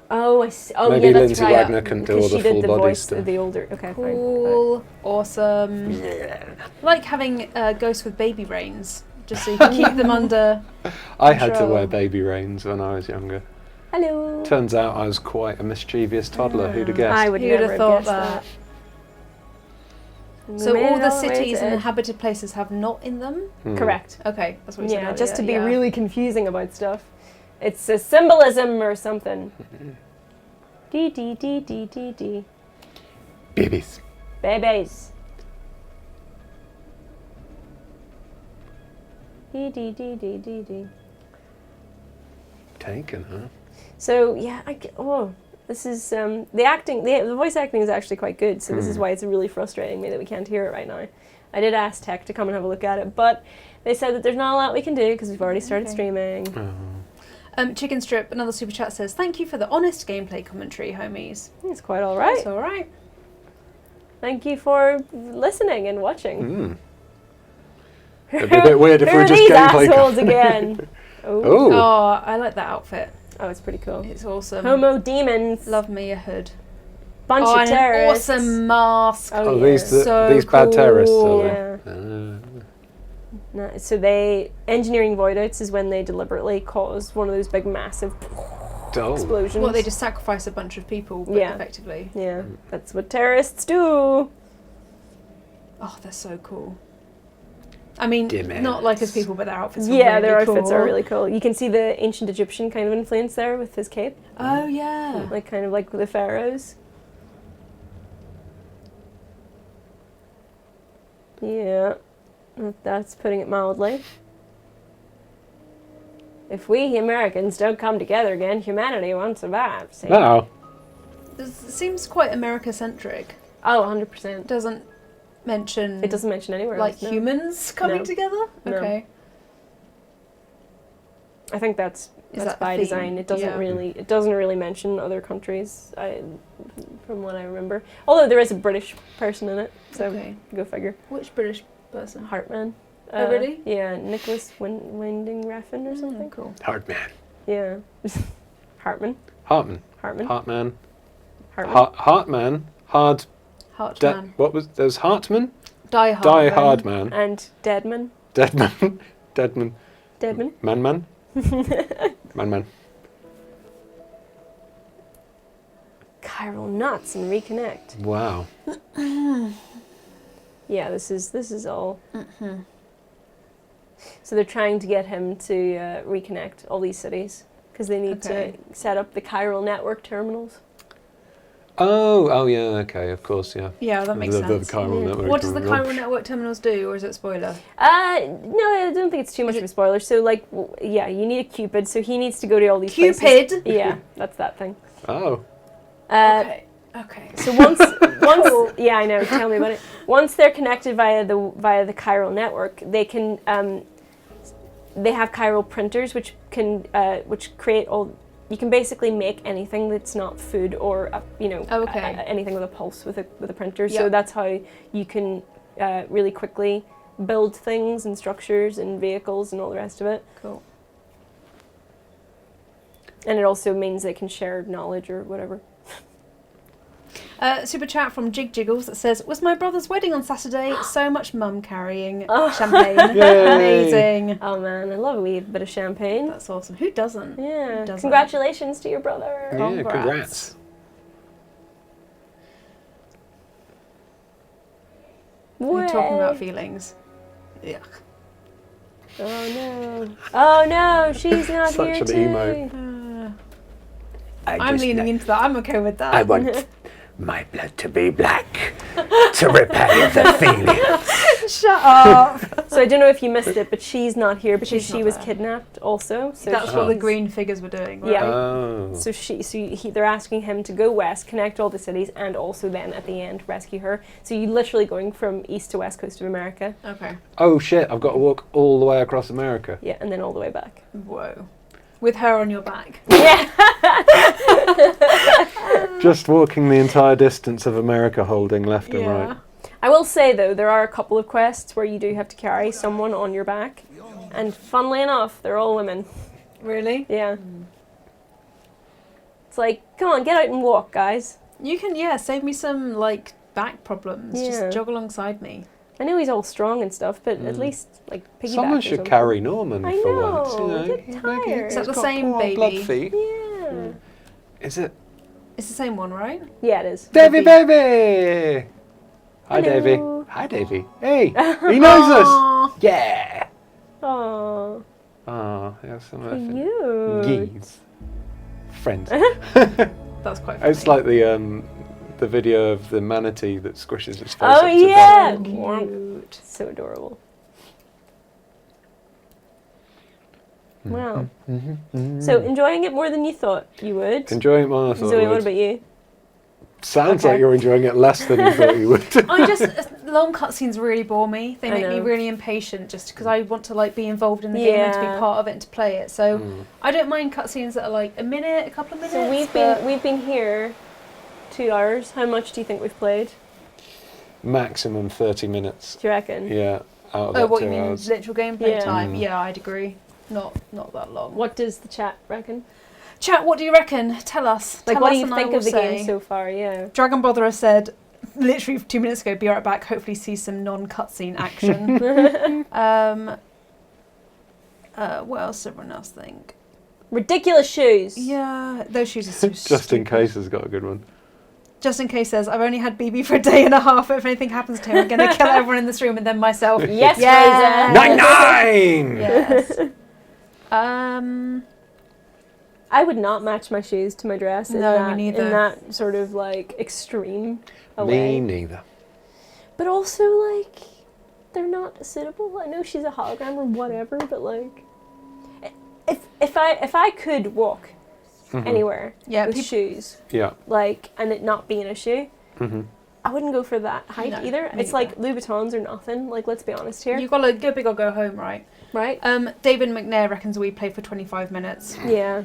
I see. Oh, Maybe yeah, that's Lindsay right. Wagner can do all the full body voice stuff. of the older... Okay, Cool. fine. Awesome. Like having ghosts with baby reins, just so you can keep them under I had to control. wear baby reins when I was younger. Hello. Turns out I was quite a mischievous toddler. Who'd have guessed? I would Who'd never have thought guessed that? So We made all it the all the way cities to and it. inhabited places have not in them? Correct. Okay, that's what you said Yeah, earlier, just to be yeah. really confusing about stuff. It's a symbolism or something. D. Babies. Babies. D. Taken, huh? So yeah, this is the acting. The voice acting is actually quite good. So this is why it's really frustrating me that we can't hear it right now. I did ask Tech to come and have a look at it, but they said that there's not a lot we can do because we've already started streaming. Chicken Strip, another super chat says, "Thank you for the honest gameplay commentary, homies." It's quite all right. It's all right. Thank you for listening and watching. It'd be a bit weird if Who we are were just these gameplay. assholes again? Oh. Oh, I like that outfit. Oh, it's pretty cool. It's awesome. Homo demons. Love me a hood. Bunch of and terrorists. an awesome mask. Oh, Oh, yeah. these bad terrorists, cool. are they? Yeah. No, so engineering voidouts is when they deliberately cause one of those big massive explosions. Well, they just sacrifice a bunch of people, but effectively. Yeah, that's what terrorists do. Oh, they're so cool. I mean, Demons. not like as people, but their outfits are Yeah, really their outfits cool. are really cool. You can see the ancient Egyptian kind of influence there with his cape. Oh, yeah. Like kind of like the pharaohs. Yeah, that's putting it mildly. If we Americans don't come together again, humanity won't survive. See? No. It seems quite America-centric. Oh, 100%. Doesn't mention... It doesn't mention anywhere like else, no. humans coming No. together? No. Okay. I think that's that by the design. theme? It doesn't Yeah. really mention other countries. From what I remember, although there is a British person in it, so go figure. Which British person? Hartman. Oh, really? Yeah, Nicholas Winding Refn or something. Cool. Hard man. Yeah, Hartman. Hartman. Hartman. Heartman. Hartman. Heartman. Hard. Heartman. What was... There was Hartman? Die Hard. Die Hard Man. And Deadman. Deadman. Deadman. Deadman. Man. Man. Chiral nuts and reconnect. Wow. Yeah, this is all. So they're trying to get him to reconnect all these cities because they need to set up the chiral network terminals. Oh, yeah, okay, of course, yeah. Yeah, that makes sense. The chiral network. What does the chiral network terminals do, or is it spoiler? No, I don't think it's too much of a spoiler. So, like, yeah, you need a Cupid, so he needs to go to all these places. Cupid? Yeah, that's that thing. Oh. Okay. So once, yeah, I know. Tell me about it. Once they're connected via the chiral network, they can, they have chiral printers which create all. You can basically make anything that's not food or anything with a pulse with a printer. So that's how you can really quickly build things and structures and vehicles and all the rest of it. Cool. And it also means they can share knowledge or whatever. Super chat from Jig Jiggles that says, "Was my brother's wedding on Saturday? So much mum carrying champagne. Amazing. Oh man, I love a wee bit of champagne. That's awesome. Who doesn't? Yeah. Congratulations to your brother. Yeah, congrats. You're talking about feelings. Yuck. Oh no. Oh no, she's not Such here an too. emo. I'm leaning into that. I'm okay with that. I want my blood to be black to repair the feeling. Shut up. So I don't know if you missed it, but she's not here because She's she not was there. kidnapped also. So That's what the she's- green figures were doing, right? Yeah. Oh. So they're asking him to go west, connect all the cities, and also then at the end rescue her. So you're literally going from east to west coast of America. Okay. Oh shit! I've got to walk all the way across America. Yeah, and then all the way back. Whoa. With her on your back. Yeah. Just walking the entire distance of America, holding left and right. I will say though, there are a couple of quests where you do have to carry someone on your back, and funnily enough, they're all women. Really? Yeah. It's like, come on, get out and walk, guys. You can, save me some, like, back problems. Yeah. Just jog alongside me. I know he's all strong and stuff, but at least like piggyback. Someone or should something. carry Norman I for know, once. You know, get tired. Is that the got same poor baby? blood feet. Yeah. Is it? It's the same one, right? Yeah, it is. Davy baby! Hi Davy. Hello. Hi Davy. Hey, he knows us. Aw. Yeah. Oh, Oh, yeah, some of cute. geese. Friends. That's quite funny. It's like the video of the manatee that squishes its face Oh up to yeah, death. cute. So adorable. Mm-hmm. Wow. So enjoying it more than you thought you would. Enjoying it more than I thought I Zoe, what would. about you? Sounds Okay. like you're enjoying it less than you thought you would. Long cutscenes really bore me. They I make me know. really impatient just because I want to like be involved in the game and to be Yeah. part of it and to play it. So Mm. I don't mind cutscenes that are like a minute, a couple of minutes. So we've been here 2 hours. How much do you think we've played? Maximum 30 minutes. Do you reckon? Yeah, out of Oh, that what 2 you mean, hours. literal gameplay Yeah. time? Mm. Yeah, I'd agree. Not that long. What does the chat reckon? Chat, what do you reckon? Tell us. Like, Tell what us do you and think I will of the say. game so far? Yeah. Dragon Botherer said, literally 2 minutes ago, be right back, hopefully see some non-cutscene action. What else did everyone else think? Ridiculous shoes. Yeah, those shoes are so Just in stupid. case has got a good one. Just in case says, I've only had BB for a day and a half. If anything happens to him, I'm going to kill everyone in this room and then myself. Yes, Yes. Fraser. 9-9! Yes. I would not match my shoes to my dress in, No, me that, neither. in that sort of like extreme a Me way. neither. But also like they're not suitable. I know she's a hologram or whatever, but like if I could walk Mhm. anywhere Yeah, with peop- shoes, Yeah. like and it not be an issue, hmm I wouldn't go for that height No, either. me It's like Louboutins or nothing. Like let's be honest here, You've got to go big or go home, right? right? David McNair reckons we played for 25 minutes. Yeah.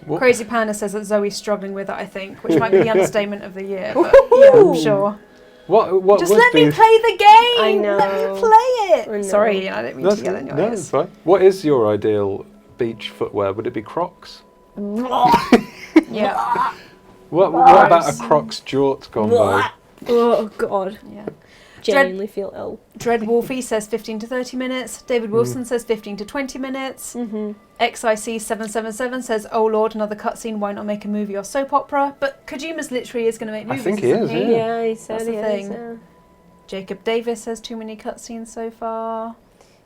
What? Crazy Panda says that Zoe's struggling with it, I think, which might be the understatement of the year. But yeah, I'm sure. What Just would let be... me play the game. I know. Let me play it. I know. Sorry, Ian, I didn't mean to yell in your no, ears. it's fine. What is your ideal beach footwear? Would it be Crocs? Yeah. What about a Crocs jorts combo? Oh god, Yeah. genuinely feel ill. Dread Wolfie says 15 to 30 minutes. David Wilson says 15 to 20 minutes. Mm-hmm. XIC777 says, oh lord, another cutscene, why not make a movie or soap opera? But Kojima's literally is going to make I movies, think he isn't is, he? Yeah, he said That's the he thing. is. Jacob Davis says too many cutscenes so far.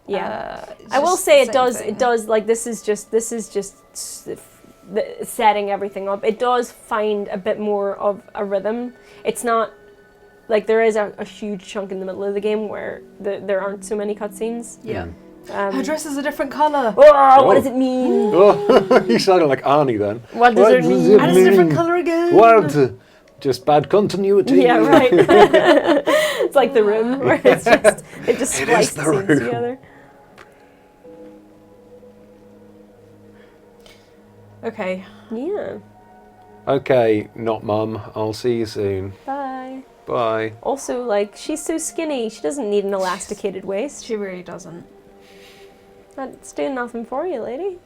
Yeah. It's I will just say the it same does. thing. It does. Like this is just setting everything up. It does find a bit more of a rhythm. It's not like there is a huge chunk in the middle of the game where there aren't so many cutscenes. Yeah. Um, Her dress is a different colour. oh, what does it mean? Oh, you sounded like Arnie then. What does it mean? And it's a different colour again. What? Just bad continuity. Yeah, right. It's like The Room, where it's just it just It splice is the The scenes Room. together. Okay. Yeah. Okay, not mum. I'll see you soon. Bye. Bye. Also, like she's so skinny, she doesn't need an elasticated waist. She really doesn't. That's doing nothing for you, lady.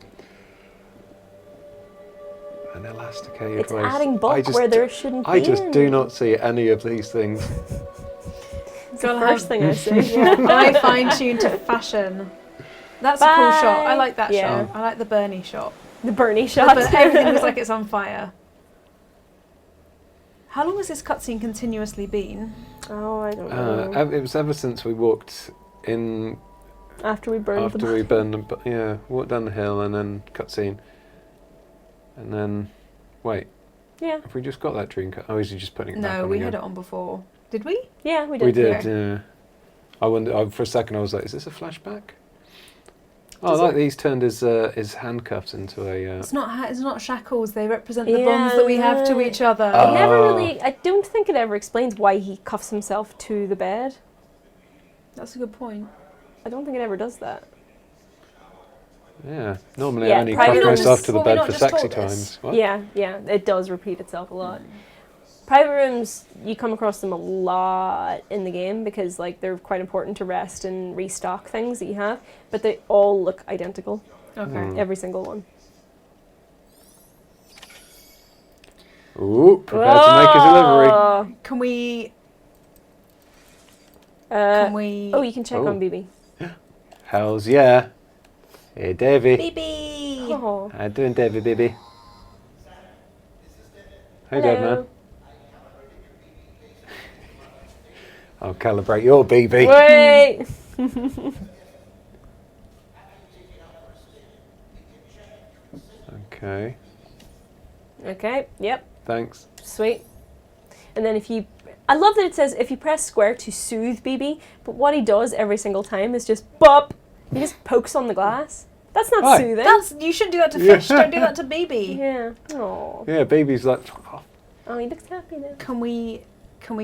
An elasticated It's waist. adding bulk where there shouldn't I be. just do not see any of these things. It's the first thing I say. I fine-tuned to fashion. That's a cool shot. I like that Yeah. shot. I like the Bernie shot. The Bernie shot. But everything looks like it's on fire. How long has this cutscene continuously been? Oh, I don't know. It was ever since we walked in. After we burned After we burned them, walked down the hill and then cutscene. And then, wait. Yeah. Have we just got that dream cut? Oh, is he just putting it back on No, we again? had it on before. Did we? Yeah, we did. We did, yeah. I wonder. For a second, I was like, "Is this a flashback?" Oh, I like that he's turned his handcuffs into a. It's not shackles. They represent the bonds that we have to each other. It never really. I don't think it ever explains why he cuffs himself to the bed. That's a good point. I don't think it ever does that. Yeah. Normally, I only cuff private myself rooms- to the were we bed not for just sexy taught this? times. What? Yeah, it does repeat itself a lot. Private rooms, you come across them a lot in the game because like they're quite important to rest and restock things that you have, but they all look identical. Okay. Every single one. Ooh, prepare to make a delivery. Can we? Oh, you can check on BB. Hells yeah. Hey, Davey. BB. Oh. How you doing, Davey, baby? Hey, Hello. Dave, man. I'll calibrate your BB. Wait. Okay. Okay. Yep. Thanks. Sweet. And then I love that it says if you press square to soothe BB, but what he does every single time is just bop. He just pokes on the glass. That's not Right. soothing. You shouldn't do that to fish. Don't do that to BB. Yeah. Oh. Yeah, baby's like. Fuck off. Oh, he looks happy now. Can we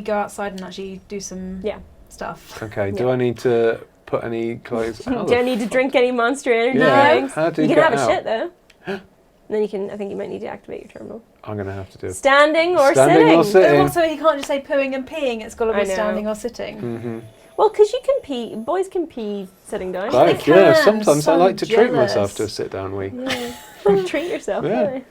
go outside and actually do some stuff? Okay. Do I need to put any clothes? How Do I need to drink any Monster Energy Yeah. drinks? How do You you can get have a out? shit though. And then you can. I think you might need to activate your terminal. I'm gonna have to do it. Standing or Standing sitting. or sitting. But also, he can't just say pooing and peeing. It's got to I be know. standing or sitting. Mm-hmm. Well, because you can pee. Boys can pee sitting down. They Both, yeah. can. Sometimes I So like to treat jealous. myself to a sit-down wee. Yeah. Treat yourself. Yeah. Really.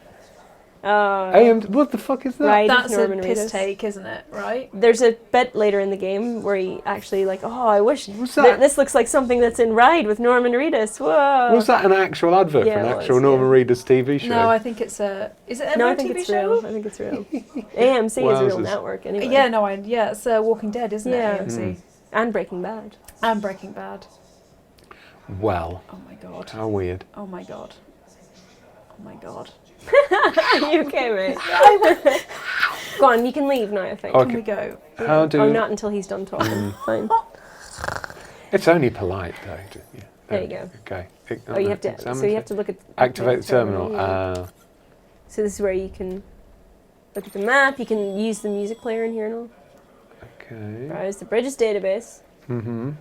Oh. Hey, what the fuck is that? Right. That's a Norman piss Reedus. take, isn't it? Right? There's a bit later in the game where he actually like, oh, I wish What's that? this looks like something that's in Ride with Norman Reedus. Whoa. Was that an actual advert Yeah, for an it was, actual Norman Reedus TV show? No, I think it's a. Is it ever No, a I think TV it's show? real. I think it's real. AMC is a real Wowzers. network anyway. Yeah, no, it's Walking Dead, isn't Yeah. it? AMC And Breaking Bad. and Breaking Bad. Well, Oh my god. how weird. Oh my god. Oh my god. Are you okay, mate? Go on, you can leave now, I think. Okay. Can we go? How do? Oh, not until he's done talking. Fine. It's only polite, though. Yeah. There you go. Okay. Oh, you have to. So you have to look at. activate the terminal. yeah. So this is where you can look at the map. You can use the music player in here and all. Okay. Browse the Bridges database. Mm-hmm.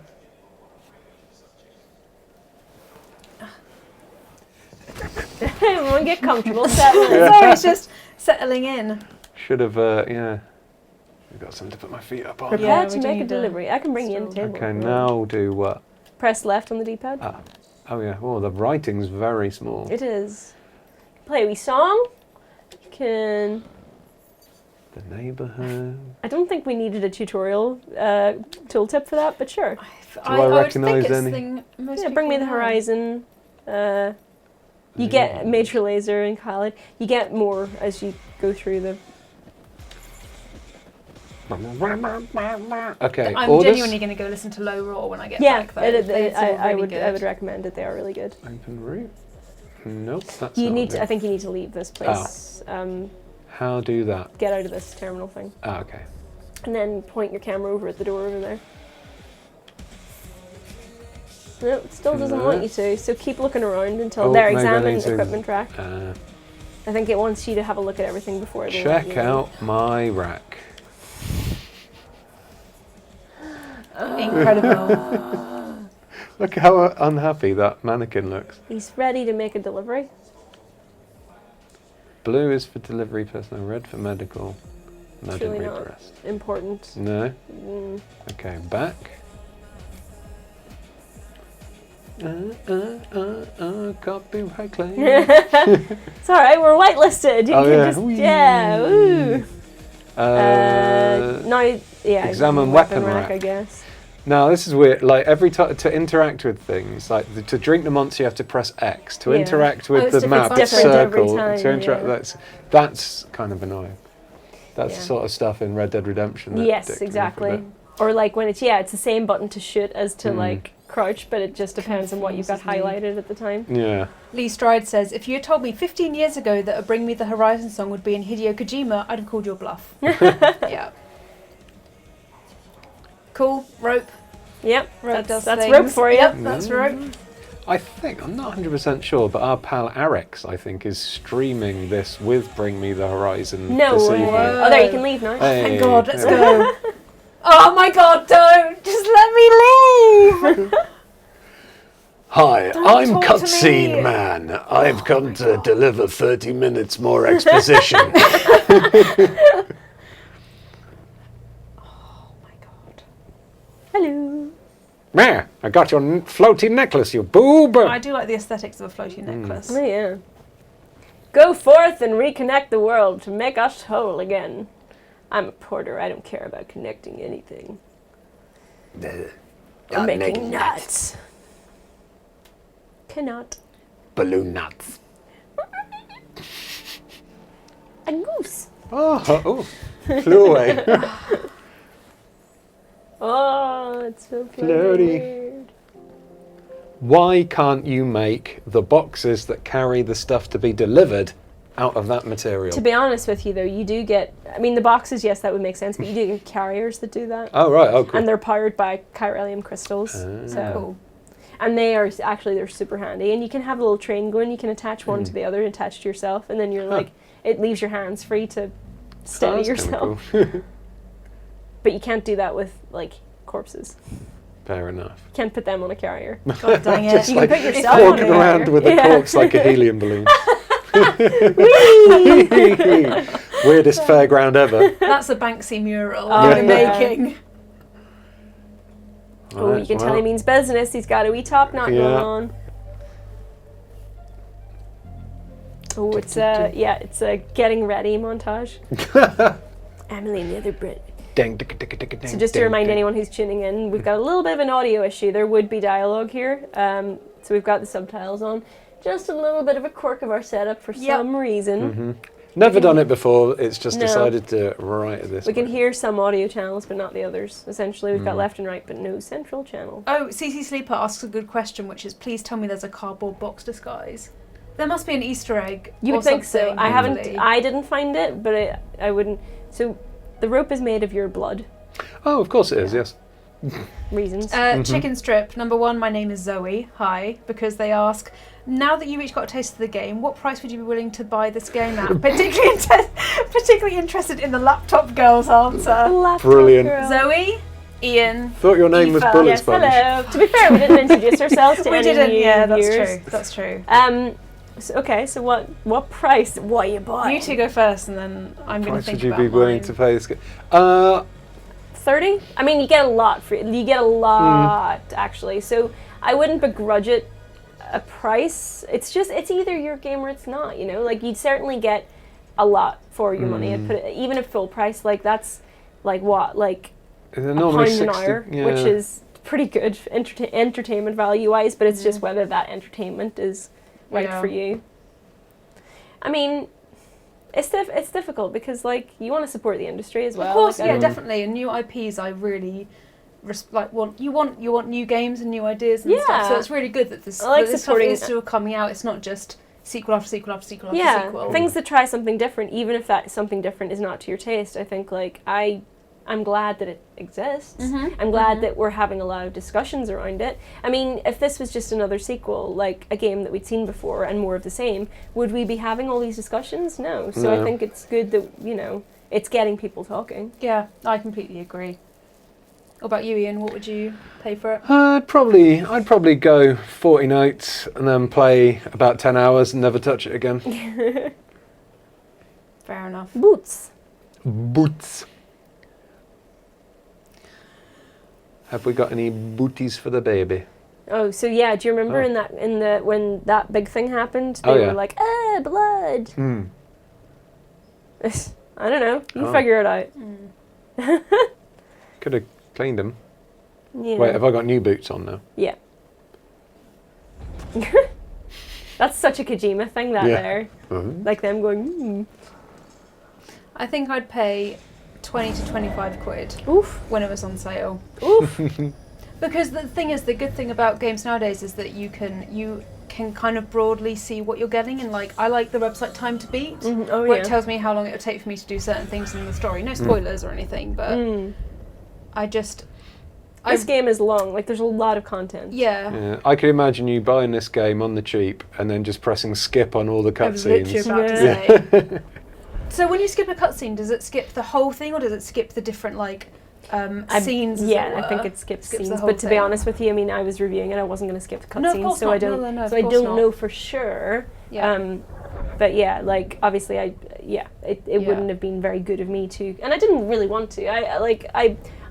Everyone get comfortable. Settle in. Sorry, it's just settling in. Should have. Yeah. I've got something to put my feet up on. Prepare Yeah, to we do make a need to delivery. I can bring you in the table. Okay. Now do what? Press left on the D-pad. Oh yeah. Oh, the writing's very small. It is. Play a wee song. Can. The neighbourhood. I don't think we needed a tutorial tooltip for that, but sure. I would recognise think it's any? thing most Yeah, Bring Me the people know. Horizon. You get Major Lazer and Khaled. You get more as you go through the. Okay. I'm orders. genuinely going to go listen to Low Raw when I get Yeah, back. Though. It's all I really would good. I would recommend it. They are really good. Open route. Nope. That's You not need to. it. I think you need to leave this place. How do that? Get out of this terminal thing, Okay. and then point your camera over at the door over there. No, it still doesn't No. want you to. So keep looking around until Oh, they're maybe I examining need the to- equipment rack. I think it wants you to have a look at everything before it will let Check you in. out my rack. Incredible. Look how unhappy that mannequin looks. He's ready to make a delivery. Blue is for delivery personnel, red for medical. No, I It's didn't really read the not rest. important. No? Mm. Okay, back. Copyright claim. It's alright, we're whitelisted. You Oh, can yeah. just, Whee! yeah, woo. Now, yeah. examine weapon rack, rack. I guess. Now this is weird. Like every time to interact with things, like to drink the monster, you have to press X. To Yeah. interact Oh, with it's the different map, buttons. Different every circle. time, To interact, yeah. that's kind of annoying. That's the sort of stuff in Red Dead Redemption. That Yes, exactly. Or like when it's the same button to shoot as to like crouch, but it just depends on what you've got highlighted at the time. Yeah. Lee Stride says, if you had told me 15 years ago that a Bring Me the Horizon song would be in Hideo Kojima, I'd have called your bluff. Yeah. Cool. Rope. Yep, Rope does that's things. rope for you. Yep, that's rope. I think, I'm not 100% sure, but our pal Arex, I think, is streaming this with Bring Me the Horizon No this way. evening. Oh, there, you can leave now. Hey, Thank God, let's there we go. Oh my God, don't! Just let me leave! Hi, Don't I'm talk to Cutscene me. Man. I've come to deliver 30 minutes more exposition. Oh my God. Hello. There, I got your floaty necklace, you boob! I do like the aesthetics of a floating necklace. Oh, yeah. Go forth and reconnect the world to make us whole again. I'm a porter. I don't care about connecting anything. Or making nuts. Cannot. Balloon nuts. A goose. Oh, flew away. Oh, it's so Floaty. weird. Why can't you make the boxes that carry the stuff to be delivered out of that material? To be honest with you, though, you do get... I mean, the boxes, yes, that would make sense, but you do get carriers that do that. Oh, right, oh, cool. And they're powered by chiralium crystals. So Cool. And they are actually, they're super handy. And you can have a little train going, you can attach one to the other, attach to yourself, and then you're like, it leaves your hands free to steady that's yourself. kinda cool. But you can't do that with, like, corpses. Fair enough. You can't put them on a carrier. God dang it. Just You can like put yourself on a walking around carrier. with a Yeah. corpse like a helium balloon. Weirdest fairground ever. That's a Banksy mural Oh, we're yeah. making. Oh, you can tell he means business. He's got a wee top knot Yeah. going on. Oh, it's a getting ready montage. Emily and the other Brit. So just to remind anyone who's tuning in, we've got a little bit of an audio issue. There would be dialogue here. So we've got the subtitles on. Just a little bit of a quirk of our setup for some reason. Never done it before, it's just No. decided to write this. We can hear some audio channels, but not the others. Essentially, we've got left and right, but no central channel. Oh, CC Sleeper asks a good question, which is, please tell me there's a cardboard box disguise. There must be an Easter egg. You or would think so. something, I haven't. hopefully. I didn't find it, but I wouldn't. So, the rope is made of your blood. Oh, of course it is, yes. Reasons. Chicken Strip, number one, my name is Zoe. Hi, because they ask, now that you've each got a taste of the game, what price would you be willing to buy this game at? Particularly interested in the laptop girl's answer. Brilliant. Zoe, Ian. Thought your name was Aoife. Bullet Yes, Sponge. hello. To be fair, we didn't introduce ourselves to We any didn't, new yeah, that's viewers. true. That's true. So what price? What are you buying? You two go first, and then I'm going to Price think would you about be willing mine. to pay this game? 30? I mean, you get a lot for it. You get a lot, actually. So I wouldn't begrudge it a price. It's either your game or it's not, you know? Like, you'd certainly get a lot for your money. I'd put it, even at full price, like, that's, like, what? Like, They're a normally pound an 60, hour, yeah. which is pretty good entertainment value-wise, but it's just whether that entertainment is right for you. I mean... It's difficult because, like, you want to support the industry as well. Of course, like, yeah, definitely. And new IPs, I really want. You want new games and new ideas and stuff. So it's really good that this, I like that this stuff supporting is still coming out. It's not just sequel after sequel after sequel after Yeah, sequel. things that try something different, even if that something different is not to your taste. I think, like, I'm glad that it exists. I'm glad that we're having a lot of discussions around it. I mean, if this was just another sequel, like a game that we'd seen before and more of the same, would we be having all these discussions? No. So I think it's good that, you know, it's getting people talking. Yeah, I completely agree. What about you, Ian? What would you pay for it? I'd probably go 40 nights and then play about 10 hours and never touch it again. Fair enough. Boots. Boots. Have we got any booties for the baby? Oh, so yeah, do you remember when that big thing happened? They were like, blood. I don't know. You figure it out. Could have cleaned them. Yeah. Wait, have I got new boots on now? Yeah. That's such a Kojima thing, that Yeah. there. Like them going, I think I'd pay 20 to 25 quid. Oof. When it was on sale. Oof. Because the thing is, the good thing about games nowadays is that you can kind of broadly see what you're getting, and like I like the website Time to Beat, where it tells me how long it would take for me to do certain things in the story. No spoilers or anything, but this game is long. Like there's a lot of content. Yeah, I can imagine you buying this game on the cheap and then just pressing skip on all the cutscenes. I was literally about to say. So when you skip a cutscene, does it skip the whole thing, or does it skip the different scenes? Yeah, I think it skips scenes. But to be honest with you, I mean, I was reviewing it. I wasn't going to skip the cutscenes, so I don't. So I don't know for sure. Yeah. But yeah, like obviously, it wouldn't have been very good of me to, and I didn't really want to.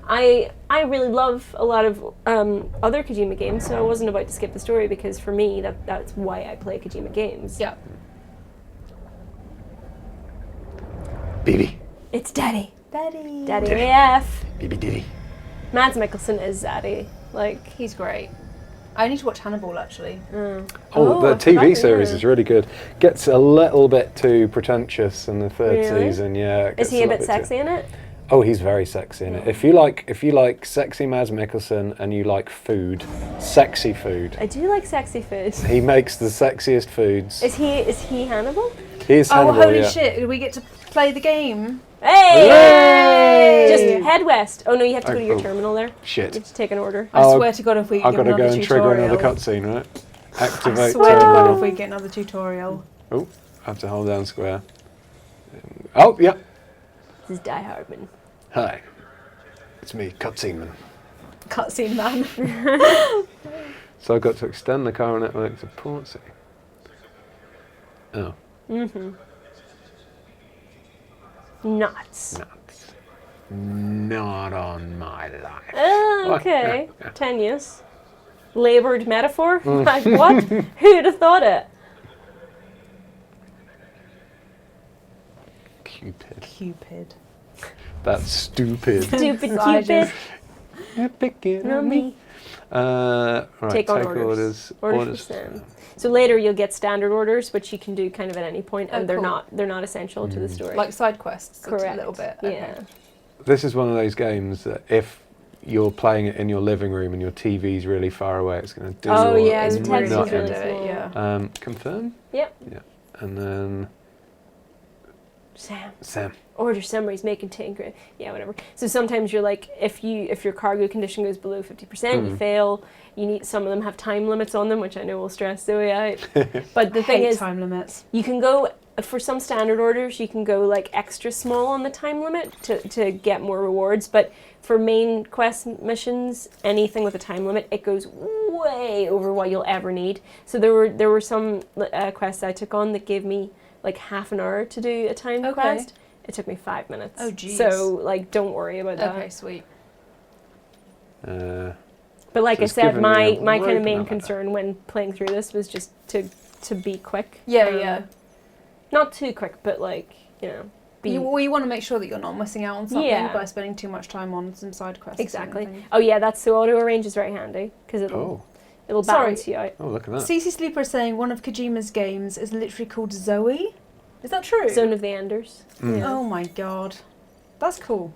I really love a lot of other Kojima games, so I wasn't about to skip the story because for me that's why I play Kojima games. Yeah. Baby. It's Daddy. Daddy. Daddy AF. Baby Diddy. Mads Mikkelsen is Zaddy. Like he's great. I need to watch Hannibal actually. The TV series is really good. Gets a little bit too pretentious in the third season. Yeah. Is he a bit sexy in it? Oh, he's very sexy in it. If you like sexy Mads Mikkelsen and you like food, sexy food. I do like sexy food. He makes the sexiest foods. Is he Hannibal? He is Hannibal. Oh, holy shit! Do we get to play the game? Hey! Just head west. Oh no, you have to go to your terminal there. Shit. You have to take an order. I swear to God, if we get another tutorial. I've got to go and trigger another cutscene, right? Activate. I swear to God, if we get another tutorial. Oh, I have to hold down square. Oh, yeah. This is Die Hardman. Hi. It's me, Cutscene Man. Cutscene Man. So I've got to extend the car network to Portsea. Oh. Nuts. Not on my life. Oh, okay. Tenuous. Laboured metaphor? Like what? Who'd have thought it? Cupid. That's stupid. Stupid Cupid. You're picking on me. Right, take orders. Orders for Sam. So later you'll get standard orders, which you can do kind of at any point, and they're not essential to the story. Like side quests, correct? A little bit. Yeah. Okay. This is one of those games that if you're playing it in your living room and your TV's really far away, it's going to do. Oh yeah, it's the text is really small. Yeah. Confirm. Yep. Yeah, and then Sam. Order summaries, making 10 grand. Yeah, whatever. So sometimes you're like, if your cargo condition goes below 50%, you fail. You need, some of them have time limits on them, which I know will stress Zoe out. But the thing is, time limits. You can go for some standard orders. You can go like extra small on the time limit to get more rewards. But for main quest missions, anything with a time limit, it goes way over what you'll ever need. So there were some quests I took on that gave me like half an hour to do a time quest. It took me 5 minutes. Oh, geez. So, like, don't worry about that. Okay, sweet. But like I said, my kind of main concern when playing through this was just to be quick. Yeah. Not too quick, but like, you know. You want to make sure that you're not missing out on something by spending too much time on some side quests. Exactly. Oh yeah, that's so auto arrange is very handy because it'll balance you out. Oh, look at that. CC Sleeper is saying one of Kojima's games is literally called Zoe. Is that true? Zone of the Enders. Yeah. Oh my god. That's cool.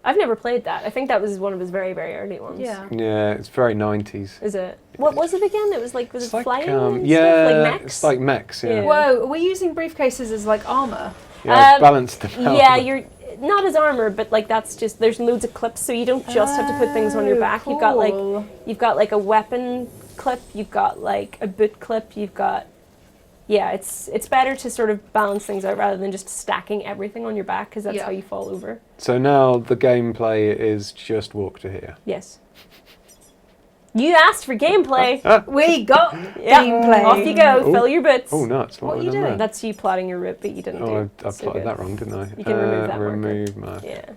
I've never played that. I think that was one of his very, very early ones. Yeah. Yeah, it's very 90s. Is it? What was it again? It was like, was it flying and yeah, stuff? Like mechs? It's like mechs, yeah. Whoa, are we using briefcases as like armor? Yeah, I've balanced them out. Yeah, you're not as armor, but like that's just, there's loads of clips, so you don't just have to put things on your back. Cool. You've got like a weapon clip, you've got like a boot clip, you've got, yeah, it's better to sort of balance things out rather than just stacking everything on your back, because that's how you fall over. So now the gameplay is just walk to here. Yes. You asked for gameplay. We got gameplay. Off you go. Fill your boots. Oh, nuts. What are you doing? That's you plotting your route, but you didn't do. Oh, I plotted that wrong, didn't I? You can remove that remove marker. marker. Yeah.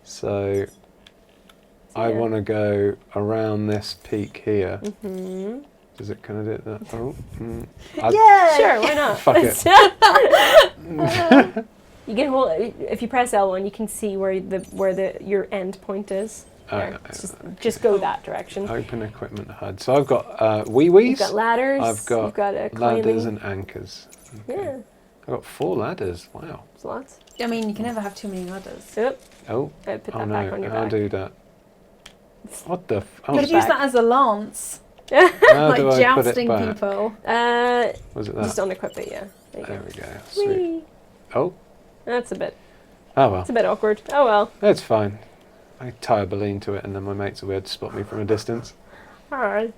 So I want to go around this peak here. Mm-hmm. Does it kind of do that? Oh. Yeah. Sure, why not? Fuck it. You can hold, if you press L1, you can see where your end point is. Just go that direction. Open equipment HUD. So I've got wee-wees. You've got ladders. I've got you've got ladders and anchors. Okay. Yeah. I got 4 ladders. Wow. There's lots. I mean, you can never have too many ladders. Yep. Oh. Put that Oh no. back on your How back. do that? What the? Oh. You could use that as a lance, How like do I put it jousting back? people. Was it that? Just unequip it, yeah. There we go. Sweet. Whee. Oh. That's a bit. Oh well. It's a bit awkward. Oh well. That's fine. I tie a balloon to it, and then my mates will be able to spot me from a distance. Alright.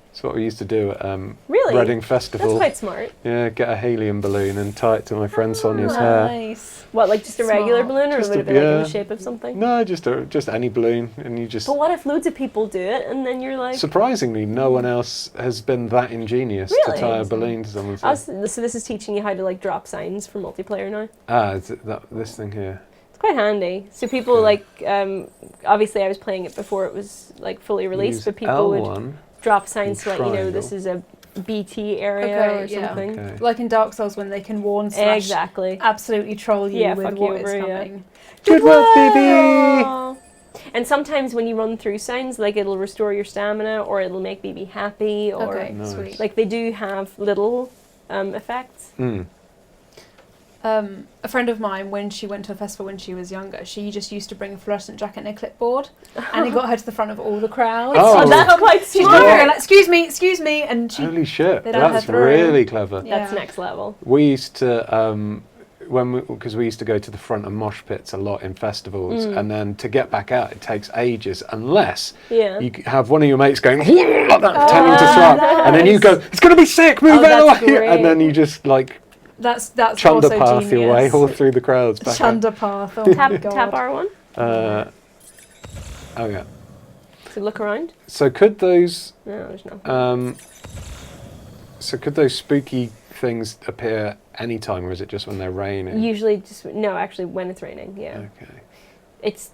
That's what we used to do at Really? Reading That's Festival. quite smart. Yeah, get a helium balloon and tie it to my friend Sonia's hair. Nice. What, like just a regular Smart. balloon, or Just would a- it be like in yeah. the shape of something? No, just any balloon, and you just. But what if loads of people do it, and then you're like, Surprisingly, no one else has been that ingenious to Really? tie a balloon to someone's oh, head. so this is teaching you how to like drop signs for multiplayer now. Ah, is it this thing here? It's quite handy. So people Okay. like, obviously I was playing it before it was like fully released, Use but people would L1. drop signs to and let you know this triangle. is a BT area Okay, or yeah. something. Okay. Like in Dark Souls when they can warn / Exactly. absolutely troll you Yeah, with fuck you what is over, yeah. coming. Good work, baby! Aw. And sometimes when you run through signs, like it'll restore your stamina, or it'll make BB happy, or Okay, Nice. sweet. like they do have little effects. Mm. A friend of mine, when she went to a festival when she was younger, she just used to bring a fluorescent jacket and a clipboard, and it got her to the front of all the crowds. Oh. Oh, that's quite She's smart. going like, excuse me, and she. Holy shit! They don't have That's through. really clever. Yeah. That's next level. We used to because we used to go to the front of mosh pits a lot in festivals, and then to get back out it takes ages unless Yeah. you have one of your mates going like that, pretending to throw up, and then you nice. go, "It's gonna be sick, move Oh, out that's of the way," great. and then you just like That's chunder also path genius. your way all through the crowds back out. Chunder path. Oh my Tap god. R1 Oh yeah. to look around. So could those No, there's nothing. could those spooky things appear anytime, or is it just when they're raining? Usually, just no. Actually, when it's raining, yeah. Okay.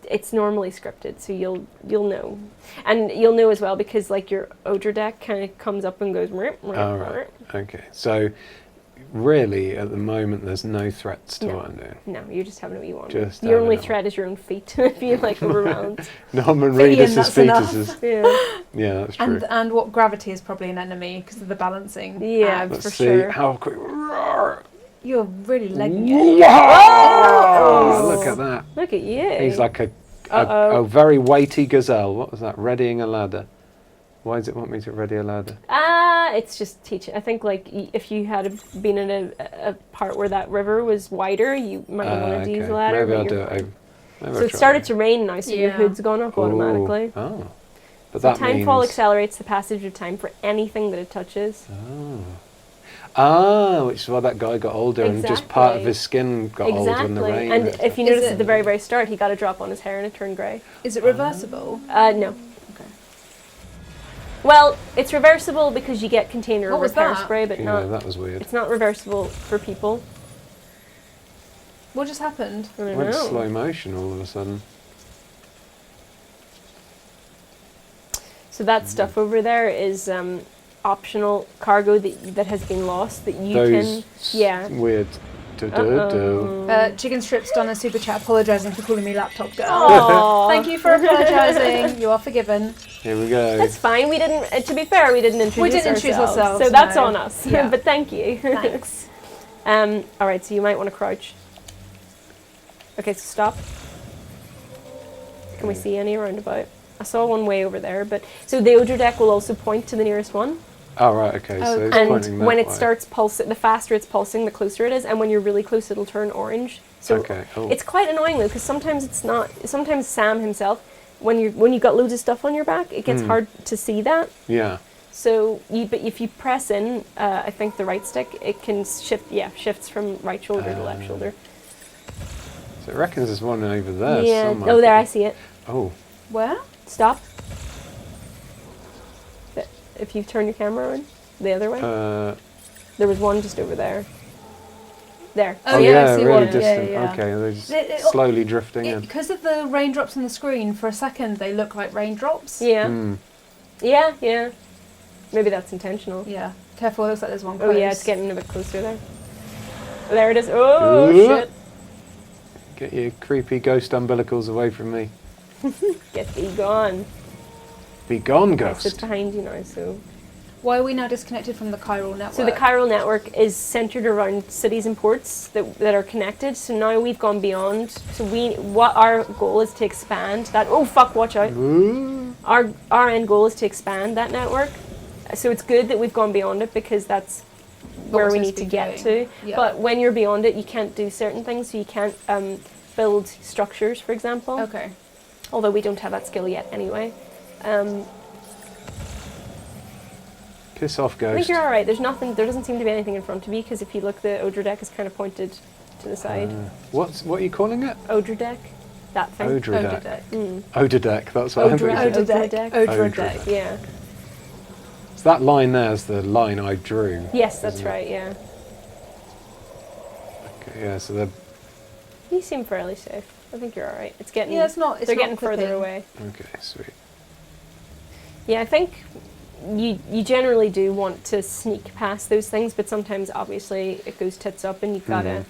It's normally scripted, so you'll know, and you'll know as well because like your Odra deck kind of comes up and goes. Rip, rip, All right. rip. Okay. So really, at the moment, there's no threats to No. what I'm doing. No, you're just having a wee one. Just Your having only a- threat is your own feet if you like overwhelmed. Norman For Ian, Reedus' that's enough. fetuses. Yeah. Yeah, that's true. And what gravity is probably an enemy because of the balancing. Yeah. Let's for see sure. how quick. You're really legging it. Wow! Look at that. Look at you. He's like a Uh-oh. very weighty gazelle. What was that? Readying a ladder. Why does it want me to ready a ladder? It's just teaching. I think like if you had been in a part where that river was wider, you might have wanted to use a ladder. Maybe but I'll do you're it. fine. Maybe So I'll it try started to rain now, so your Yeah. hood's gone up automatically. Ooh. Oh. But So that timefall means... accelerates the passage of time for anything that it touches. which is why that guy got older and just part of Exactly. his skin got older in the rain. And if you Is notice it- at the very, very start, he got a drop on his hair and it turned grey. Is it reversible? No. Okay. Well, it's reversible because you get container What was repair that? spray, but Yeah, not. that was weird. It's not reversible for people. What just happened? I don't Went know. slow motion all of a sudden. So that stuff over there is optional cargo that has been lost that you Those yeah. weird do-do-do. Chicken Strips done a super chat apologising for calling me laptop girl. Aw. Thank you for apologising. You are forgiven. Here we go. That's fine. We didn't. To be fair, we didn't introduce ourselves, so that's no. on us. Yeah. But thank you. Thanks. All right. So you might want to crouch. Okay. So stop. Can we see any around about? I saw one way over there, but so the Odra deck will also point to the nearest one. Oh, right, okay, so it's pointing And that when it way. starts pulsing, the faster it's pulsing, the closer it is, and when you're really close, it'll turn orange. So Okay, oh. it's quite annoying though, because sometimes it's not. Sometimes Sam himself, when you've got loads of stuff on your back, it gets hard to see that. Yeah. So, but if you press in, I think the right stick, it can shift. Yeah, shifts from right shoulder to left shoulder. So it reckons there's one over there Yeah. somewhere. Oh, there I see it. Oh, Where? Stop. If you turn your camera on, the other way. There was one just over there. There. Oh, oh yeah, I yeah, see really one. Yeah, distant. yeah. Okay, they're just It- slowly drifting in. Because of the raindrops on the screen, for a second they look like raindrops. Yeah. Hmm. Yeah, yeah. Maybe that's intentional. Yeah. Careful, it looks like there's one Oh close. yeah, it's getting a bit closer there. There it is. Oh Ooh. shit. Get your creepy ghost umbilicals away from me. Get thee gone. Be gone, I sit ghost. behind you now, so Why are we now disconnected from the chiral network? So the chiral network is centered around cities and ports that are connected. So now we've gone beyond. So what our goal is to expand that. Oh fuck! Watch out. Our end goal is to expand that network. So it's good that we've gone beyond it because that's where we need to get to. Yeah. But when you're beyond it, you can't do certain things. So you can't build structures, for example. Okay. Although we don't have that skill yet anyway. Piss off, Ghost. I think you're alright. There doesn't seem to be anything in front of you because if you look, the Odra deck is kind of pointed to the side. What are you calling it? Odra deck. That thing. Odra deck. Odra deck, that's what I think. Odra deck. Odra deck. Yeah. So that line there is the line I drew. Yes, that's right, yeah. Okay, yeah, so they're... You seem fairly safe. I think you're alright. It's getting... Yeah, it's not... they're getting further away. Okay, sweet. Yeah, I think you generally do want to sneak past those things, but sometimes, obviously, it goes tits up and you've gotta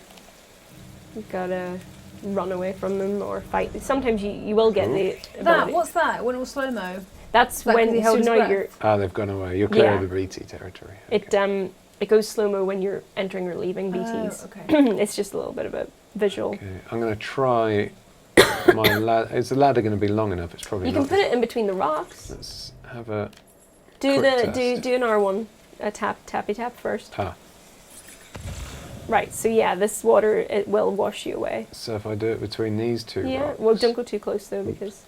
run away from them or fight. Sometimes you will get the ability. What's that? When it was slow-mo? That's when... So now you're... Ah, they've gone away. You're clear of the BT territory. Okay. It goes slow-mo when you're entering or leaving BTs. Okay. It's just a little bit of a visual. Okay, I'm going to try my ladder. Is the ladder going to be long enough? It's probably You not. can put it in between the rocks. Let's have a do quick an test. R1, a tappy tap first. Ah. Right, so yeah, this water, it will wash you away. So if I do it between these two rocks. Well, don't go too close though because,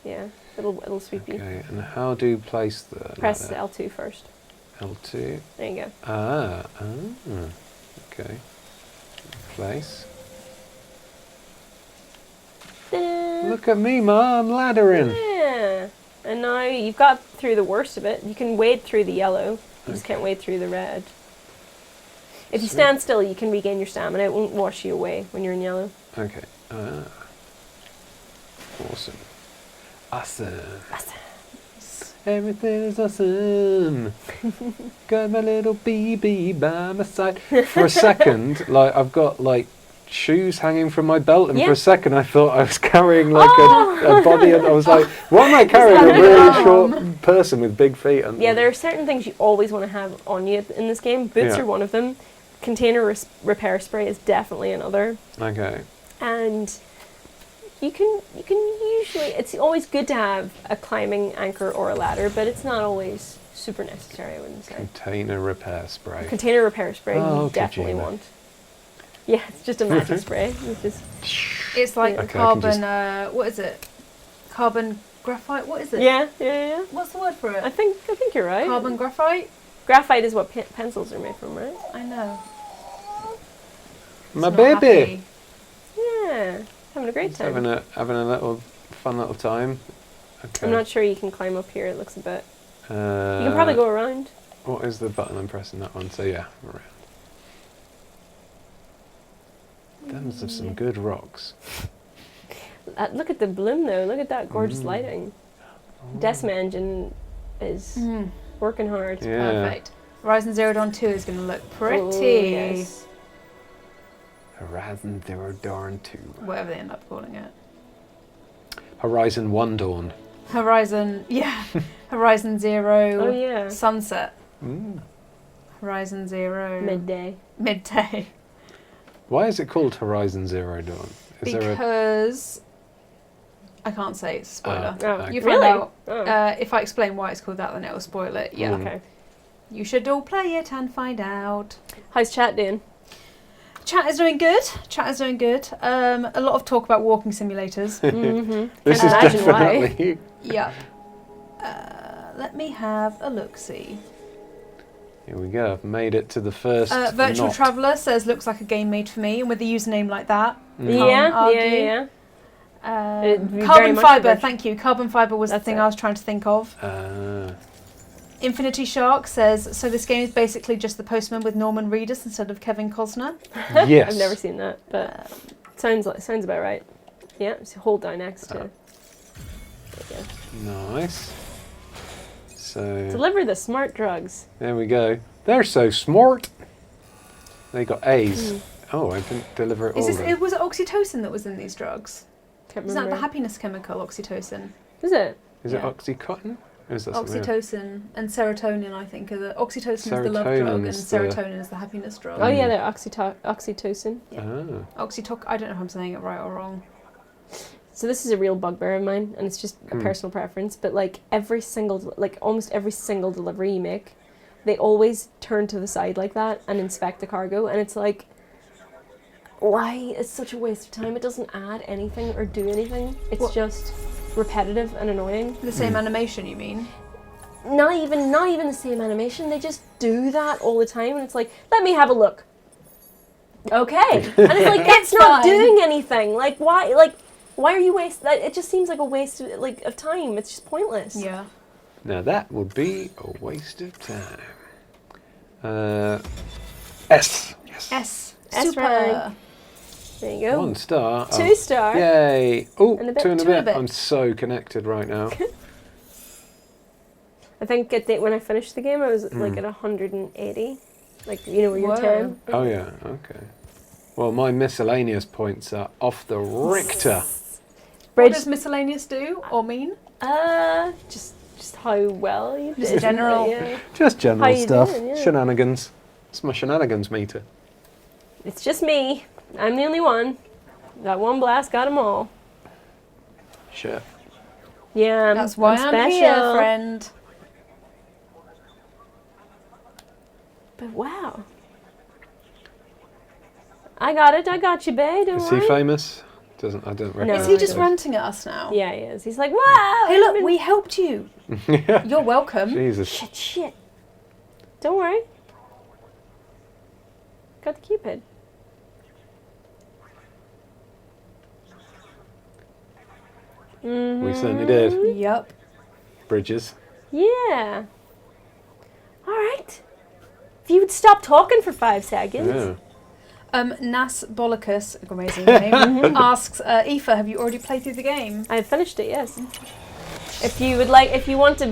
it'll sweep you. Okay, and how do you place the Press ladder? L2 first. L2. There you go. Okay. Place. Ta-da! Look at me, Ma, I'm laddering. Yeah. And now you've got through the worst of it. You can wade through the yellow. You just can't wade through the red. If you stand still, you can regain your stamina. It won't wash you away when you're in yellow. Okay. Awesome. Awesome. Everything is awesome. Got my little BB by my side. For a second, I've got shoes hanging from my belt, and for a second I thought I was carrying a body, and I was like, why am I carrying a really short person with big feet? And there are certain things you always want to have on you in this game. Boots are one of them. Container repair spray is definitely another. Okay. And you can usually, it's always good to have a climbing anchor or a ladder, but it's not always super necessary, I wouldn't say. Container repair spray. Container repair spray you definitely want. Yeah, it's just a magic spray. It's like carbon, what is it? Carbon graphite, what is it? Yeah. What's the word for it? I think you're right. Carbon graphite? Graphite is what pencils are made from, right? I know. My baby! Yeah, having a great time. Having a little fun little time. Okay. I'm not sure you can climb up here, it looks a bit... you can probably go around. What is the button I'm pressing? That one, so yeah, around. Those are some good rocks. Look at the bloom though, look at that gorgeous lighting. Decima Engine is working hard. Yeah. Perfect. Horizon Zero Dawn 2 is going to look pretty. Oh, yes. Horizon Zero Dawn 2. Whatever they end up calling it. Horizon 1 Dawn. Horizon Zero Oh yeah. Sunset. Horizon Zero Midday. Why is it called Horizon Zero Dawn? Because I can't say, it's a spoiler. You find really? out. If I explain why it's called that, then it will spoil it. Yeah. Okay. You should all play it and find out. How's chat doing? Chat is doing good. A lot of talk about walking simulators. This is definitely... Yep. Let me have a look-see. Here we go. I've made it to the first Virtual knot. Traveller says, looks like a game made for me, and with a username like that. Yeah. Carbon Fibre, thank you. Carbon Fibre was the thing I was trying to think of. Infinity Shark says, so this game is basically just The Postman with Norman Reedus instead of Kevin Costner? Yes. I've never seen that, but sounds about right. Yeah, so hold down next to. Nice. So deliver the smart drugs. There we go. They're so smart. They got A's. Oh, I didn't deliver it all. Was it oxytocin that was in these drugs? Can't Is that remember. the happiness chemical, oxytocin? Is it? Is it Oxycontin? Is that something else? Oxytocin and serotonin, I think, are the oxytocin is the love drug and serotonin is the happiness drug. Oh yeah, they're oxytocin. Yeah. I don't know if I'm saying it right or wrong. So this is a real bugbear of mine, and it's just a personal preference. But like almost every single delivery you make, they always turn to the side like that and inspect the cargo, and it's like, why? It's such a waste of time. It doesn't add anything or do anything. It's just repetitive and annoying. The same animation, you mean? Not even the same animation. They just do that all the time, and it's like, let me have a look. Okay, and it's like it's not doing anything. Like why? Why are you wasting? It just seems like a waste of time. It's just pointless. Yeah. Now that would be a waste of time. S. Yes. S. S Super. rank. There you go. 1 star. 2 star. Yay. Oh, And a bit. 2 and a Two and a bit. bit. I'm so connected right now. I think when I finished the game, I was like at 180. Like, you know, where you're Whoa. 10. Oh yeah, okay. Well, my miscellaneous points are off the Richter. What does miscellaneous do or mean? Just how well you did. Just general. Yeah. Just How general you stuff. doing, yeah. Shenanigans. It's my shenanigans meter. It's just me. I'm the only one. Got one blast, got them all. Shit. Yeah, That's why I'm special. here, friend. But wow. I got it. I got you, babe. Don't Is worry. he famous? I don't recognize Is he No, just I ranting at us now? Yeah, he is. He's like, wow. Hey, look, we helped you. You're welcome. Jesus. Shit. Don't worry. Got the Cupid. We certainly did. Yep. Bridges. Yeah. All right. If you would stop talking for 5 seconds. Yeah. Nas Bolicus, amazing name, asks, Aoife, have you already played through the game? I have finished it, yes. If you want a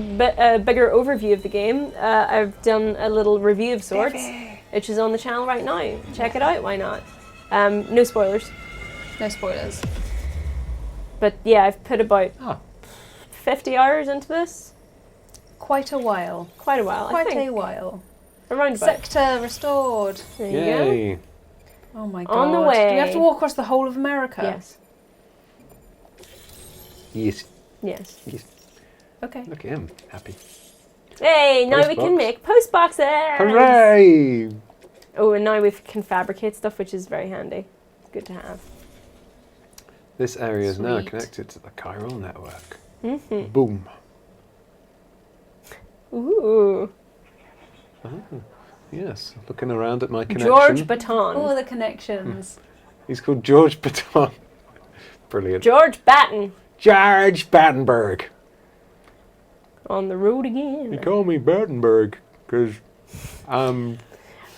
bigger overview of the game, I've done a little review of sorts, which is on the channel right now. Check it out, why not? No spoilers. No spoilers. But yeah, I've put about Oh. 50 hours into this. Quite a while. Quite a while, I Quite think. a while. Around about. Sector restored. There you go. Yay. Oh my god. On the Do we have way. to walk across the whole of America? Yes. Yes. Yes. Yes. Okay. Look at him. Happy. Hey, now we Post can box. make post boxes! Hooray! Oh, and now we can fabricate stuff, which is very handy. It's good to have. This area is now Sweet. connected to the chiral network. Mm-hmm. Boom. Ooh. Oh, yes. Looking around at my connection. George Baton. All the connections. He's called George Baton. Brilliant. George Batten. George Battenberg. On the road You again. call me Battenberg because I'm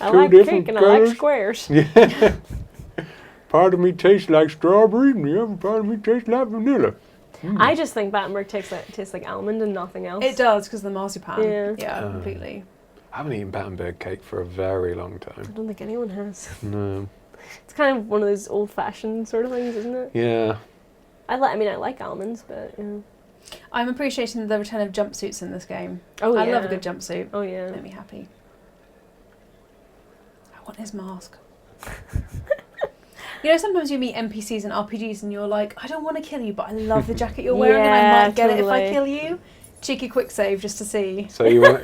I two like different cake and I like colours. squares. Yeah. Part of me tastes like strawberry and the other part of me tastes like vanilla. I just think Battenberg tastes like almond and nothing else. It does, because of the marzipan. Yeah. Yeah, Oh. completely. I haven't eaten Battenberg cake for a very long I time. don't think anyone has. No. It's kind of one of those old-fashioned sort of things, isn't it? Yeah. I like almonds, but yeah. I'm appreciating the return of jumpsuits in this game. Oh yeah. I love a good jumpsuit. Oh yeah. Make me happy. I want his mask. You know, sometimes you meet NPCs in RPGs and you're like, I don't want to kill you, but I love the jacket you're wearing and I Yeah, might get it if I totally. kill you. Cheeky quick save just to see. So you want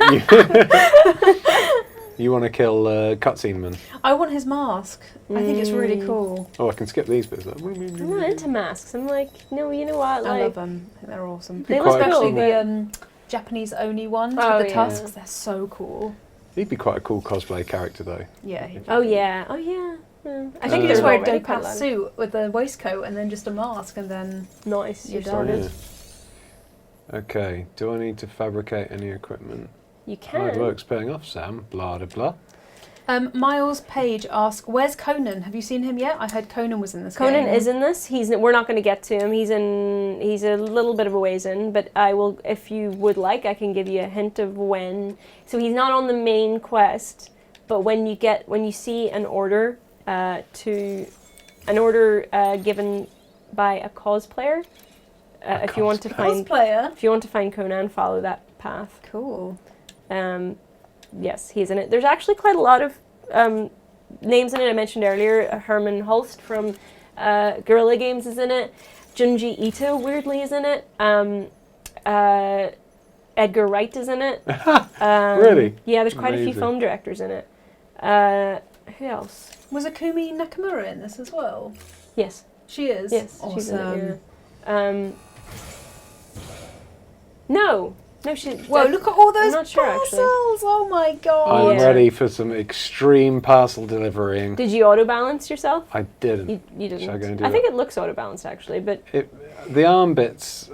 you want to kill Cutscene Man? I want his mask. I think it's really Mm. cool. Oh, I can skip these bits. Like, I'm not into masks. I'm like, no, you know what? I Like, love them. I think they're awesome. They look Especially cool, the Japanese only ones Oh, with the yeah. tusks. They're so cool. He'd be quite a cool cosplay character, though. Yeah. oh yeah. Oh yeah. I think you just Uh, wear a already dope quite ass loud. suit with a waistcoat and then just a mask and then Nice. You're You're done. sorted. Yeah. Okay. Do I need to fabricate any equipment? You Hard can. work's paying off, Sam. Blah de blah. Miles Page asks, "Where's Conan? Have you seen him yet? I heard Conan was in this Conan game." is in this. We're not going to get to him. He's a little bit of a ways in, but I will, if you would like, I can give you a hint of when. So he's not on the main quest, but when you see an order given by a cosplayer, if you want to find cosplayer. if you want to find Conan, follow that path. Cool. Yes, he's in it. There's actually quite a lot of names in it. I mentioned earlier, Herman Holst from Guerrilla Games is in it. Junji Ito, weirdly, is in it. Edgar Wright is in it. Really? Yeah, there's quite a few Amazing. film directors in it. Who else? Was Akumi Nakamura in this as well? Yes. She is? Yes, Awesome. she's in it, yeah. No, she... Whoa, look at all those I'm not sure, parcels! actually. Oh my god! I'm Yeah. ready for some extreme parcel delivering. Did you auto-balance yourself? I didn't. You didn't. Should I go and do I think that? it looks auto-balanced, actually, but... The arm bits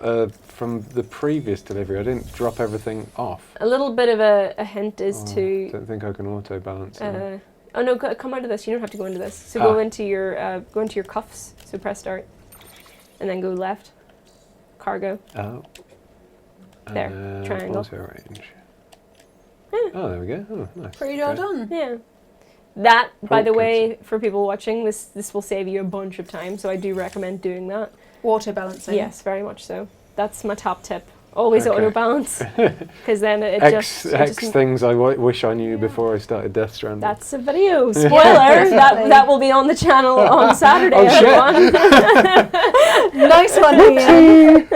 from the previous delivery, I didn't drop everything off. A little bit of a hint is I to... don't think I can auto balance it. oh no, come out of this. You don't have to go into this. So go into your cuffs. So press start, and then go left. Cargo. Oh. There, triangle. Auto range. Yeah. Oh, there we go. Oh, nice. Pretty well Okay. done. Yeah. That, by the Okay. way, for people watching, this will save you a bunch of time. So I do recommend doing that. Auto balancing. Yes, very much so. That's my top tip. Always Okay. auto balance, because then it X just things I wish I knew before I started Death Stranding. That's a video. Spoiler. that will be on the channel on Saturday. Oh, shit. Everyone. Nice one, Ian.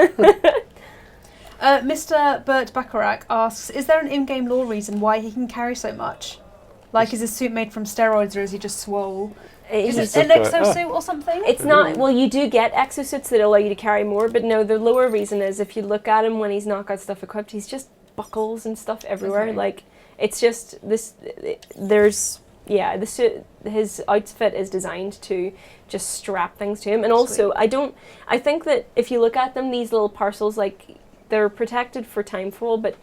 Mr. Bert Bacharach asks, is there an in-game lore reason why he can carry so much? Like, is his suit made from steroids or is he just swole? Is It's, it an exosuit or something? it's not. Well, you do get exosuits that allow you to carry more, but no. The lower reason is if you look at him when he's not got stuff equipped, he's just buckles and stuff everywhere. Okay. Like it's just this. There's the suit. His outfit is designed to just strap things to him, and also I think that if you look at them, these little parcels, like they're protected for timefall, but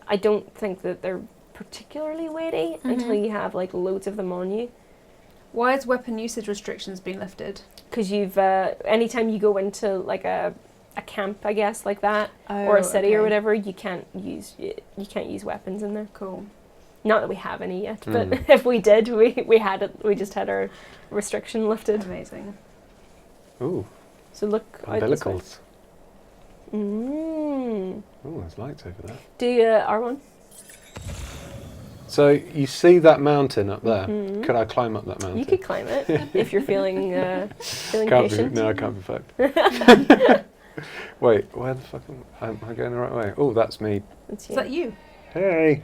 I don't think that they're particularly weighty until you have like loads of them on you. Why has weapon usage restrictions been lifted? Because you've anytime you go into like a camp, I guess, like that, or a city or whatever, you can't use weapons in there. Cool. Not that we have any yet, but if we did, we just had our restriction lifted. Amazing. Ooh, So look out this way. umbilicals. Mm. Oh, there's lights over there. Do R1? So you see that mountain up there? Could I climb up that mountain? You could climb it if you're feeling Can't patient. no, I can't be fucked. Wait, where the fuck am I going the right way? Oh, that's me. That's Is you. that you? Hey.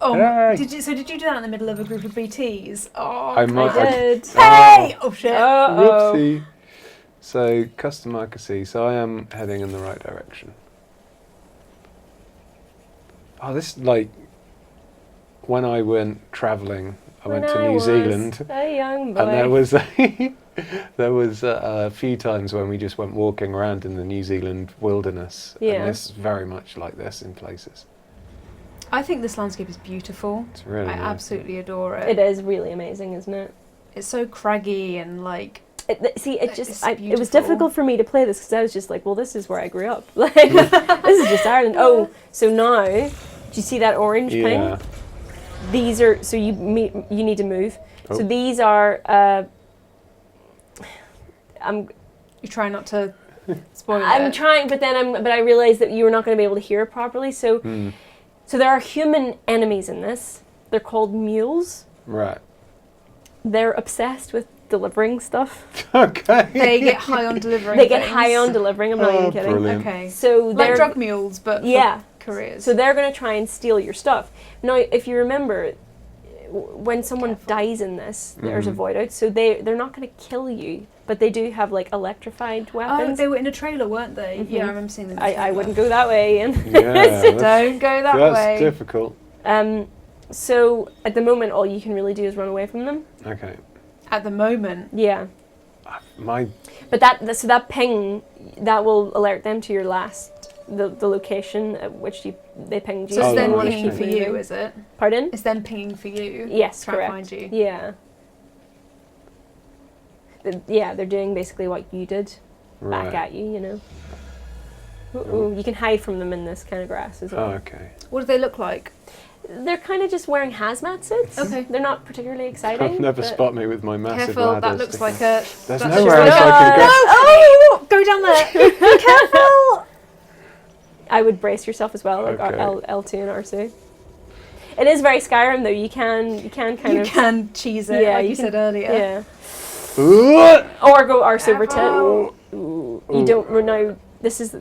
Oh, Hey. did you do that in the middle of a group of BTs? Oh, I might. I did. hey! Oh shit! Uh-oh. Whoopsie. So custom marquee. So I am heading in the right direction. Oh, this like when I went travelling. I went to New Zealand, A young boy. and there was a few times when we just went walking around in the New Zealand wilderness, Yeah. and this is very much like this in places. I think this landscape is beautiful. It's really I nice. absolutely adore it. It is really amazing, isn't it? It's so craggy and like. It It's was beautiful. difficult for me to play this because I was just like, well, this is where I grew up. Like, this is just Ireland. Oh, so now, do you see that orange Yeah. thing? These are, so you need to move. Oh. So these are, You try not to spoil I'm it. trying, but I realized that you were not going to be able to hear it properly. So, so there are human enemies in this. They're called mules. Right. They're obsessed with delivering stuff. Okay. They get high on delivering. They get things. high on delivering. I'm not even kidding. Brilliant. Okay. So Like they're drug mules, but for yeah. careers. So they're going to try and steal your stuff. Now, if you remember, when someone Careful. dies in this, there's a void out. So they're not going to kill you, but they do have like electrified Oh, weapons. they were in a trailer, weren't they? Yeah, I remember seeing them. in the I trailer. wouldn't go that way, Ian. Yeah, that's, Don't go that that's way. difficult. So at the moment, all you can really do is run away from them. Okay. At the moment. Yeah. My But that ping, that will alert them to your the location at which they pinged you. So it's Oh, them right, pinging for okay. you, is it? Pardon? It's them pinging for you. Yes, Try correct. and find you. Yeah. Yeah, they're doing basically what you did back at you, you know. Ooh, you can hide from them in this kind of grass as well. Oh, okay. What do they look like? They're kind of just wearing hazmat suits. Okay. They're not particularly exciting. I'll never but- spot me with my massive Careful, ladder. that looks sticking- like a. There's that's nowhere just else like I can go. Oh! Go down there! Be careful! I would brace yourself as well, like Okay. L2 and R2. It is very Skyrim though. You can kind You of can cheese it, like you said earlier. Yeah. Or go arse over 10. Ooh. You don't now.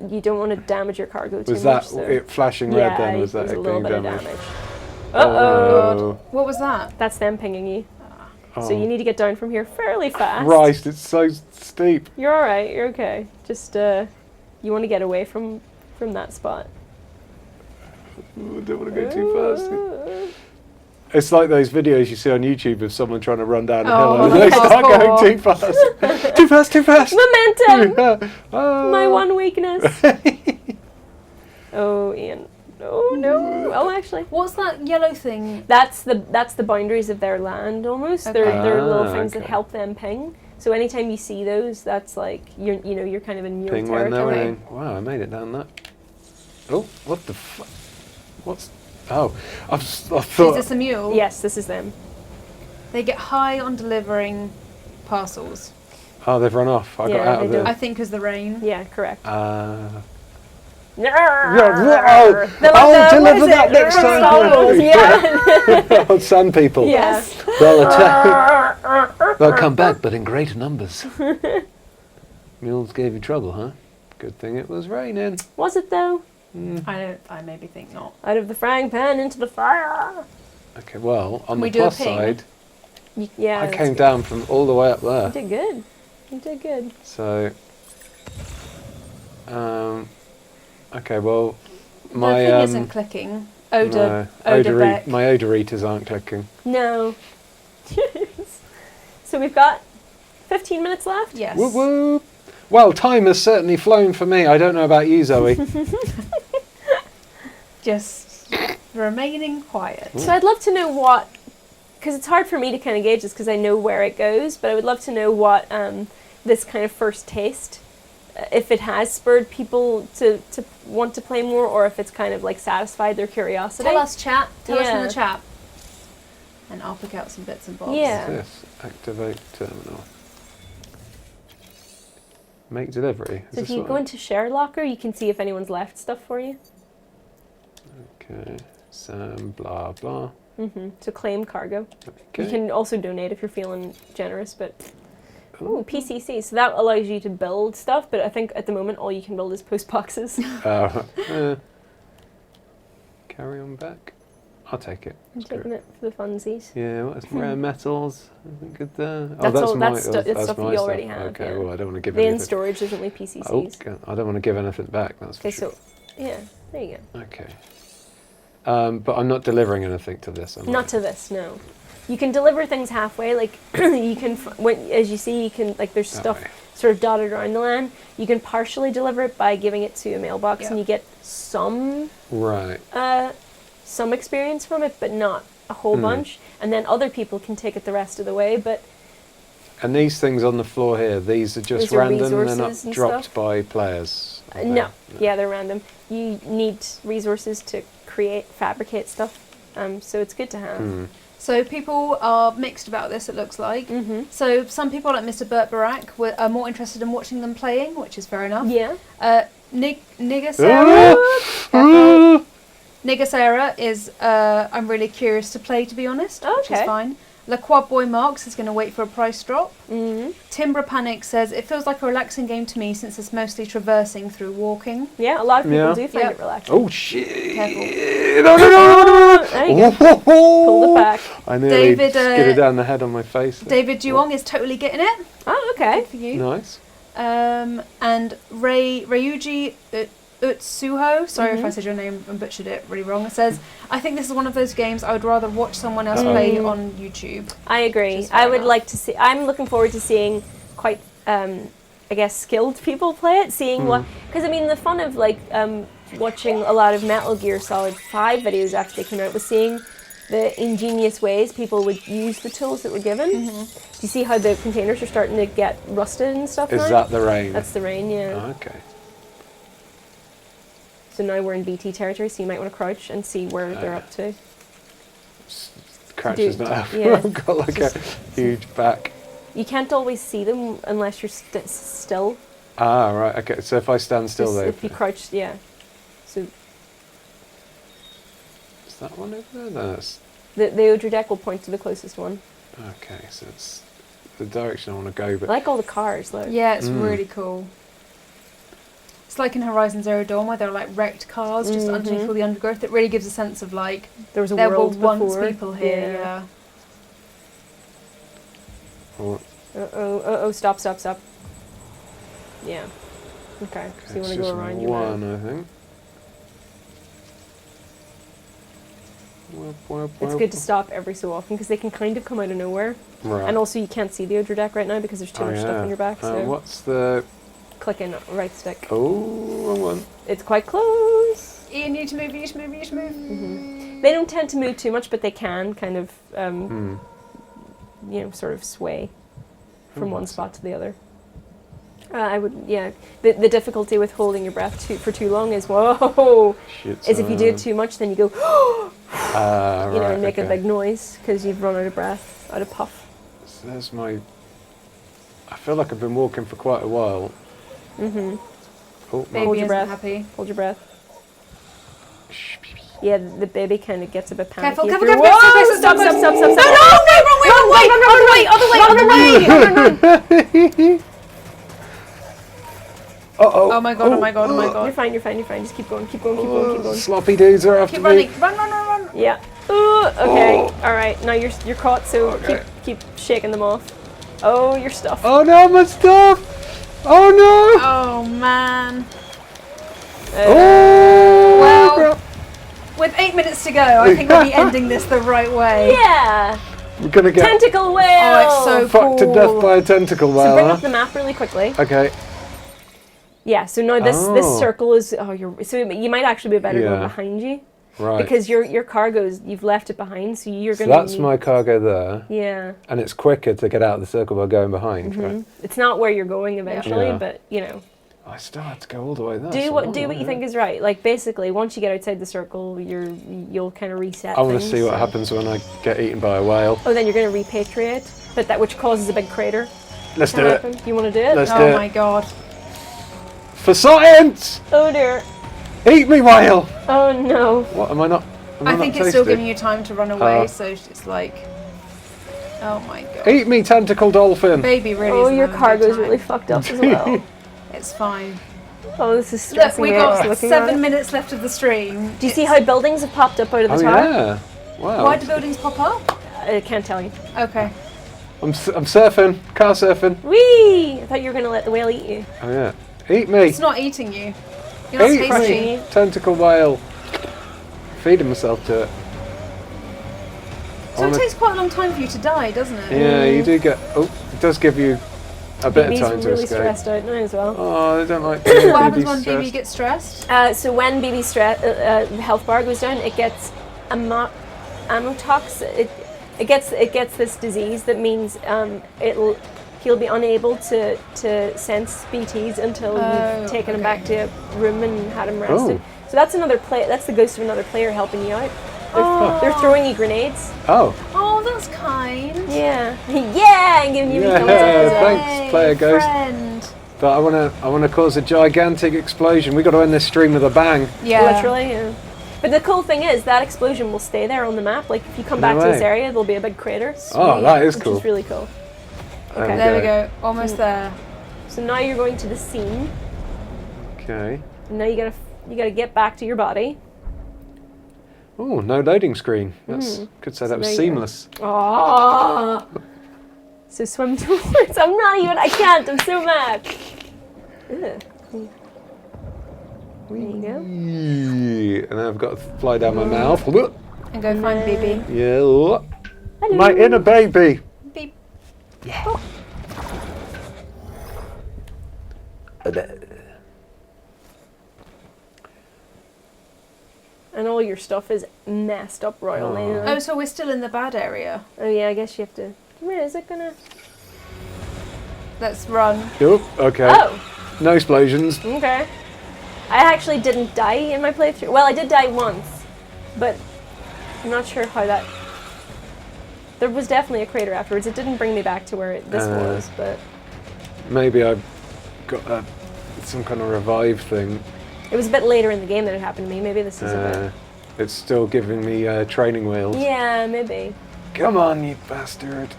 You don't want to damage your cargo too Was much. that So. it flashing red Yeah, then? Was that there's it a little being bit damaged? of damage. Uh-oh. What was that? That's them pinging you. Oh. So you need to get down from here fairly fast. Christ, it's so steep. You're all right. You're okay. Just you want to get away from that spot. I don't want to go too fast. It's like those videos you see on YouTube of someone trying to run down a hill and they start going too fast. Too fast, too fast. Momentum! Oh. My one weakness. Oh, Ian. Oh no. Oh, actually. What's that yellow thing? That's the boundaries of their land almost. Okay. They're little things that okay. help them ping. So anytime you see those, that's like you're kind of in mule Ping when they're territory. winning. Wow, I made it down that. Oh, what the fuck? What's... Oh, I Is thought... this a mule? Yes, this is them. They get high on delivering parcels. Oh, they've run off. I Yeah, got out of they the... I think because the rain. Yeah, correct. Yeah, They're I'll what deliver is that it? next time. Star Wars, yeah. Oh, Sand people. Yes. They'll come back, but in greater numbers. Mules gave you trouble, huh? Good thing it was raining. Was it though? I maybe think not. Out of the frying pan into the fire. Okay, well, on We the do a plus ping. side, Yeah. I that's came good. down from all the way up there. You did good. You did good. So, okay, well, The my thing isn't clicking. Oda Beck. my odor eaters aren't clicking. No. So we've got 15 minutes left. Yes. Whoop whoop. Well, time has certainly flown for me. I don't know about you, Zoe. Just remaining quiet. So I'd love to know what, because it's hard for me to kind of gauge this because I know where it goes, but I would love to know what this kind of first taste, if it has spurred people to want to play more, or if it's kind of like satisfied their curiosity. Tell us, chat. Tell us in Yeah. the chat. And I'll pick out some bits and bobs. Yeah. What's this? Activate terminal. Make delivery. Is So if this you what go into share locker, you can see if anyone's left stuff for you. Okay. Sam, blah, blah. So claim cargo. Okay. You can also donate if you're feeling generous, but... Ooh, PCC. So that allows you to build stuff, but I think at the moment all you can build is post boxes. Carry on back. I'll take it. I'm taking it for the funsies. Yeah, what is rare metals? Anything good there? That's all- that's my, that's stuff my you already stuff. have, Okay, yeah. well, I don't want to give The in anything. storage, there's only PCCs. Oh, God, I don't want to give anything back, that's for Okay, sure. so, yeah, there you go. Okay. But I'm not delivering anything to this, am I? Not to this, no. You can deliver things halfway, like, you can, as you see, you can, like, there's That stuff way. sort of dotted around the land. You can partially deliver it by giving it to a mailbox, Yeah. and you get some Right. experience from it, but not a whole bunch. And then other people can take it the rest of the way, but And these things on the floor here, these are just These are random, they're not resources and dropped stuff? by players? are they? no. Yeah, they're random. You need resources to fabricate stuff, so it's good to have. So people are mixed about this, it looks like. So some people, like Mr. Burt Barack, are more interested in watching them playing, which is fair enough. Yeah. Nigga Sarah. Nigga Sarah is, I'm really curious to play, to be honest, which is Okay. fine. La Quad Boy Marks is going to wait for a price drop. Timbra Panic says, it feels like a relaxing game to me since it's mostly traversing through walking. Yeah, a lot of people Yeah. do find Yep. it relaxing. Oh, shit! Careful. No. There you go. Pulled it back. I nearly David, skidded down the head on my face. there. David Duong is totally getting it. Oh, okay. Good for you. Nice. And Ryuji Utsuho, sorry if I said your name and butchered it really wrong, says, I think this is one of those games I would rather watch someone else play on YouTube. I agree. Just fair I would enough. like to see. I'm looking forward to seeing quite, I guess, skilled people play it. Seeing what, because I mean, the fun of like watching a lot of Metal Gear Solid 5 videos after they came out was seeing the ingenious ways people would use the tools that were given. Do you see how the containers are starting to get rusted and stuff? Is now? that the rain? That's the rain, yeah. Okay. So now we're in BT territory, so you might want to crouch and see where they're up to. Crouch is Dude, not yeah. I've got like a huge back. You can't always see them unless you're still. Ah, right. Okay. So if I stand still, Just though. if you crouch, yeah. So that one over there? That's... The Odra deck will point to the closest one. Okay, so it's the direction I want to go, but... I like all the cars, though. Yeah, it's really cool. It's like in Horizon Zero Dawn where there are like wrecked cars just underneath all the undergrowth. It really gives a sense of like there was a there world were once before. people here. Yeah. Oh. Uh-oh, stop. Yeah. Okay, so you want to go around your one, I think. It's good to stop every so often because they can kind of come out of nowhere. Right. And also you can't see the Odra deck right now because there's too much stuff on your back. So what's the... click in right stick. Oh, wrong one. It's quite close. You need to move. They don't tend to move too much, but they can kind of, you know, sort of sway from one spot to the other. I would, yeah. The difficulty with holding your breath for too long is, whoa, is if you do it too much, then you go, you know, and make a big noise because you've run out of breath, out of puff. So there's my... I feel like I've been walking for quite a while. Oh, Baby hold your isn't breath. happy. Hold your breath. Yeah, the baby kind of gets a bit panicky. Careful. Stop. No, wrong way. Uh-oh. Oh my god. You're fine. Just keep going. Sloppy dudes are after Keep me. running. Run. Yeah. Okay. All right. Now you're caught. So keep shaking them off. Oh, your stuff. Oh no, my stuff! Oh no! Oh man. Well, Well, with 8 minutes to go, I think we'll be ending this the right way. Yeah. we're gonna get Tentacle whale. Oh, it's so fucked to death by a tentacle So whale. bring up the map really quickly. Okay. Yeah. So now this circle is. Oh, so you might actually be better going behind you. Right. Because your cargo's, you've left it behind, so you're going So to that's my cargo there. Yeah. And it's quicker to get out of the circle by going behind, right? It's not where you're going eventually, Yeah. but, you know. I still have to go all the way there. Do what you think is right. Like, basically, once you get outside the circle, you'll kind of reset I want to things, see what so- happens when I get eaten by a whale. Oh, then you're going to repatriate, but that which causes a big crater. Let's Can do happen. it. You want to do it? Let's do Oh it. my god. For science! Oh, dear. Eat me, whale! Oh, no. What, am I not? I think it's still giving you time to run away, so it's like... Oh my god. Eat me, tentacle dolphin! Baby really Oh, isn't your having a good cargo's time. really fucked up as well. It's fine. Oh, this is Look, stressing we me out got looking at 7 it. minutes left of the stream. Do you see how buildings have popped up out of the Oh tower? yeah. Wow. Why do buildings pop up? I can't tell you. Okay. I'm surfing. Car surfing. Whee! I thought you were going to let the whale eat you. Oh yeah. Eat me. It's not eating you. You're not Eat supposed me. to. Tentacle whale. Feeding myself to it. So it takes quite a long time for you to die, doesn't it? Yeah, you do get... Oh, it does give you a bit of BB's time to really escape. stressed out now as well. Oh, I don't like What happens BB when stressed. BB gets stressed? So when BB's health bar goes down, it gets amotox. It gets this disease that means he'll be unable to sense BTs until you've taken him back to a room and had him rested. So that's another That's the ghost of another player helping you out. They're throwing you grenades. Oh. Oh, that's kind. Yeah. Yeah, and giving you Yeah, thumbs up as well. thanks, player ghost. Friend. But I wanna cause a gigantic explosion. We got to end this stream with a bang. Yeah. Literally, yeah. But the cool thing is that explosion will stay there on the map. Like if you come back to this area, there'll be a big crater. Oh, that is cool. Which is really cool. Okay. There we go. Almost there. So now you're going to the scene. Okay. And now you gotta get back to your body. Oh, no loading screen. That's could say that was there you seamless. Oh. So swim towards. I can't. I'm so mad. Ugh. There you go. And then I've got to fly down my mouth. And go find BB. Yeah. Hello. My inner baby. Beep. And all your stuff is messed up royally. Oh, so we're still in the bad area. Oh yeah, I guess you have to. Where is it gonna? Let's run. Oh, okay. Oh. No explosions. Okay. I actually didn't die in my playthrough. Well, I did die once, but I'm not sure how that... There was definitely a crater afterwards. It didn't bring me back to where this was, but... Maybe I got some kind of revive thing. It was a bit later in the game that it happened to me. Maybe this is a bit... It's still giving me training wheels. Yeah, maybe. Come on, you bastard.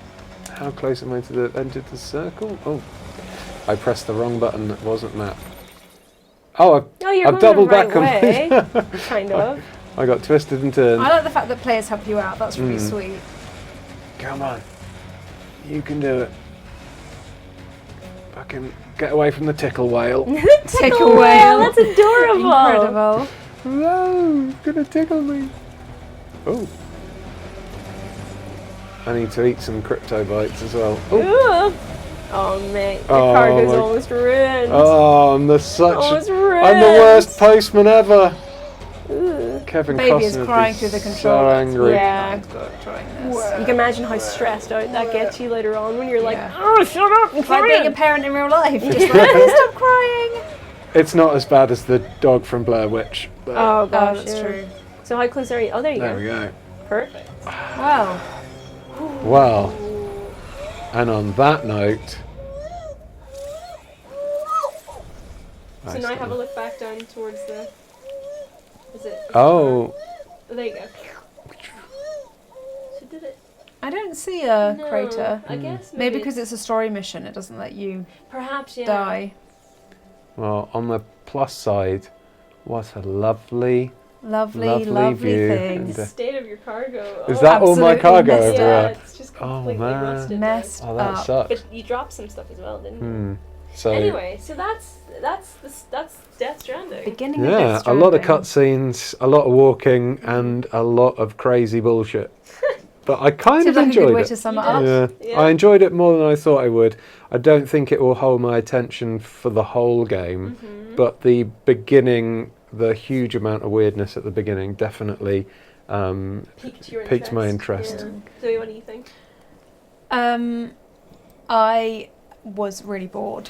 How close am I to the end of the circle? Oh, I pressed the wrong button that wasn't that. Oh, you're I've going doubled the right back on way. me. Kind of. I got twisted and turned. I like the fact that players help you out. That's really sweet. Come on. You can do it. Fucking get away from the tickle whale. Tickle whale. That's adorable. Incredible. No, it's gonna tickle me. Oh. I need to eat some crypto bites as well. Oh, oh mate, your cargo's almost ruined. Oh, I'm the worst postman ever. Kevin Baby Costner is crying through the controller. so angry. Yeah. This. You can imagine how stressed out that gets you later on when you're like, Yeah. oh, shut up, I'm It's like being a crying. parent in real life. Just like, stop crying. It's not as bad as the dog from Blair Witch. But Oh gosh, that's yeah. true. So how close are you? Oh, there you there go. we go. Perfect. Wow. Well, and on that note. So now have a look back down towards the. Is it? Oh. There you go. So did it? I don't see a No, crater. I guess Maybe because it's a story mission, it doesn't let you perhaps die. Well, on the plus side, what a lovely Lovely view. things. The state of your cargo. Is that all my absolutely cargo messed everywhere? Yeah, it's just completely man. rusted. Messed Oh, that up. sucks. But you dropped some stuff as well, didn't you? So Anyway, so that's Death Stranding. Beginning of yeah, Death a lot of Stranding. cutscenes, a lot of walking, and a lot of crazy bullshit. But I kind Seems of like a good enjoyed way it. to sum You it up. Yeah. Yeah. I enjoyed it more than I thought I would. I don't think it will hold my attention for the whole game, but the beginning, the huge amount of weirdness at the beginning, definitely Piqued my interest. Yeah. Zoe, what do you think? I was really bored.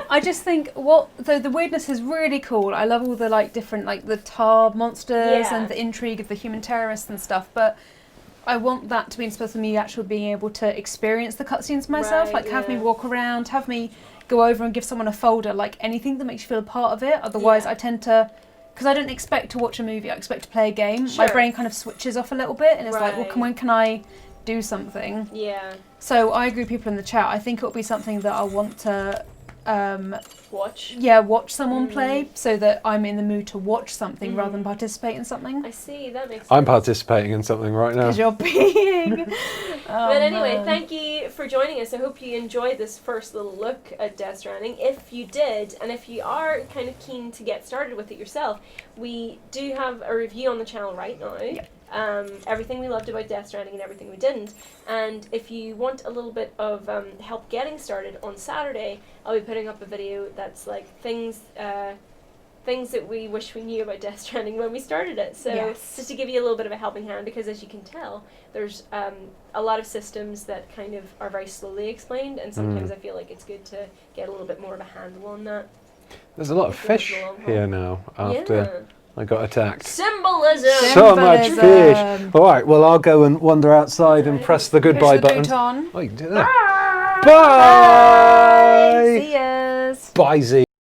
I just think though the weirdness is really cool. I love all the like different like the tar monsters Yeah. and the intrigue of the human terrorists and stuff, but I want that to be inspired for me actually being able to experience the cutscenes myself, Right, like have me yeah. walk around, have me go over and give someone a folder, like anything that makes you feel a part of it. Otherwise I tend to, because I don't expect to watch a movie, I expect to play a game. Sure. My brain kind of switches off a little bit and it's like, well, Right. when can I do something? Yeah. So I agree with people in the chat. I think it'll be something that I want to, Watch. watch someone play, so that I'm in the mood to watch something rather than participate in something. I see, that makes sense. I'm participating in something right now. Because you're being. But anyway, thank you for joining us. I hope you enjoyed this first little look at Death Stranding. If you did, and if you are kind of keen to get started with it yourself, we do have a review on the channel right now. Yep. Everything we loved about Death Stranding and everything we didn't. And if you want a little bit of help getting started, on Saturday I'll be putting up a video that's like things that we wish we knew about Death Stranding when we started it. So Yes. just to give you a little bit of a helping hand, because as you can tell, there's a lot of systems that kind of are very slowly explained, and sometimes I feel like it's good to get a little bit more of a handle on that. There's a lot of If there's fish a long haul. here now after I got attacked. Symbolism! So much fish. Symbolism. All right, well, I'll go and wander outside and press the goodbye Push the button. button. Oh, you can do that. Bye! See yous. Bye, Z.